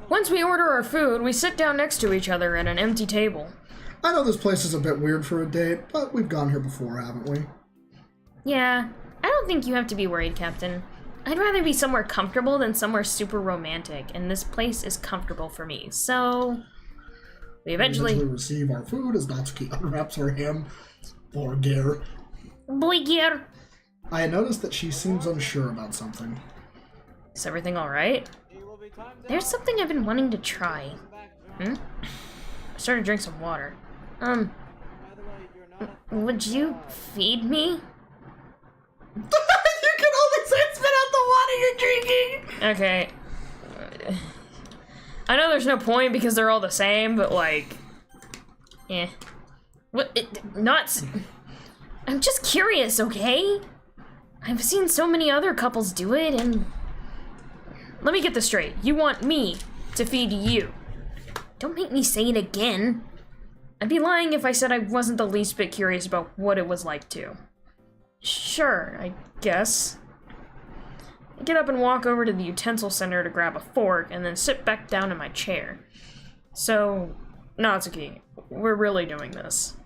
Once we order our food, we sit down next to each other at an empty table. I know this place is a bit weird for a date, but we've gone here before, haven't we? Yeah, I don't think you have to be worried, Captain. I'd rather be somewhere comfortable than somewhere super romantic, and this place is comfortable for me, so... We eventually receive our food as Natsuki unwraps her ham burger. Boygier! I had noticed that she seems unsure about something. Is everything alright? There's something I've been wanting to try. I started to drink some water. Would you feed me? You can only say spit out the water you're drinking! Okay. I know there's no point because they're all the same, but like... Eh. What? I'm just curious, okay? I've seen so many other couples do it, and... Let me get this straight. You want me to feed you. Don't make me say it again. I'd be lying if I said I wasn't the least bit curious about what it was like to. Sure, I guess. I get up and walk over to the utensil center to grab a fork and then sit back down in my chair. So, Natsuki, we're really doing this.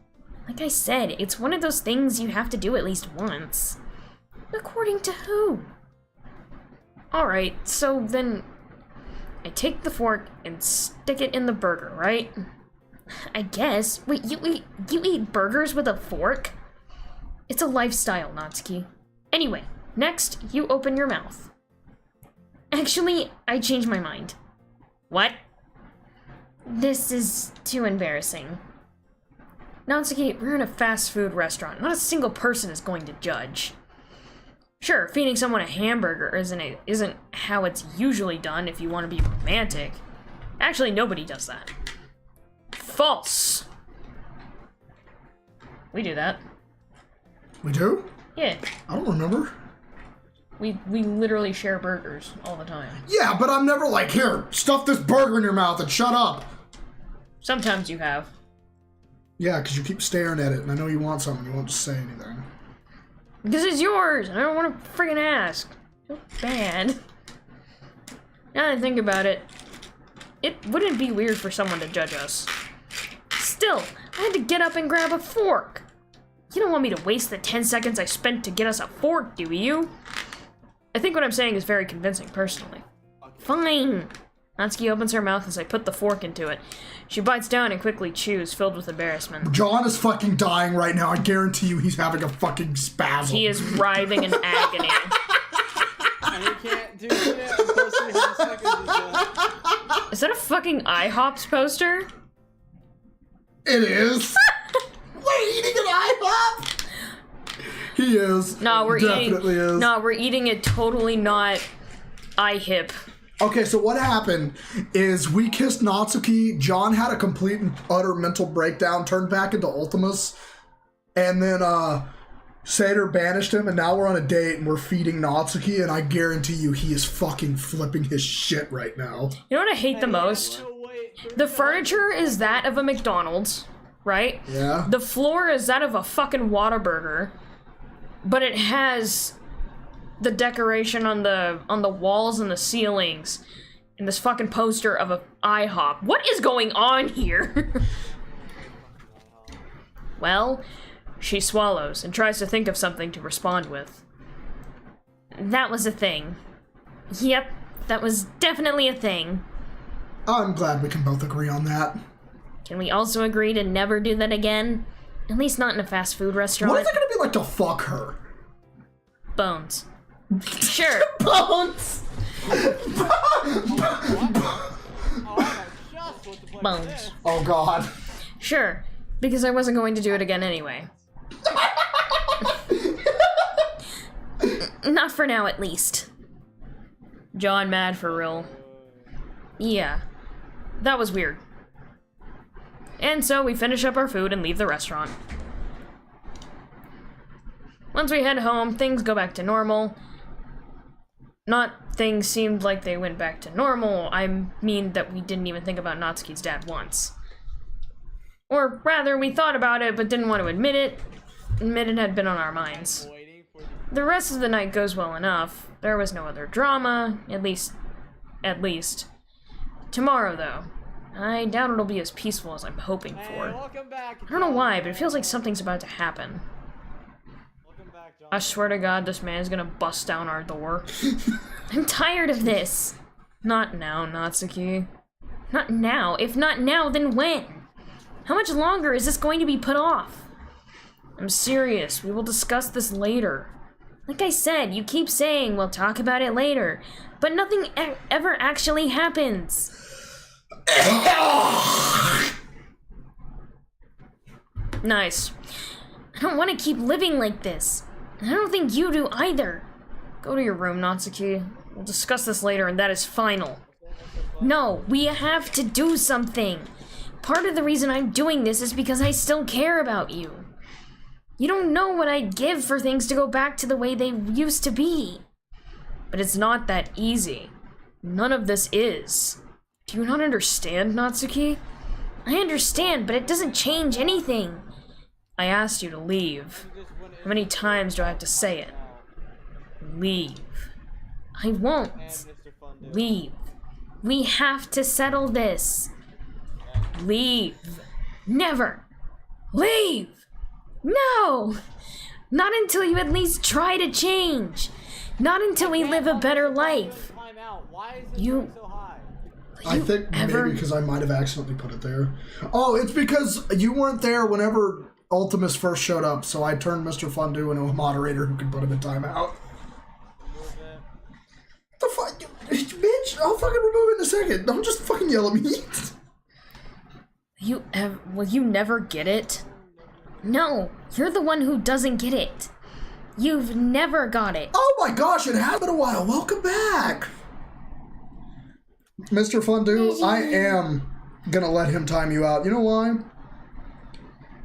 Like I said, it's one of those things you have to do at least once. According to who? Alright, so then I take the fork and stick it in the burger, right? I guess. Wait, you eat burgers with a fork? It's a lifestyle, Natsuki. Anyway, next, you open your mouth. Actually, I changed my mind. What? This is too embarrassing. Natsuki, we're in a fast food restaurant. Not a single person is going to judge. Sure, feeding someone a hamburger isn't how it's usually done if you want to be romantic. Actually, nobody does that. False. We do that. We do? Yeah. I don't remember. We literally share burgers all the time. Yeah, but I'm never like, here, stuff this burger in your mouth and shut up. Sometimes you have. Yeah, because you keep staring at it, and I know you want something, you won't just say anything. Because it's yours, and I don't want to friggin' ask. So bad. Now that I think about it, it wouldn't be weird for someone to judge us. Still, I had to get up and grab a fork. You don't want me to waste the 10 seconds I spent to get us a fork, do you? I think what I'm saying is very convincing, personally. Fine! Natsuki opens her mouth as I put the fork into it. She bites down and quickly chews, filled with embarrassment. John is fucking dying right now. I guarantee you he's having a fucking spasm. He is writhing in agony. And he can't do shit until 60 seconds is done. Is that a fucking IHOPs poster? It is. We're eating an IHOP. He is. No, we're Definitely eating. is. No, we're eating it totally not IHIP. Okay, so what happened is we kissed Natsuki. John had a complete and utter mental breakdown, turned back into Ultimus, and then Seder banished him, and now we're on a date and we're feeding Natsuki, and I guarantee you he is fucking flipping his shit right now. You know what I hate the most? The furniture is that of a McDonald's, right? Yeah. The floor is that of a fucking Whataburger, but it has the decoration on the walls and the ceilings and this fucking poster of a IHOP. What is going on here? Well, she swallows and tries to think of something to respond with. That was a thing. Yep, that was definitely a thing. I'm glad we can both agree on that. Can we also agree to never do that again? At least not in a fast food restaurant. What is it gonna be like to fuck her? Bones. Sure. Bones! Bones. Oh god. Sure. Because I wasn't going to do it again anyway. Not for now, at least. John mad for real. Yeah. That was weird. And so we finish up our food and leave the restaurant. Once we head home, things go back to normal. Not things seemed like they went back to normal, I mean that we didn't even think about Natsuki's dad once. Or rather, we thought about it but didn't want to admit it had been on our minds. The rest of the night goes well enough. There was no other drama, at least. Tomorrow, though, I doubt it'll be as peaceful as I'm hoping for. I don't know why, but it feels like something's about to happen. I swear to God, this man is gonna bust down our door. I'm tired of this. Not now, Natsuki. Not now. If not now, then when? How much longer is this going to be put off? I'm serious. We will discuss this later. Like I said, you keep saying we'll talk about it later, but nothing ever actually happens. Nice. I don't want to keep living like this. I don't think you do either. Go to your room, Natsuki. We'll discuss this later, and that is final. No, we have to do something. Part of the reason I'm doing this is because I still care about you. You don't know what I'd give for things to go back to the way they used to be. But it's not that easy. None of this is. Do you not understand, Natsuki? I understand, but it doesn't change anything. I asked you to leave. How many times do I have to say it? Leave. I won't. Leave. We have to settle this. Leave. Never. Leave. No. Not until you at least try to change. Not until we live a better life. You... I think maybe because I might have accidentally put it there. Oh, it's because you weren't there whenever Ultimus first showed up, so I turned Mr. Fondue into a moderator who can put him in timeout. The fuck? Bitch, I'll fucking remove it in a second. Don't just fucking yell at me. Will you never get it? No, you're the one who doesn't get it. You've never got it. Oh my gosh, it has been a while. Welcome back. Mr. Fondue, I am gonna let him time you out. You know why?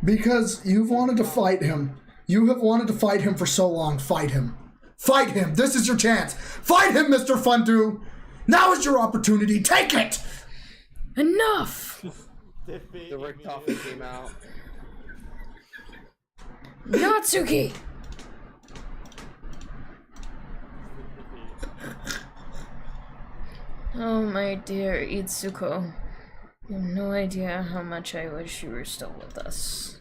Because you've wanted to fight him. You have wanted to fight him for so long. Fight him. Fight him. This is your chance. Fight him, Mr. Fondue. Now is your opportunity. Take it. Enough. The Richtofen came out. Natsuki. Oh, my dear Itsuko. You have no idea how much I wish you were still with us.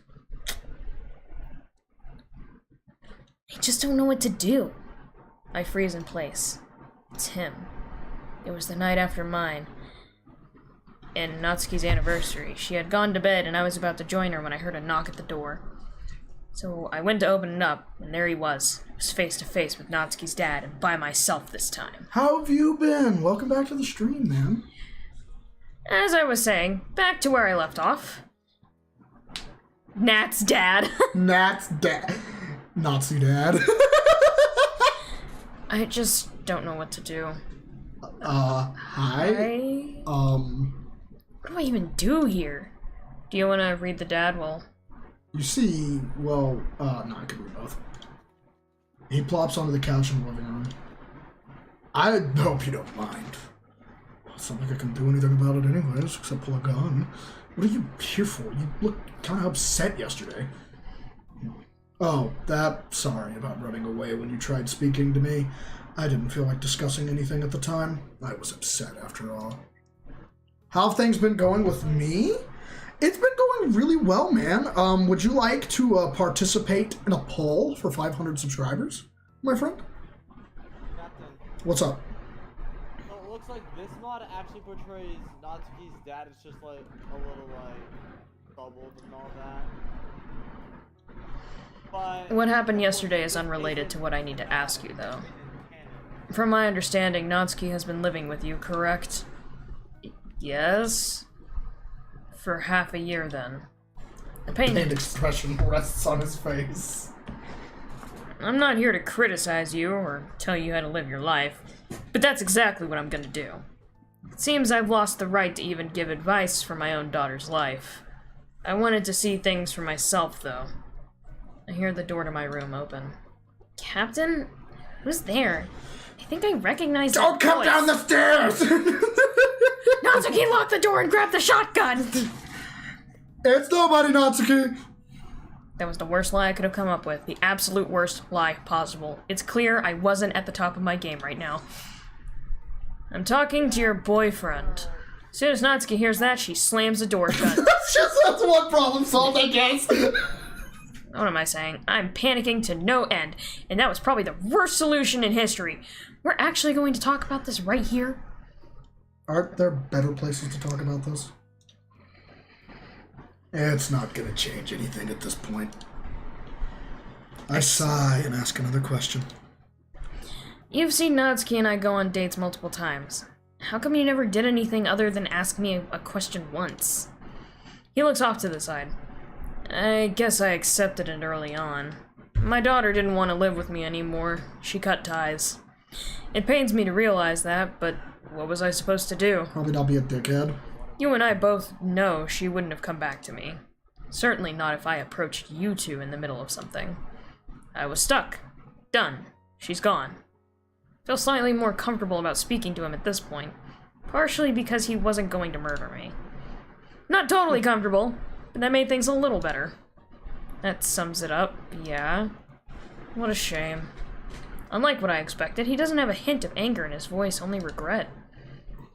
I just don't know what to do. I freeze in place. It's him. It was the night after mine. And Natsuki's anniversary. She had gone to bed and I was about to join her when I heard a knock at the door. So I went to open it up, and there he was. I was face to face with Natsuki's dad, and by myself this time. How have you been? Welcome back to the stream, man. As I was saying, back to where I left off. Nat's dad. Nat's dad. Nazi dad. I just don't know what to do. Hi? What do I even do here? Do you want to read the dad? Well... You see, well, no, I can read both. He plops onto the couch in the living room. I hope you don't mind. It's not like I can do anything about it anyways, except pull a gun. What are you here for? You looked kind of upset yesterday. Oh, sorry about running away when you tried speaking to me. I didn't feel like discussing anything at the time. I was upset after all. How have things been going with me? It's been going really well, man. Would you like to participate in a poll for 500 subscribers, my friend? Captain. What's up? So it looks like this mod actually portrays Natsuki's dad as just like a little like bubbled and all that. But What happened yesterday is unrelated to what I need to ask you, though. From my understanding, Natsuki has been living with you, correct? Yes? For half a year, then. The pain expression rests on his face. I'm not here to criticize you or tell you how to live your life, but that's exactly what I'm gonna do. It seems I've lost the right to even give advice for my own daughter's life. I wanted to see things for myself, though. I hear the door to my room open. Captain? Who's there? I think I recognize that Don't come voice. down the stairs! Natsuki, lock the door and grab the shotgun! It's nobody, Natsuki! That was the worst lie I could have come up with. The absolute worst lie possible. It's clear I wasn't at the top of my game right now. I'm talking to your boyfriend. As soon as Natsuki hears that, she slams the door shut. That's one problem solved, I guess. What am I saying? I'm panicking to no end, and that was probably the worst solution in history. We're actually going to talk about this right here? Aren't there better places to talk about this? It's not gonna change anything at this point. I sigh and ask another question. You've seen Natsuki and I go on dates multiple times. How come you never did anything other than ask me a question once? He looks off to the side. I guess I accepted it early on. My daughter didn't want to live with me anymore. She cut ties. It pains me to realize that, but what was I supposed to do? Probably not be a dickhead. You and I both know she wouldn't have come back to me. Certainly not if I approached you two in the middle of something. I was stuck. Done. She's gone. Feel slightly more comfortable about speaking to him at this point. Partially because he wasn't going to murder me. Not totally comfortable, but that made things a little better. That sums it up, yeah. What a shame. Unlike what I expected, he doesn't have a hint of anger in his voice, only regret.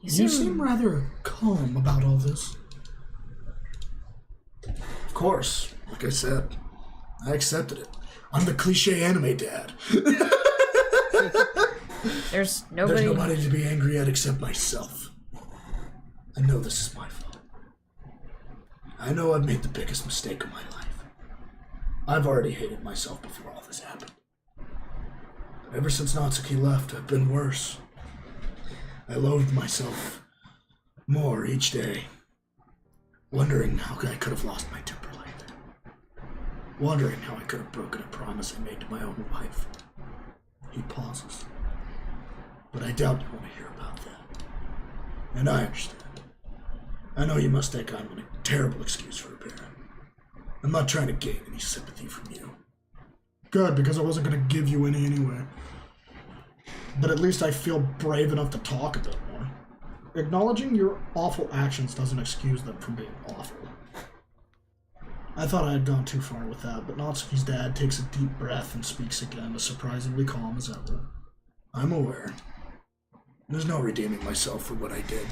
You seem rather calm about all this. Of course, like I said, I accepted it. I'm the cliche anime dad. There's nobody... There's nobody to be angry at except myself. I know this is my fault. I know I've made the biggest mistake of my life. I've already hated myself before all this happened. But ever since Natsuki left, I've been worse. I loathed myself more each day, wondering how I could have lost my temper like that. Wondering how I could have broken a promise I made to my own wife. He pauses. But I doubt you want to hear about that. And I understand. I know you must think I'm a terrible excuse for a parent. I'm not trying to gain any sympathy from you. Good, because I wasn't going to give you any anyway. But at least I feel brave enough to talk a bit more. Acknowledging your awful actions doesn't excuse them from being awful. I thought I had gone too far with that, but Natsuki's dad takes a deep breath and speaks again, as surprisingly calm as ever. I'm aware. There's no redeeming myself for what I did.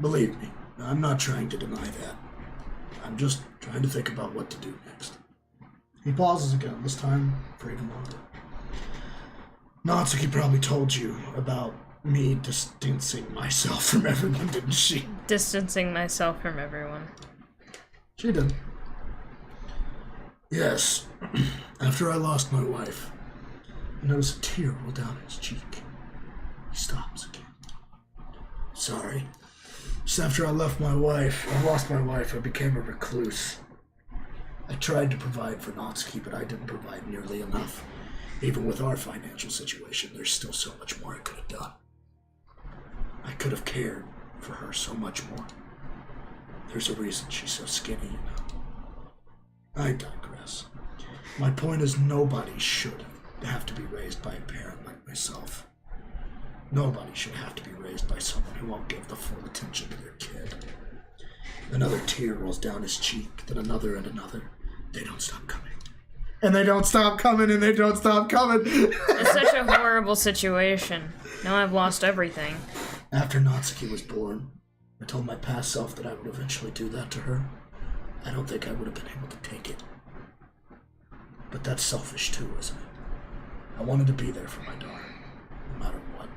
Believe me, I'm not trying to deny that. I'm just trying to think about what to do next. He pauses again, this time for even longer. Natsuki probably told you about me distancing myself from everyone, didn't she? Distancing myself from everyone. She did. Yes. After I lost my wife, I noticed a tear roll down his cheek. He stops again. Sorry. Just after I lost my wife, I became a recluse. I tried to provide for Natsuki, but I didn't provide nearly enough. Even with our financial situation, there's still so much more I could have done. I could have cared for her so much more. There's a reason she's so skinny, you know. I digress. My point is nobody should have to be raised by a parent like myself. Nobody should have to be raised by someone who won't give the full attention to their kid. Another tear rolls down his cheek, then another and another. They don't stop coming. And they don't stop coming, and they don't stop coming. It's such a horrible situation. Now I've lost everything. After Natsuki was born, I told my past self that I would eventually do that to her. I don't think I would have been able to take it. But that's selfish too, isn't it? I wanted to be there for my daughter, no matter what.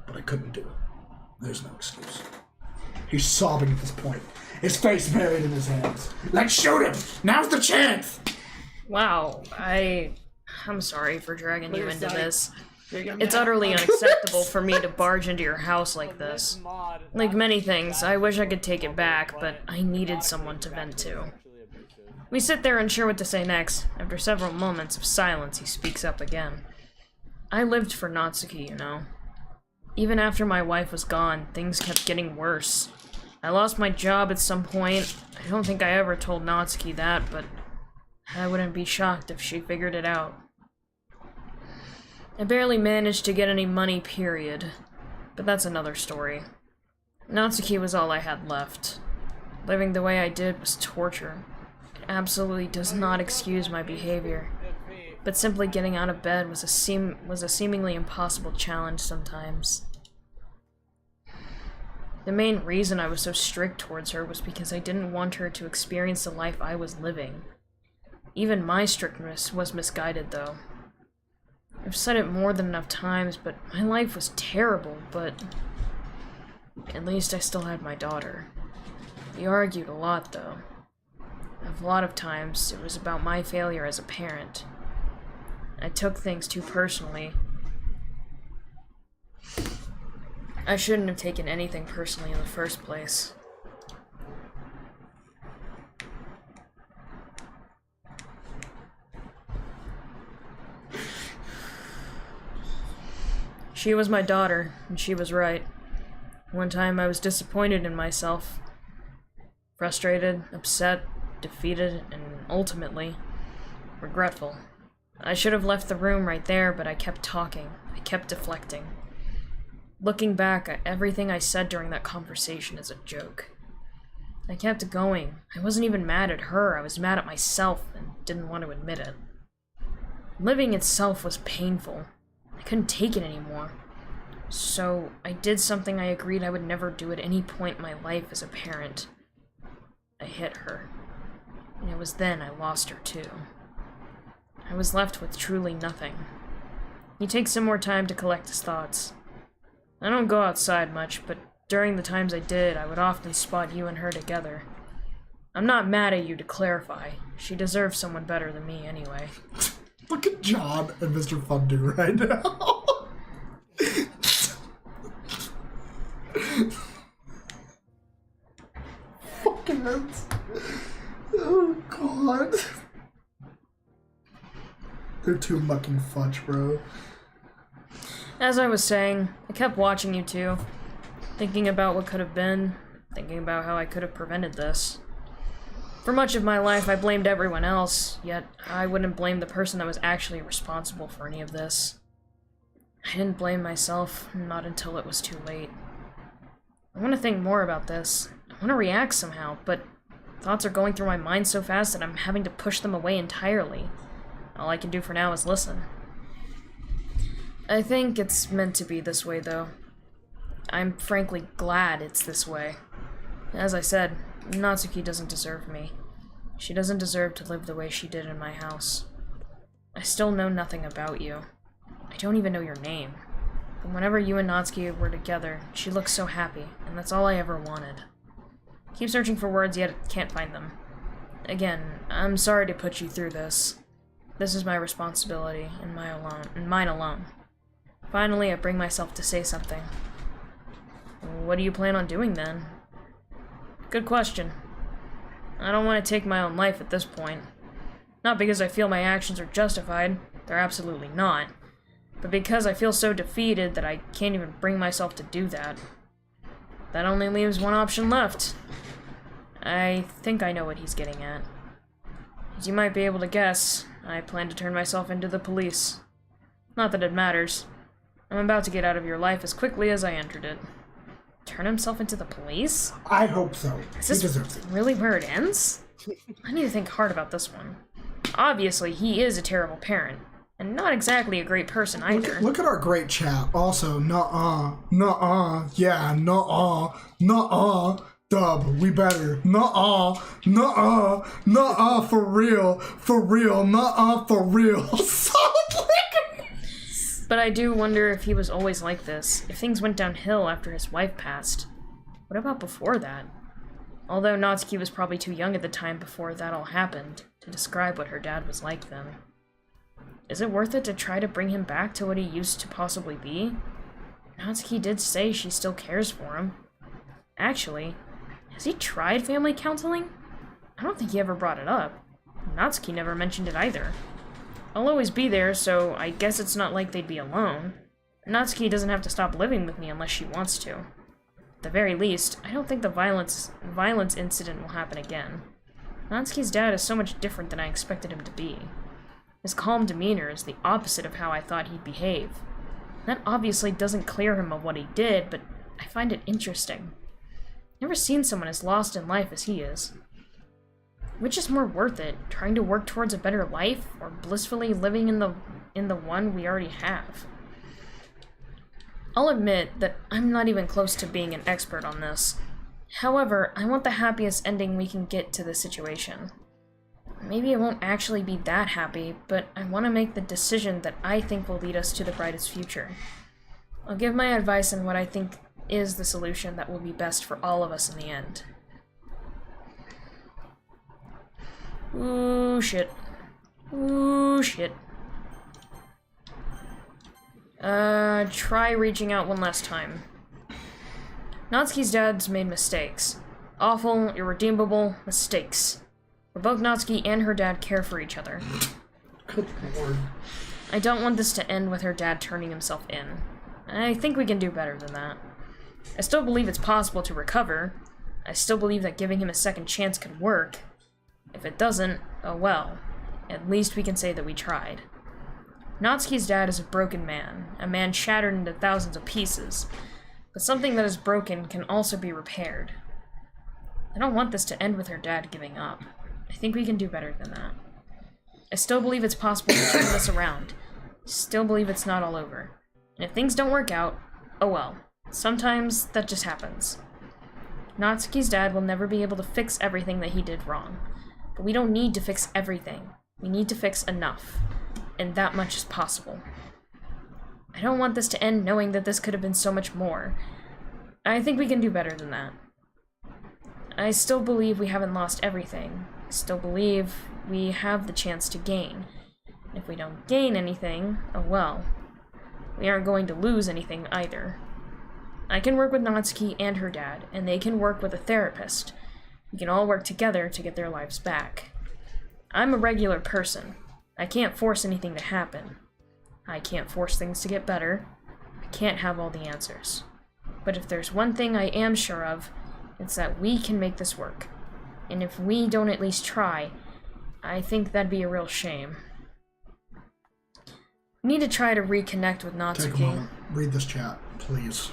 But I couldn't do it. There's no excuse. He's sobbing at this point. His face buried in his hands. Like, shoot him! Now's the chance! Wow, I'm sorry for dragging you into this. It's It's utterly unacceptable for me to barge into your house like this. Like many things, I wish I could take it back, but I needed someone to vent to. We sit there unsure what to say next. After several moments of silence, he speaks up again. I lived for Natsuki, you know. Even after my wife was gone, things kept getting worse. I lost my job at some point. I don't think I ever told Natsuki that, but I wouldn't be shocked if she figured it out. I barely managed to get any money, period. But that's another story. Natsuki was all I had left. Living the way I did was torture. It absolutely does not excuse my behavior. But simply getting out of bed was a seemingly impossible challenge sometimes. The main reason I was so strict towards her was because I didn't want her to experience the life I was living. Even my strictness was misguided, though. I've said it more than enough times, but my life was terrible, but at least I still had my daughter. We argued a lot, though. A lot of times, it was about my failure as a parent. I took things too personally. I shouldn't have taken anything personally in the first place. She was my daughter, and she was right. One time I was disappointed in myself. Frustrated, upset, defeated, and ultimately, regretful. I should have left the room right there, but I kept talking. I kept deflecting. Looking back, everything I said during that conversation is a joke. I kept going. I wasn't even mad at her, I was mad at myself and didn't want to admit it. Living itself was painful. I couldn't take it anymore. So I did something I agreed I would never do at any point in my life as a parent. I hit her. And it was then I lost her too. I was left with truly nothing. He takes some more time to collect his thoughts. I don't go outside much, but during the times I did, I would often spot you and her together. I'm not mad at you, to clarify. She deserves someone better than me anyway. Look at John and Mr. Fundu right now. Fucking nuts. Oh, God. They're too mucking fudge, bro. As I was saying, I kept watching you two, thinking about what could have been, thinking about how I could have prevented this. For much of my life, I blamed everyone else, yet I wouldn't blame the person that was actually responsible for any of this. I didn't blame myself, not until it was too late. I want to think more about this. I want to react somehow, but thoughts are going through my mind so fast that I'm having to push them away entirely. All I can do for now is listen. I think it's meant to be this way, though. I'm frankly glad it's this way. As I said, Natsuki doesn't deserve me. She doesn't deserve to live the way she did in my house. I still know nothing about you. I don't even know your name. But whenever you and Natsuki were together, she looked so happy, and that's all I ever wanted. Keep searching for words, yet can't find them. Again, I'm sorry to put you through this. This is my responsibility, and mine alone. Finally, I bring myself to say something. What do you plan on doing then? Good question. I don't want to take my own life at this point. Not because I feel my actions are justified, they're absolutely not, but because I feel so defeated that I can't even bring myself to do that. That only leaves one option left. I think I know what he's getting at. As you might be able to guess, I plan to turn myself into the police. Not that it matters. I'm about to get out of your life as quickly as I entered it. Turn himself into the police? I hope so. Is He this deserves it. really where it ends? I need to think hard about this one. Obviously, he is a terrible parent, and not exactly a great person either. Look at our great chat. Also, nuh-uh, yeah, nuh-uh, dub, we better. Nuh-uh, for real, nuh-uh, for real. But I do wonder if he was always like this, if things went downhill after his wife passed. What about before that? Although Natsuki was probably too young at the time before that all happened to describe what her dad was like then. Is it worth it to try to bring him back to what he used to possibly be? Natsuki did say she still cares for him. Actually, has he tried family counseling? I don't think he ever brought it up. Natsuki never mentioned it either. I'll always be there, so I guess it's not like they'd be alone. Natsuki doesn't have to stop living with me unless she wants to. At the very least, I don't think the violence incident will happen again. Natsuki's dad is so much different than I expected him to be. His calm demeanor is the opposite of how I thought he'd behave. That obviously doesn't clear him of what he did, but I find it interesting. Never seen someone as lost in life as he is. Which is more worth it, trying to work towards a better life, or blissfully living in the one we already have? I'll admit that I'm not even close to being an expert on this. However, I want the happiest ending we can get to this situation. Maybe it won't actually be that happy, but I want to make the decision that I think will lead us to the brightest future. I'll give my advice on what I think is the solution that will be best for all of us in the end. Ooh, shit. Ooh, shit. Try reaching out one last time. Natsuki's dad's made mistakes. Awful, irredeemable mistakes. But both Natsuki and her dad care for each other. Good lord. I don't want this to end with her dad turning himself in. I think we can do better than that. I still believe it's possible to recover. I still believe that giving him a second chance could work. If it doesn't, oh well. At least we can say that we tried. Natsuki's dad is a broken man, a man shattered into thousands of pieces. But something that is broken can also be repaired. I don't want this to end with her dad giving up. I think we can do better than that. I still believe it's possible to turn this around. I still believe it's not all over. And if things don't work out, oh well. Sometimes that just happens. Natsuki's dad will never be able to fix everything that he did wrong. But we don't need to fix everything. We need to fix enough. And that much is possible. I don't want this to end knowing that this could have been so much more. I think we can do better than that. I still believe we haven't lost everything. I still believe we have the chance to gain. If we don't gain anything, oh well. We aren't going to lose anything either. I can work with Natsuki and her dad, and they can work with a therapist. We can all work together to get their lives back. I'm a regular person. I can't force anything to happen. I can't force things to get better. I can't have all the answers. But if there's one thing I am sure of, it's that we can make this work. And if we don't at least try, I think that'd be a real shame. We need to try to reconnect with Natsuki. Take a moment. Read this chat, please.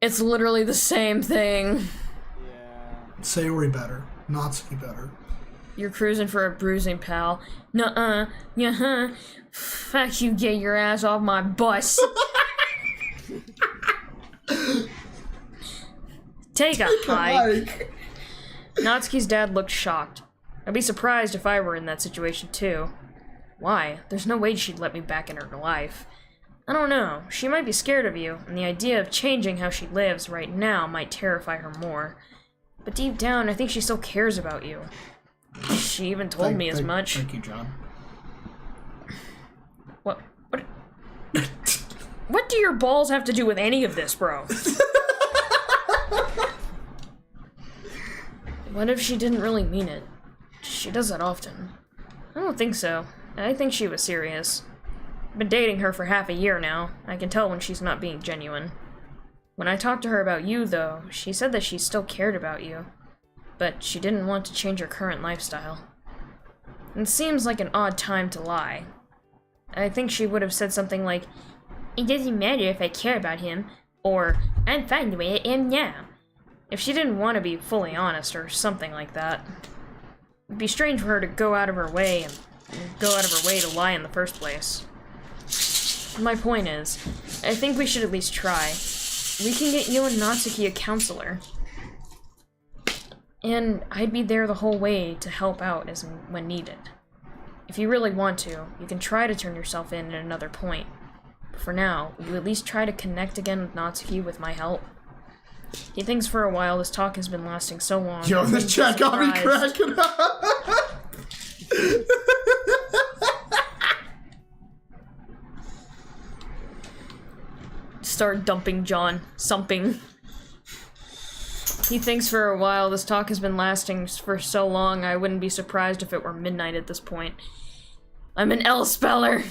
It's literally the same thing. Yeah. Sayori better. Natsuki better. You're cruising for a bruising, pal. Nuh-uh. Yeah-huh. Fuck you, get your ass off my bus. Take a hike. Natsuki's dad looked shocked. I'd be surprised if I were in that situation too. Why? There's no way she'd let me back in her life. I don't know. She might be scared of you, and the idea of changing how she lives right now might terrify her more. But deep down, I think she still cares about you. She even told me as much. Thank you, John. What? What do your balls have to do with any of this, bro? What if she didn't really mean it? She does that often. I don't think so. I think she was serious. I've been dating her for half a year now. I can tell when she's not being genuine. When I talked to her about you, though, she said that she still cared about you. But she didn't want to change her current lifestyle. It seems like an odd time to lie. I think she would have said something like, "It doesn't matter if I care about him," or "I'm fine the way I am now." If she didn't want to be fully honest or something like that. It'd be strange for her to go out of her way to lie in the first place. My point is, I think we should at least try. We can get you and Natsuki a counselor. And I'd be there the whole way to help out as and when needed. If you really want to, you can try to turn yourself in at another point. But for now, will you at least try to connect again with Natsuki with my help? He thinks for a while this talk has been lasting so long. Yo, this chat got me cracking up. Start dumping John. Sumping. He thinks for a while this talk has been lasting for so long, I wouldn't be surprised if it were midnight at this point. I'm an L speller!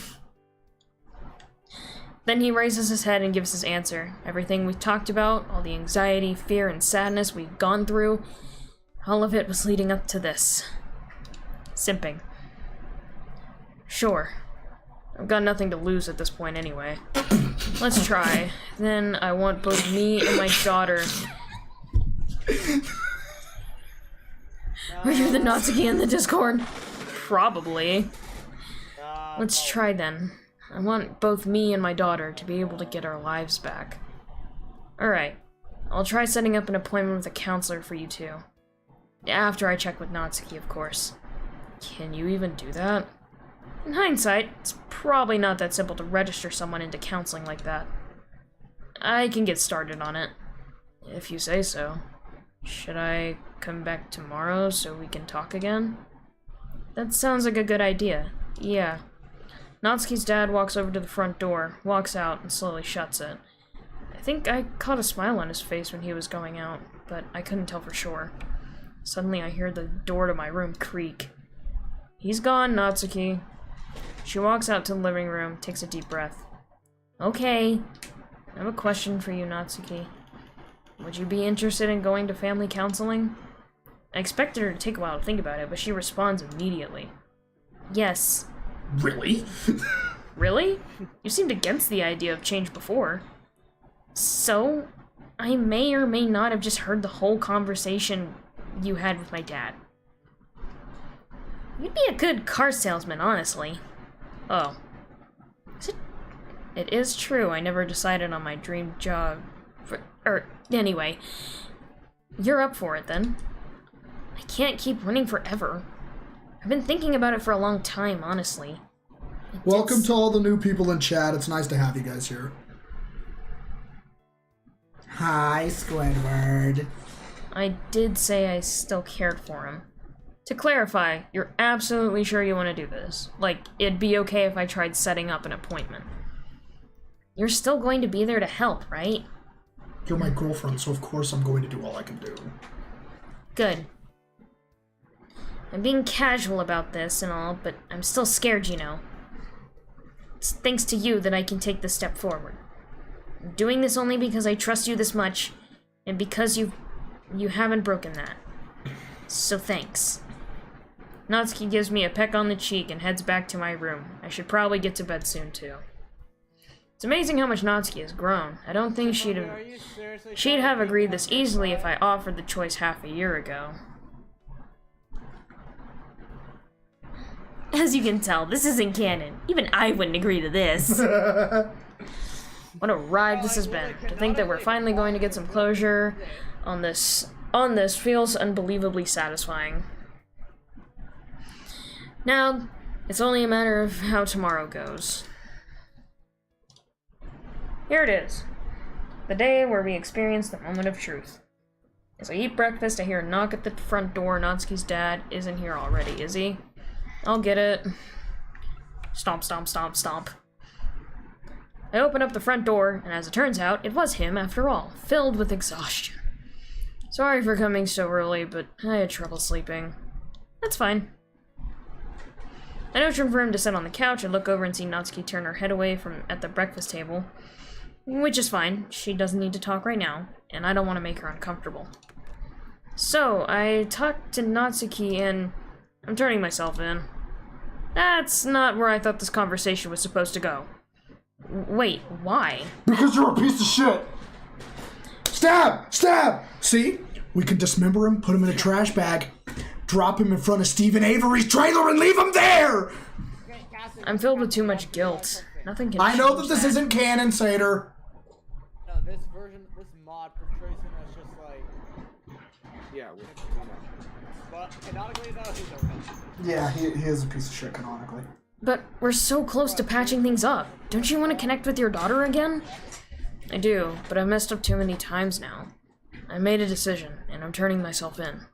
Then he raises his head and gives his answer. Everything we've talked about, all the anxiety, fear, and sadness we've gone through, all of it was leading up to this. Simping. Sure. I've got nothing to lose at this point anyway. Let's try. Then I want both me and my daughter... Are you the Natsuki in the Discord? Probably. Let's try then. I want both me and my daughter to be able to get our lives back. Alright. I'll try setting up an appointment with a counselor for you two. After I check with Natsuki, of course. Can you even do that? In hindsight, it's probably not that simple to register someone into counseling like that. I can get started on it. If you say so. Should I come back tomorrow so we can talk again? That sounds like a good idea. Yeah. Natsuki's dad walks over to the front door, walks out, and slowly shuts it. I think I caught a smile on his face when he was going out, but I couldn't tell for sure. Suddenly I hear the door to my room creak. He's gone, Natsuki. She walks out to the living room, takes a deep breath. Okay. I have a question for you, Natsuki. Would you be interested in going to family counseling? I expected her to take a while to think about it, but she responds immediately. Yes. Really? Really? You seemed against the idea of change before. So, I may or may not have just heard the whole conversation you had with my dad. You'd be a good car salesman, honestly. Oh. Is it? It is true, I never decided on my dream job. Anyway. You're up for it, then. I can't keep running forever. I've been thinking about it for a long time, honestly. Welcome to all the new people in chat. It's nice to have you guys here. Hi, Squidward. I did say I still cared for him. To clarify, you're absolutely sure you want to do this? Like, it'd be okay if I tried setting up an appointment. You're still going to be there to help, right? You're my girlfriend, so of course I'm going to do all I can do. Good. I'm being casual about this and all, but I'm still scared, you know. It's thanks to you that I can take this step forward. I'm doing this only because I trust you this much, and because you haven't broken that. So thanks. Natsuki gives me a peck on the cheek and heads back to my room. I should probably get to bed soon, too. It's amazing how much Natsuki has grown. I don't think she'd have agreed this easily if I offered the choice half a year ago. As you can tell, this isn't canon. Even I wouldn't agree to this. What a ride this has been. To think that we're finally going to get some closure on this feels unbelievably satisfying. Now, It's only a matter of how tomorrow goes. Here it is. The day where we experience the moment of truth. As I eat breakfast, I hear a knock at the front door. Natsuki's dad isn't here already, is he? I'll get it. Stomp, stomp, stomp, stomp. I open up the front door, and as it turns out, it was him after all, filled with exhaustion. Sorry for coming so early, but I had trouble sleeping. That's fine. I motion for him to sit on the couch and look over and see Natsuki turn her head away from at the breakfast table. Which is fine. She doesn't need to talk right now, and I don't want to make her uncomfortable. So, I talked to Natsuki and I'm turning myself in. That's not where I thought this conversation was supposed to go. Wait, why? Because you're a piece of shit! Stab! Stab! See? We can dismember him, put him in a trash bag, drop him in front of Stephen Avery's trailer and leave him there! I'm filled with too much guilt. Nothing can I know change that this isn't canon, Satyr. No, this version, this mod portrays him as just like. Yeah, But canonically, though, he's a villain. Yeah, he is a piece of shit canonically. But we're so close to patching things up. Don't you want to connect with your daughter again? I do, but I've messed up too many times now. I made a decision, and I'm turning myself in.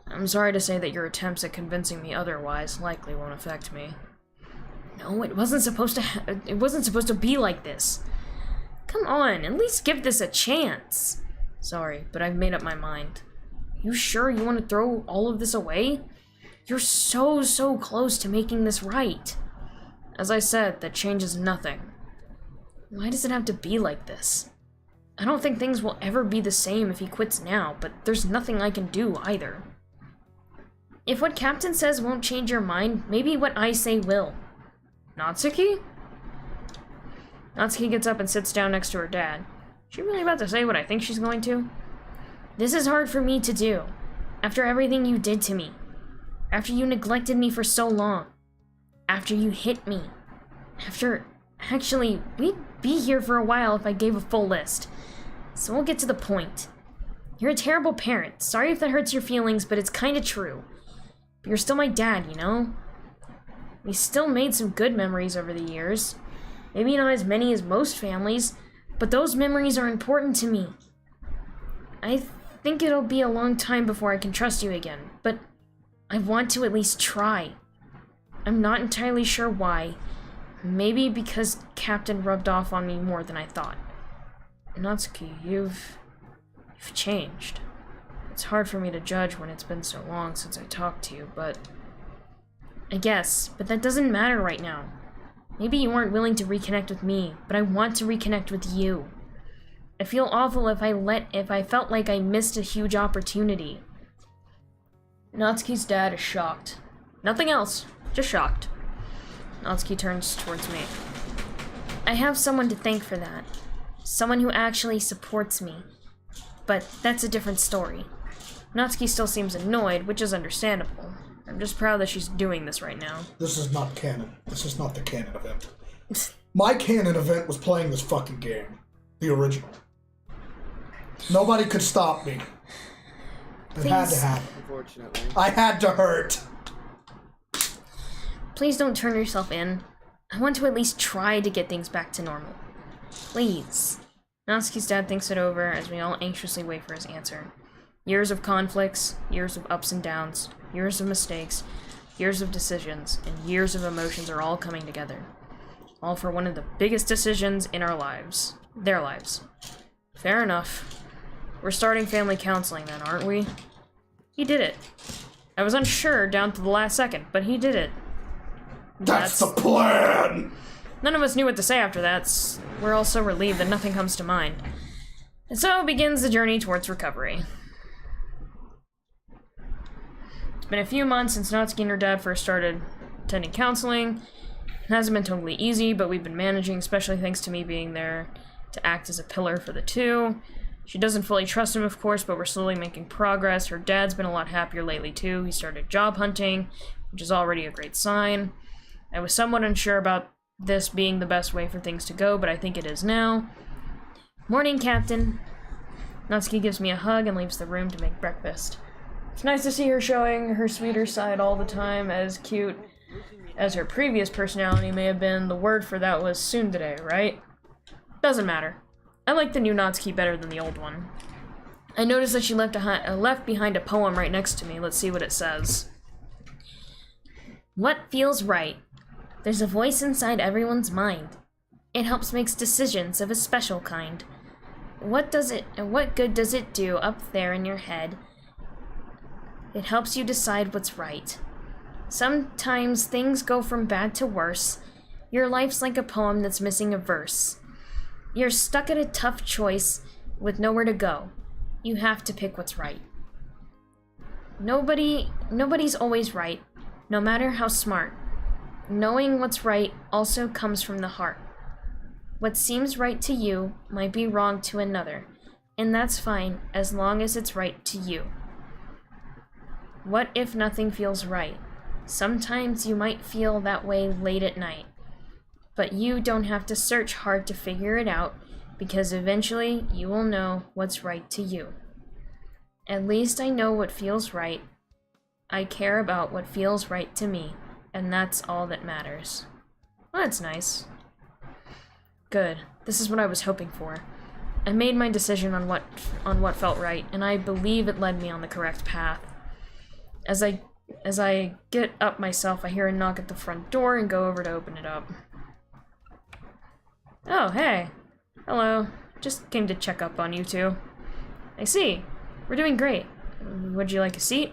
I'm sorry to say that your attempts at convincing me otherwise likely won't affect me. No, it wasn't supposed to be like this. Come on, at least give this a chance. Sorry, but I've made up my mind. You sure you want to throw all of this away? You're so close to making this right. As I said, that changes nothing. Why does it have to be like this? I don't think things will ever be the same if he quits now, but there's nothing I can do either. If what Captain says won't change your mind, maybe what I say will. Natsuki? Natsuki gets up and sits down next to her dad. Is she really about to say what I think she's going to? This is hard for me to do. After everything you did to me. After you neglected me for so long. After you hit me. Actually, we'd be here for a while if I gave a full list. So we'll get to the point. You're a terrible parent. Sorry if that hurts your feelings, but it's kinda true. But you're still my dad, you know? We still made some good memories over the years. Maybe not as many as most families, but those memories are important to me. I think it'll be a long time before I can trust you again, but I want to at least try. I'm not entirely sure why. Maybe because Captain rubbed off on me more than I thought. Natsuki, you've changed. It's hard for me to judge when it's been so long since I talked to you, but I guess, but that doesn't matter right now. Maybe you weren't willing to reconnect with me, but I want to reconnect with you. I feel awful if I felt like I missed a huge opportunity. Natsuki's dad is shocked. Nothing else, just shocked. Natsuki turns towards me. I have someone to thank for that. Someone who actually supports me. But that's a different story. Natsuki still seems annoyed, which is understandable. I'm just proud that she's doing this right now. This is not canon. This is not the canon event. My canon event was playing this fucking game. The original. Nobody could stop me. It had to happen. unfortunately. I had to hurt. Please don't turn yourself in. I want to at least try to get things back to normal. Please. Natsuki's dad thinks it over as we all anxiously wait for his answer. Years of conflicts, years of ups and downs, years of mistakes, years of decisions, and years of emotions are all coming together. All for one of the biggest decisions in our lives. Their lives. Fair enough. We're starting family counseling then, aren't we? He did it. I was unsure down to the last second, but he did it. That's the plan! None of us knew what to say after that. We're all so relieved that nothing comes to mind. And so begins the journey towards recovery. It's been a few months since Natsuki and her dad first started attending counseling. It hasn't been totally easy, but we've been managing, especially thanks to me being there to act as a pillar for the two. She doesn't fully trust him, of course, but we're slowly making progress. Her dad's been a lot happier lately, too. He started job hunting, which is already a great sign. I was somewhat unsure about this being the best way for things to go, but I think it is now. Morning, Captain. Natsuki gives me a hug and leaves the room to make breakfast. It's nice to see her showing her sweeter side all the time, as cute as her previous personality may have been, the word for that was tsundere, right? Doesn't matter. I like the new Natsuki better than the old one. I noticed that she left behind a poem right next to me. Let's see what it says. What feels right? There's a voice inside everyone's mind. It helps make decisions of a special kind. What good does it do up there in your head? It helps you decide what's right. Sometimes things go from bad to worse. Your life's like a poem that's missing a verse. You're stuck at a tough choice with nowhere to go. You have to pick what's right. Nobody's always right, no matter how smart. Knowing what's right also comes from the heart. What seems right to you might be wrong to another, and that's fine as long as it's right to you. What if nothing feels right? Sometimes you might feel that way late at night, but you don't have to search hard to figure it out, because eventually you will know what's right to you. At least I know what feels right. I care about what feels right to me, and that's all that matters. Well, that's nice. Good. This is what I was hoping for. I made my decision on what felt right, and I believe it led me on the correct path. As I get up myself, I hear a knock at the front door and go over to open it up. Oh, hey. Hello. Just came to check up on you two. I see. We're doing great. Would you like a seat?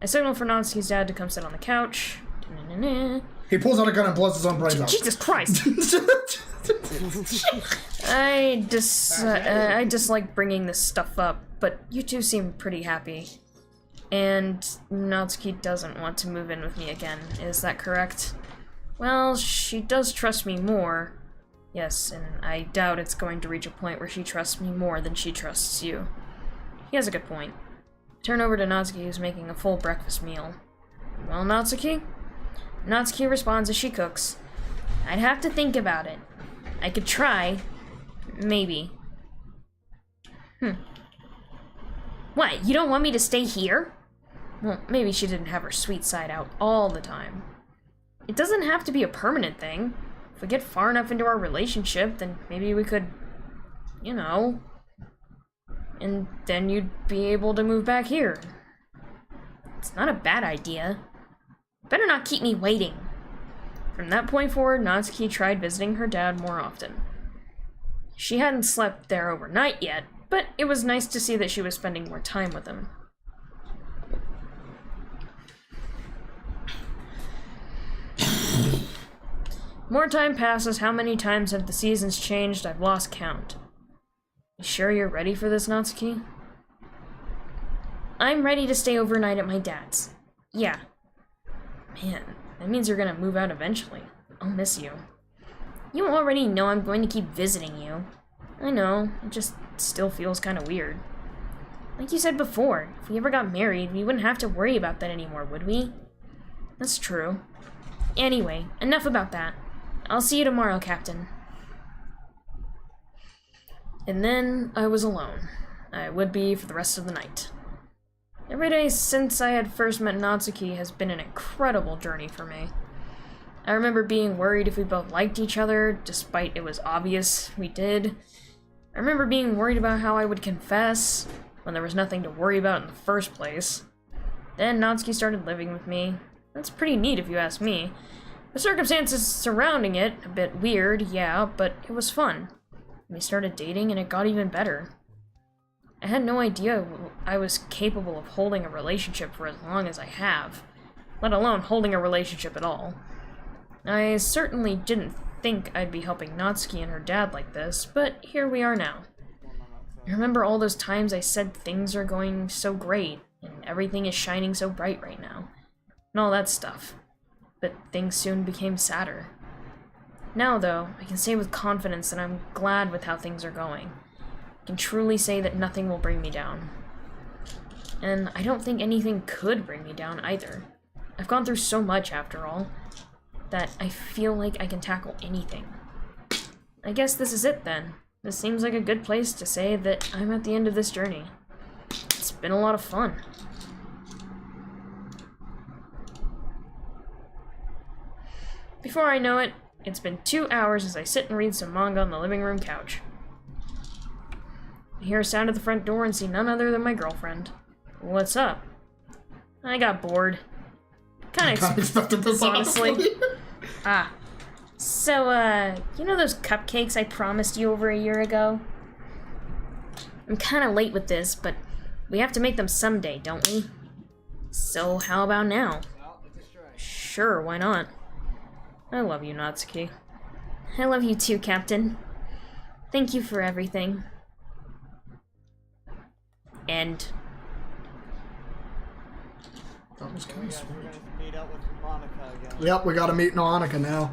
I signal for Natsuki's dad to come sit on the couch. He pulls out a gun and blows his own brains out. Jesus Christ! I dislike bringing this stuff up, but you two seem pretty happy. And Natsuki doesn't want to move in with me again, is that correct? Well, she does trust me more. Yes, and I doubt it's going to reach a point where she trusts me more than she trusts you. He has a good point. Turn over to Natsuki, who's making a full breakfast meal. Well, Natsuki? Natsuki responds as she cooks. I'd have to think about it. I could try. Maybe. What, you don't want me to stay here? Well, maybe she didn't have her sweet side out all the time. It doesn't have to be a permanent thing. If we get far enough into our relationship, then maybe we could, you know... And then you'd be able to move back here. It's not a bad idea. Better not keep me waiting. From that point forward, Natsuki tried visiting her dad more often. She hadn't slept there overnight yet, but it was nice to see that she was spending more time with him. More time passes. How many times have the seasons changed? I've lost count. You sure you're ready for this, Natsuki? I'm ready to stay overnight at my dad's. Yeah. Man, that means you're gonna move out eventually. I'll miss you. You already know I'm going to keep visiting you. I know, it just still feels kind of weird. Like you said before, if we ever got married, we wouldn't have to worry about that anymore, would we? That's true. Anyway, enough about that. I'll see you tomorrow, Captain. And then I was alone. I would be for the rest of the night. Every day since I had first met Natsuki has been an incredible journey for me. I remember being worried if we both liked each other, despite it was obvious we did. I remember being worried about how I would confess, when there was nothing to worry about in the first place. Then Natsuki started living with me. That's pretty neat if you ask me. The circumstances surrounding it, a bit weird, yeah, but it was fun. We started dating and it got even better. I had no idea I was capable of holding a relationship for as long as I have, let alone holding a relationship at all. I certainly didn't think I'd be helping Natsuki and her dad like this, but here we are now. I remember all those times I said things are going so great, and everything is shining so bright right now, and all that stuff. But things soon became sadder. Now, though, I can say with confidence that I'm glad with how things are going. I can truly say that nothing will bring me down. And I don't think anything could bring me down either. I've gone through so much, after all, that I feel like I can tackle anything. I guess this is it, then. This seems like a good place to say that I'm at the end of this journey. It's been a lot of fun. Before I know it, it's been 2 hours as I sit and read some manga on the living room couch. I hear a sound at the front door and see none other than my girlfriend. What's up? I got bored. Kinda expected this, honestly. honestly. So, you know those cupcakes I promised you over a year ago? I'm kinda late with this, but we have to make them someday, don't we? So, how about now? Well, it's a strike. Sure, why not? I love you, Natsuki. I love you too, Captain. Thank you for everything. And That was kind of sweet. We're gonna meet up with Monika again. Yep, we gotta meet Monika now.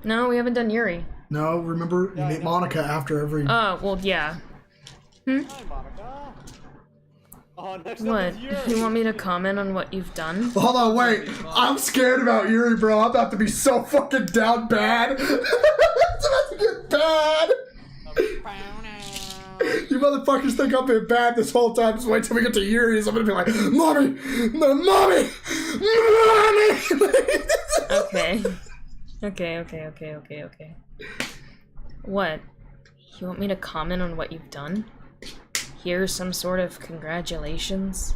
no, we haven't done Yuri. No, remember, you Yeah, meet I know. Monika after every... Oh, well, yeah. Hi, Monika. Oh, next up What? is Yuri. You want me to comment on what you've done? Hold on, wait. I'm scared about Yuri, bro. I'm about to be so fucking down bad. It's about to get bad. You motherfuckers think I've been bad this whole time. Just wait till we get to Yuri's. I'm gonna be like, Mommy! Mommy! Okay. Okay. What? You want me to comment on what you've done? Here's some sort of congratulations?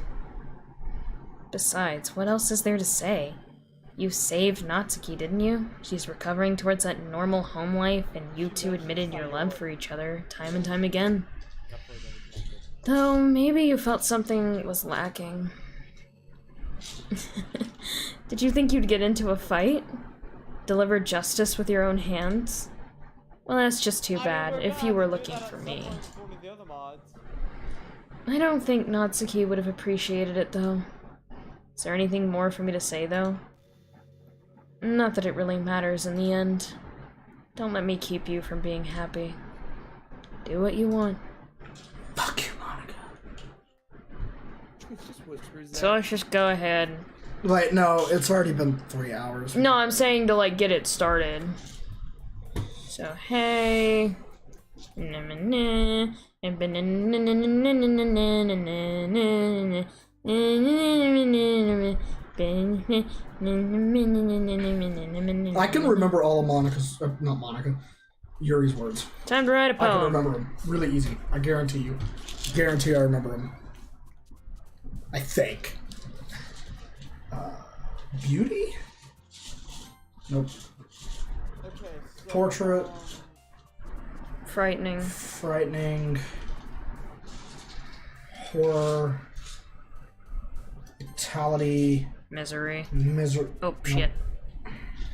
Besides, what else is there to say? You saved Natsuki, didn't you? She's recovering towards that normal home life, and you two admitted your love for each other time and time again. Though, maybe you felt something was lacking. Did you think you'd get into a fight? Deliver justice with your own hands? Well, that's just too bad, if you were looking for me. I don't think Natsuki would have appreciated it, though. Is there anything more for me to say, though? Not that it really matters in the end. Don't let me keep you from being happy. Do what you want. Fuck you, Monika. Just whispers So let's just go ahead. Wait, no, it's already been 3 hours. No, I'm saying to, like, get it started. So, hey... I can remember all of Monica's, not Monika, Yuri's words. Time to write a I can poem. remember them. Really easy. I guarantee you. Guarantee I remember them. I think. Beauty? Nope. Okay, so, Portrait. Frightening. Frightening. Horror. Vitality. Misery. Misery. Oh, shit.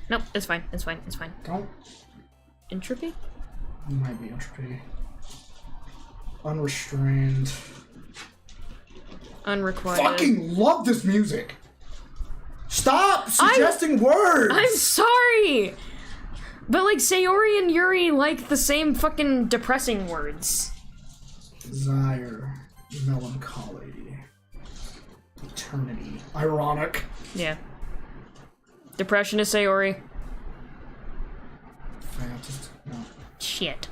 Nope, it's fine. It's fine. It's fine. Don't. Entropy? Might be entropy. Unrestrained. Unrequited. Fucking love this music. Stop suggesting words. I'm sorry! But, like, Sayori and Yuri like the same fucking depressing words. Desire. Melancholy. Eternity. Ironic. Yeah. Depression is Sayori. Fantasy. No. Shit.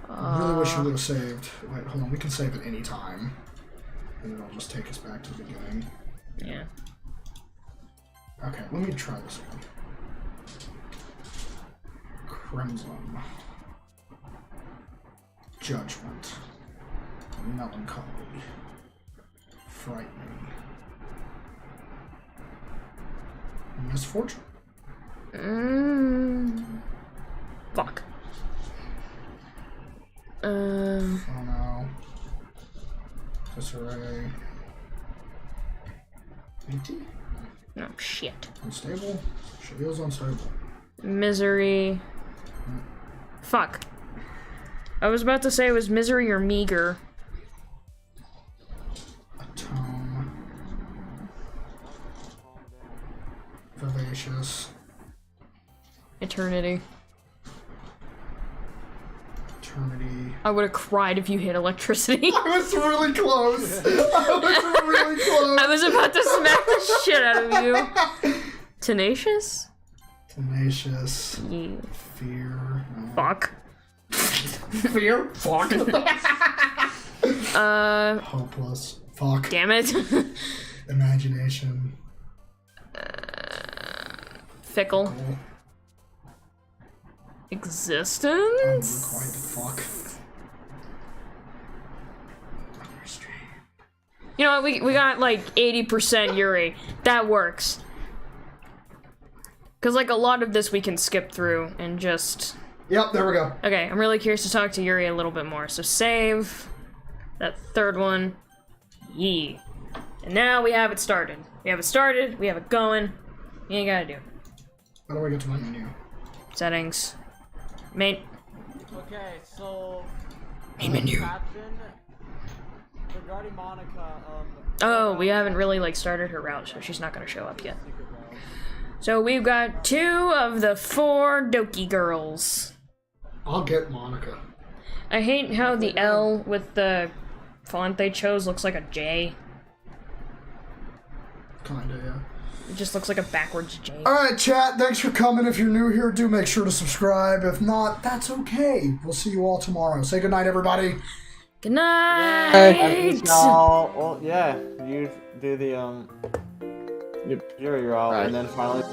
I really wish you would have saved. Wait, hold on. We can save at any time. And it'll just take us back to the beginning. Yeah. Okay, let me try this one. Crimson. Judgment. Melancholy. Frightening. Misfortune. Fuck. Oh no. Disarray. BT? No, shit. Unstable? She is unstable. Misery. Fuck. I was about to say it was misery or meager. Atone. Vivacious. Eternity. Eternity. I would have cried if you hit electricity. I was really close. I was really close. I was about to smack the shit out of you. Tenacious? Tenacious. Yeah. Fear. No. Fuck. Fear? Fuck. Hopeless. Fuck. Damn it. Imagination. Fickle. Cool. Existence? Quiet the fuck. You know what, we got like 80% Yuri. That works. Cause like a lot of this we can skip through and just... Yep, there we go. Okay, I'm really curious to talk to Yuri a little bit more. So save that third one. Yee. And now we have it started. We have it started, we have it going. You gotta do. How do I get to my menu? Settings. Main. Okay, so Main menu. Captain, regarding Monika, Oh, we haven't really like started her route, so she's not gonna show up yet. So we've got 2 of the 4 Doki girls. I'll get Monika. I hate how the L with the font they chose looks like a J. Kinda, yeah. It just looks like a backwards J. Alright, chat, thanks for coming. If you're new here, do make sure to subscribe. If not, that's okay. We'll see you all tomorrow. Say goodnight, everybody. Good night! Well, yeah, you do the, Yuri route, and then finally...